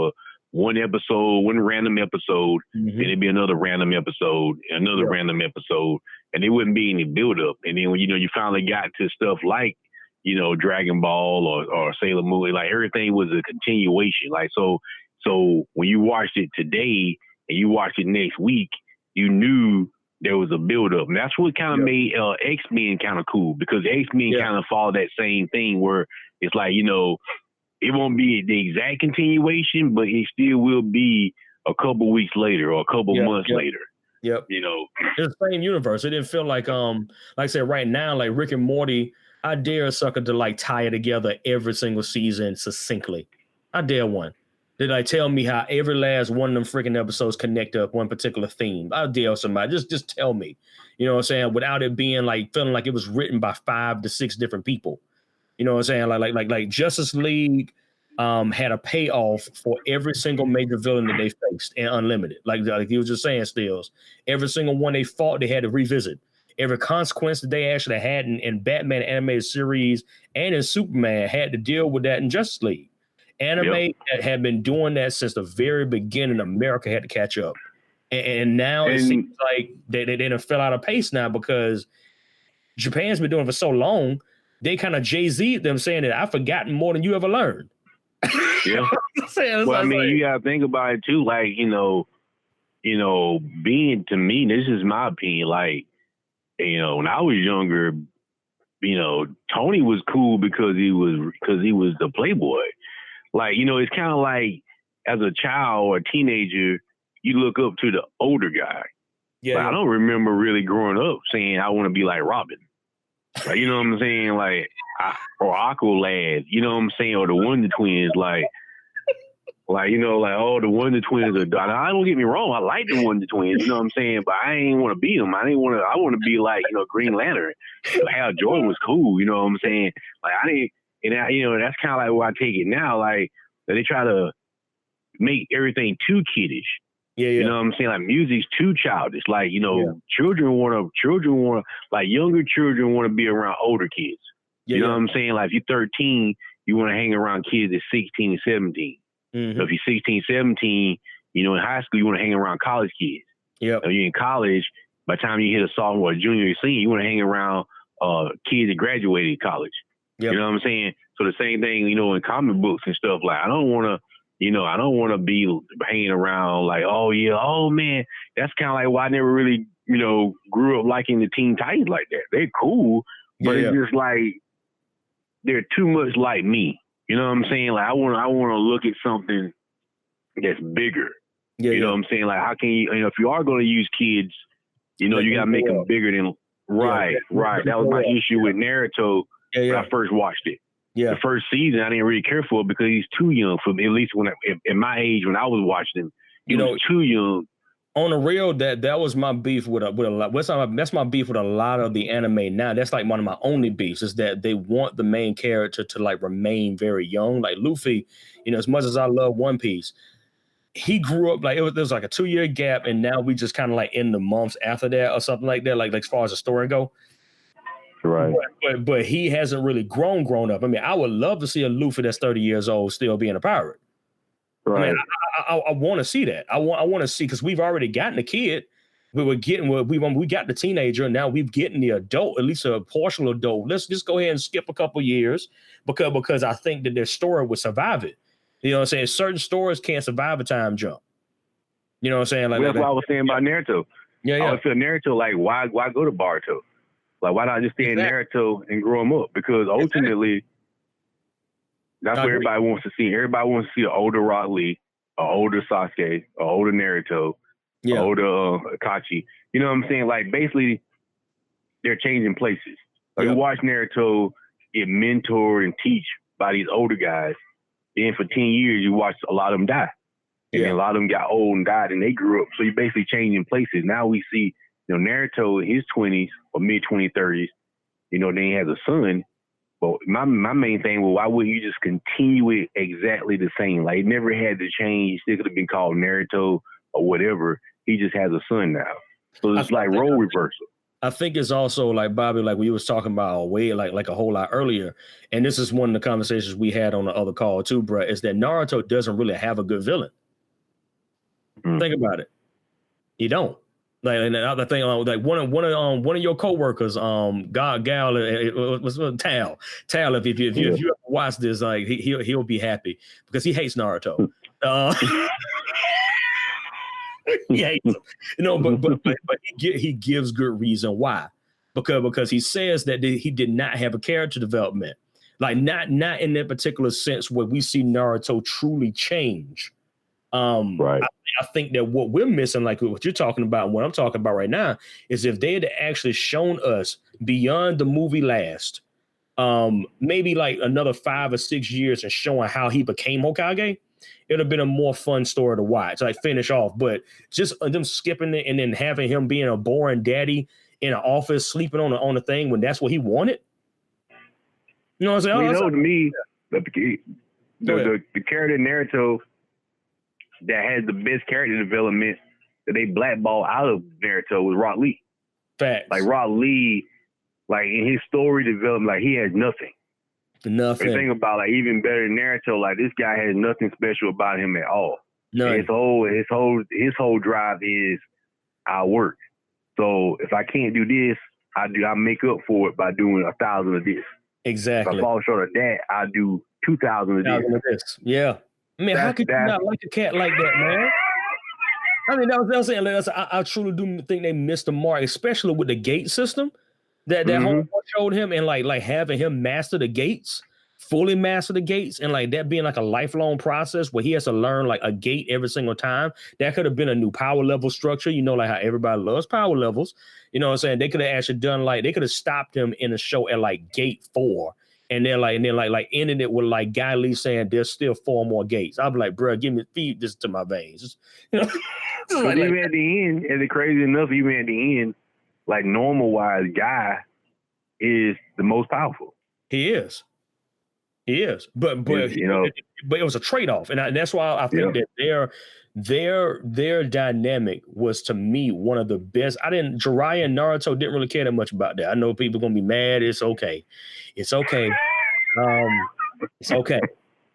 one random episode, then it'd be another random episode, another random episode, and there wouldn't be any build up. And then when, you know, you finally got to stuff like, you know, Dragon Ball or Sailor Moon, like everything was a continuation. Like, so when you watched it today and you watched it next week, you knew there was a build up. And that's what kind of made X-Men kind of cool, because X-Men kind of follow that same thing where it's like, you know, it won't be the exact continuation, but it still will be a couple weeks later or a couple months later. Yep. You know, it's the same universe. It didn't feel like I said, right now, like Rick and Morty, I dare a sucker to like tie it together every single season succinctly. I dare one. They like tell me how every last one of them freaking episodes connect up one particular theme. I dare somebody. Just tell me. You know what I'm saying? Without it being like feeling like it was written by 5 to 6 different people. You know what I'm saying? Like Justice League had a payoff for every single major villain that they faced in Unlimited. Like you were just saying, Steelz. Every single one they fought, they had to revisit. Every consequence that they actually had in Batman animated series and in Superman had to deal with that in Justice League. Anime that had been doing that since the very beginning. America had to catch up. And now it seems like they done fell out of pace now because Japan's been doing it for so long. They kind of Jay-Z'd them saying that I've forgotten more than you ever learned. Yeah. Well, I mean, you got to think about it too. Like, you know, being, to me, this is my opinion. Like, you know, when I was younger, you know, Tony was cool because he was the playboy. Like, you know, it's kind of like as a child or a teenager, you look up to the older guy. Yeah. Like, I don't remember really growing up saying I want to be like Robin. Like, you know what I'm saying? Like, or Aqualad, you know what I'm saying? Or the Wonder Twins, like, you know, like, oh, the Wonder Twins are, I don't get me wrong, I like the Wonder Twins, you know what I'm saying? But I ain't want to be them. I want to be like, you know, Green Lantern. Hal Jordan was cool, you know what I'm saying? Like, you know, that's kind of like where I take it now. Like, they try to make everything too kiddish. Yeah. You know what I'm saying? Like, music's too childish. Like, you know, children want to, like, younger children want to be around older kids. You know what I'm saying? Like, if you're 13, you want to hang around kids at 16 and 17. So if you're 16, 17, you know, in high school, you want to hang around college kids. Yeah. If you're in college, by the time you hit a sophomore, or junior, or senior, you want to hang around kids that graduated college. Yep. You know what I'm saying? So the same thing, you know, in comic books and stuff. Like, I don't want to be hanging around like, oh yeah, oh man, that's kind of like why I never really, you know, grew up liking the Teen Titans like that. They're cool, but it's just like they're too much like me. You know what I'm saying? Like, I want to look at something that's bigger. You know what I'm saying? Like, how can you know, if you are going to use kids, you know, you got to make them bigger than right. That was my issue with Naruto when I first watched it. Yeah. The first season, I didn't really care for it because he's too young for me. At least at my age, when I was watching him, he was too young. On the real, that was my beef with a lot. That's my beef with a lot of the anime now. That's like one of my only beefs is that they want the main character to like remain very young. Like Luffy, you know, as much as I love One Piece, he grew up like there was like a 2-year gap, and now we just kind of like in the months after that or something like that. Like as far as the story go. Right. But he hasn't really grown up. I mean, I would love to see a Luffy that's 30 years old still being a pirate. Right. I mean, I want to see that. I want to see, because we've already gotten the kid. We got the teenager, and now we've getting the adult, at least a partial adult. Let's just go ahead and skip a couple years because I think that their story would survive it. You know what I'm saying? Certain stories can't survive a time jump. You know what I'm saying? Like, that's what I was saying about Naruto. Yeah. I feel Naruto, like, why go to Boruto? Like, why not just stay in Naruto and grow him up? Because ultimately, that's what everybody wants to see. Everybody wants to see an older Rock Lee, an older Sasuke, an older Naruto, an older Itachi. You know what I'm saying? Like, basically, they're changing places. Like, you watch Naruto get mentored and teach by these older guys. Then for 10 years, you watch a lot of them die. And then a lot of them got old and died, and they grew up. So you're basically changing places. Now we see, you know, Naruto in his 20s or mid-20s, 30s, you know, then he has a son. But my main thing was, why wouldn't you just continue it exactly the same? Like, it never had to change. It could have been called Naruto or whatever. He just has a son now. So it's like role reversal. I think it's also like Bobby, like we was talking about way like a whole lot earlier, and this is one of the conversations we had on the other call too, bro. Is that Naruto doesn't really have a good villain. Think about it. You don't. Like, and the other thing, like one of your coworkers, Gal, was Tal. If you ever watch this, like he'll be happy because he hates Naruto. He hates him, but he gives good reason why, because he says that he did not have a character development, like not in that particular sense where we see Naruto truly change. Right. I think that what we're missing, like what you're talking about, and what I'm talking about right now, is if they had actually shown us beyond the movie last, maybe like another 5 or 6 years and showing how he became Hokage, it'd have been a more fun story to watch, like finish off. But just them skipping it and then having him being a boring daddy in an office sleeping on the thing when that's what he wanted. You know what I'm saying? To me, the character Naruto that has the best character development that they blackball out of Naruto was Rock Lee. Facts. Like Rock Lee, like in his story development, like he has nothing. Nothing. The thing about like even better than Naruto, like this guy has nothing special about him at all. None. His whole drive is I work. So if I can't do this, I make up for it by doing 1,000 of this. Exactly. If I fall short of that, I do 2,000 of this. Yeah. I mean, how could you not like a cat like that, man? I mean, that was saying. I truly do think they missed the mark, especially with the gate system that homeboy showed him, and like having him master the gates, fully master the gates, and like that being like a lifelong process where he has to learn like a gate every single time. That could have been a new power level structure, like how everybody loves power levels. You know what I'm saying? They could have actually done they could have stopped him in a show at like gate 4. And then ending it with like Guy Lee saying there's still 4 more gates. I'll be like, bro, feed this to my veins. But even at the end, and the crazy enough, even at the end, like normal wise, Guy is the most powerful. He is. But it was a trade-off, and that's why I think that their dynamic was, to me, one of the best. Jiraiya and Naruto didn't really care that much about that. I know people are gonna be mad. It's okay. It's okay.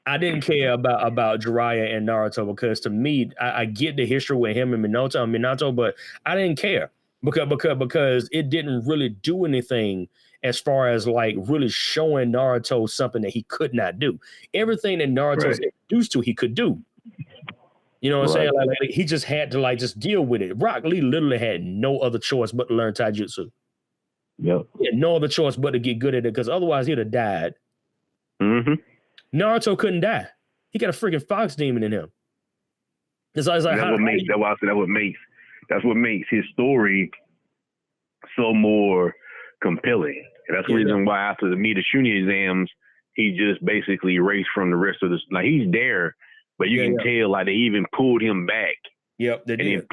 I didn't care about Jiraiya and Naruto because, to me, I get the history with him and Minato, but I didn't care because it didn't really do anything as far as like really showing Naruto something that he could not do. Everything that Naruto's introduced to, he could do. You know what I'm saying? Like he just had to just deal with it. Rock Lee literally had no other choice but to learn taijutsu. Yep. He had no other choice but to get good at it because otherwise he'd have died. Mm-hmm. Naruto couldn't die. He got a freaking fox demon in him. That's what makes his story so more compelling. And that's the reason why after the Mita-Shuni exams, he just basically erased from the rest of this. Like he's there, but you can tell like they even pulled him back. Yep, they did. And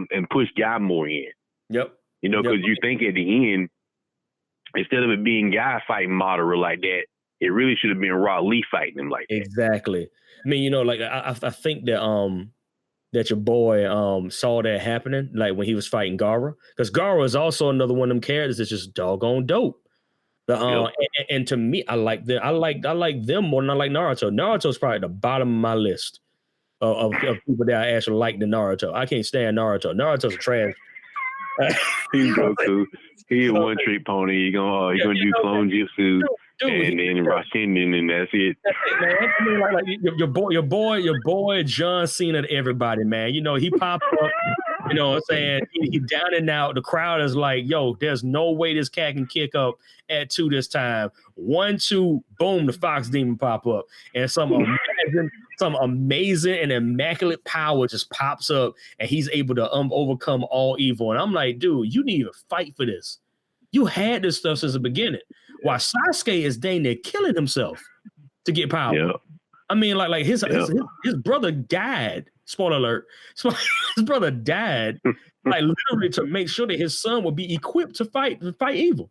then push Guy more in. Yep. Because you think at the end, instead of it being Guy fighting Madara like that, it really should have been Rock Lee fighting him like that. Exactly. I mean, like I think that that your boy saw that happening, like when he was fighting Gaara, because Gaara is also another one of them characters that's just doggone dope. And to me, I like them. I like them more than I like Naruto. Naruto's probably at the bottom of my list of people that I actually like the Naruto. I can't stand Naruto. Naruto's a trash. He's Goku. He's a one-trick pony. He's gonna do clone jutsu. And then Rasengan, and that's it. That's it, man. I mean, like your boy John Cena to everybody, man. He popped up. You know what I'm saying? He down and out. The crowd is like, yo, there's no way this cat can kick up at 2 this time. 1, 2, boom, the Fox Demon pop up. And some amazing and immaculate power just pops up, and he's able to overcome all evil. And I'm like, dude, you need to fight for this. You had this stuff since the beginning. While Sasuke is dang near killing himself to get power. Yeah. I mean, like his brother died. Spoiler alert. His brother died, like literally to make sure that his son would be equipped to fight evil.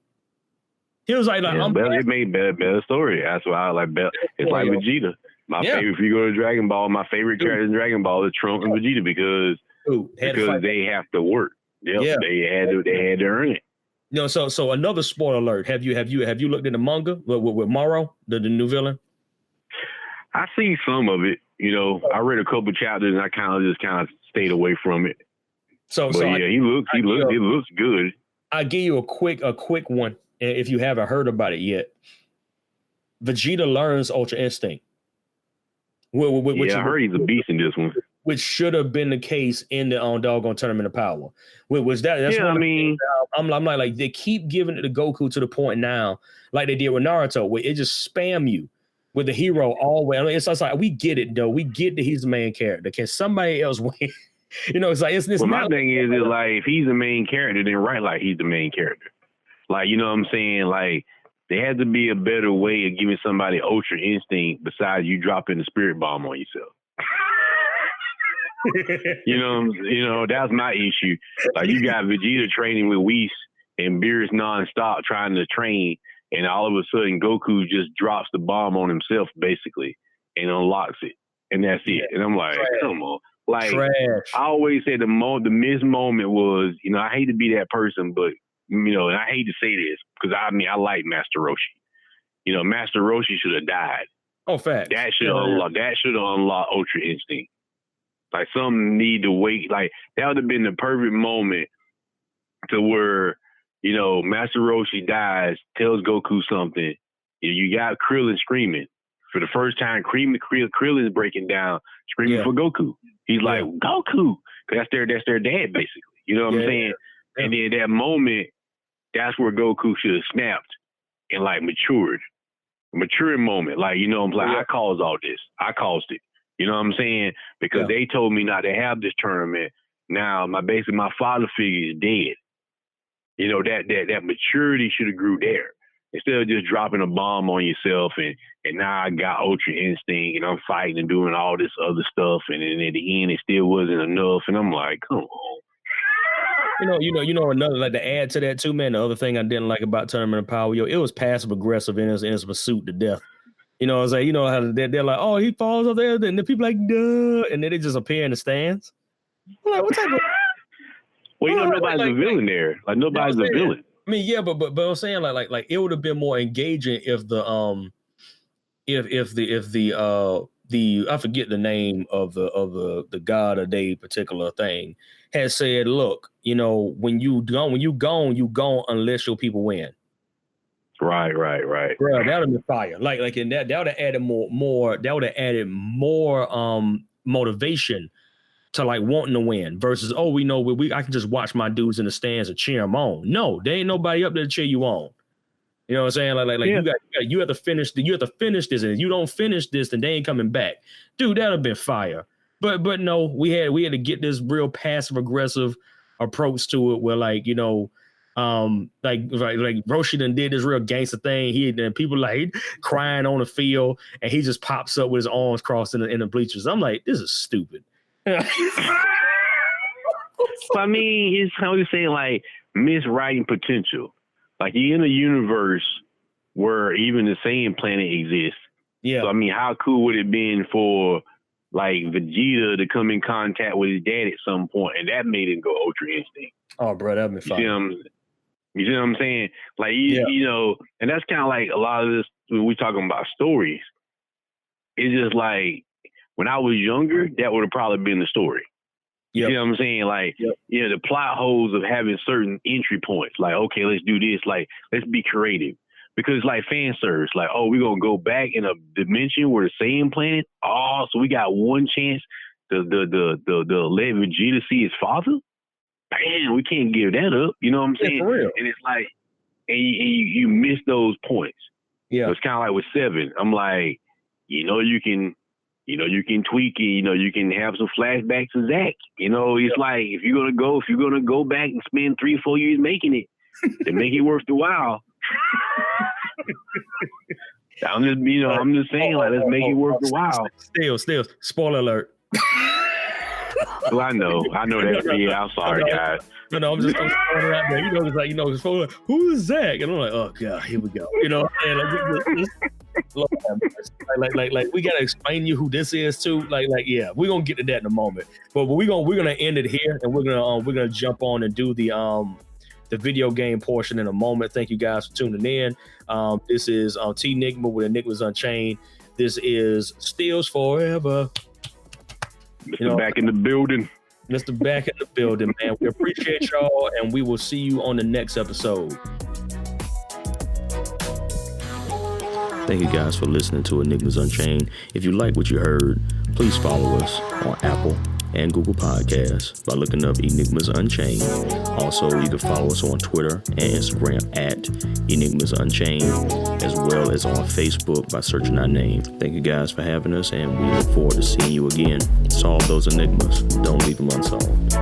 He was like it made better story. That's why I like it's like Vegeta. My favorite. If you go to Dragon Ball, my favorite character in Dragon Ball is Trunks and Vegeta because they have to work. Yep, they had to earn it. So another spoiler alert. Have you looked at the manga with Moro, the new villain? I seen some of it. I read a couple chapters and I kind of stayed away from it. But he looks good. I'll give you a quick one if you haven't heard about it yet. Vegeta learns Ultra Instinct. I heard he's a beast in this one. Which should have been the case in the doggone Tournament of Power. That's I'm like they keep giving it to Goku to the point now, like they did with Naruto, where it just spam you with the hero all the way. I mean, it's like we get it though. We get that he's the main character. Can somebody else win? It's like it's well, my thing is like if he's the main character, then write like he's the main character. Like you know what I'm saying? Like there has to be a better way of giving somebody Ultra Instinct besides you dropping the spirit bomb on yourself. That's my issue. Like you got Vegeta training with Whis and Beerus nonstop trying to train, and all of a sudden Goku just drops the bomb on himself basically and unlocks it, and that's it. And I'm like, come on. Like I always said, the missed moment was, I hate to be that person, but and I hate to say this because I like Master Roshi. Master Roshi should have died. Oh, fact. That should have unlocked Ultra Instinct. Like some need to wait. Like that would have been the perfect moment to where, Master Roshi dies, tells Goku something. You got Krillin screaming. For the first time, Krillin is breaking down, screaming for Goku. He's like, Goku. Cause that's their dad, basically. You know what I'm saying? Yeah. And then that moment, that's where Goku should have snapped and like matured. A maturing moment. Like, I'm like, I caused all this. I caused it. You know what I'm saying? Because they told me not to have this tournament. Now, my father figure is dead. That maturity should have grew there. Instead of just dropping a bomb on yourself and now I got Ultra Instinct and I'm fighting and doing all this other stuff and then at the end it still wasn't enough and I'm like, come on. Another like to add to that too, man. The other thing I didn't like about Tournament of Power, it was passive aggressive in his pursuit to death. It's like, how they're like, oh, he falls up there, and the people like, duh, and then they just appear in the stands. I'm like, what type of? Well, nobody's a villain there. Like nobody's a villain. I mean, yeah, but I'm saying like it would have been more engaging if the I forget the name of the god of the particular thing had said, look, when you gone unless your people win. Right. Bro, that would have been fire. Like in that would have added more. That would have added more motivation to like wanting to win versus I can just watch my dudes in the stands and cheer them on. No, there ain't nobody up there to cheer you on. You know what I'm saying? Like you have to finish. You have to finish this, and if you don't finish this, then they ain't coming back, dude. That'd have been fire. But no, we had to get this real passive aggressive approach to it, where like Roshi done did this real gangster thing. People like crying on the field, and he just pops up with his arms crossed in the bleachers. I'm like, this is stupid. I mean, it's how you say like miswriting potential. Like you're in a universe where even the same planet exists. Yeah. So I mean, how cool would it have been for like Vegeta to come in contact with his dad at some point, and that made him go Ultra Instinct? Oh, bro, that'd be fun. You see what I'm saying? Like, and that's kind of like a lot of this when we talking about stories. It's just like when I was younger, that would have probably been the story. You see what I'm saying? Like, the plot holes of having certain entry points. Like, okay, let's do this. Like, let's be creative. Because it's like fan service. Like, oh, we're going to go back in a dimension where the same planet. Oh, so we got one chance to let Vegeta see his father? Man, we can't give that up. You know what I'm saying? For real. And it's like, and you miss those points. Yeah. So it's kind of like with 7. I'm like, you can tweak it. You can have some flashbacks to Zack. It's like if you're gonna go back and spend 3 or 4 years making it, then make it worth the while. I'm just saying, like, let's make it worth the while. Steelz, spoiler alert. Well, I know that. Yeah, I'm sorry, guys. No, I'm just throwing it out there. It's like, who's Zack? And I'm like, oh god, here we go. Like we gotta explain to you who this is too. Yeah, we're gonna get to that in a moment. But we're gonna end it here, and we're gonna jump on and do the the video game portion in a moment. Thank you guys for tuning in. This is T Nigma with Enigmas Unchained. This is Steelz4ever. Mr. Back in the building. Mr. Back in the building, man. We appreciate y'all, and we will see you on the next episode. Thank you guys for listening to Enigmas Unchained. If you like what you heard, please follow us on Apple and Google Podcasts by looking up Enigmas Unchained. Also, you can follow us on Twitter and Instagram at Enigmas Unchained, as well as on Facebook by searching our name. Thank you guys for having us, and we look forward to seeing you again. Solve those enigmas. Don't leave them unsolved.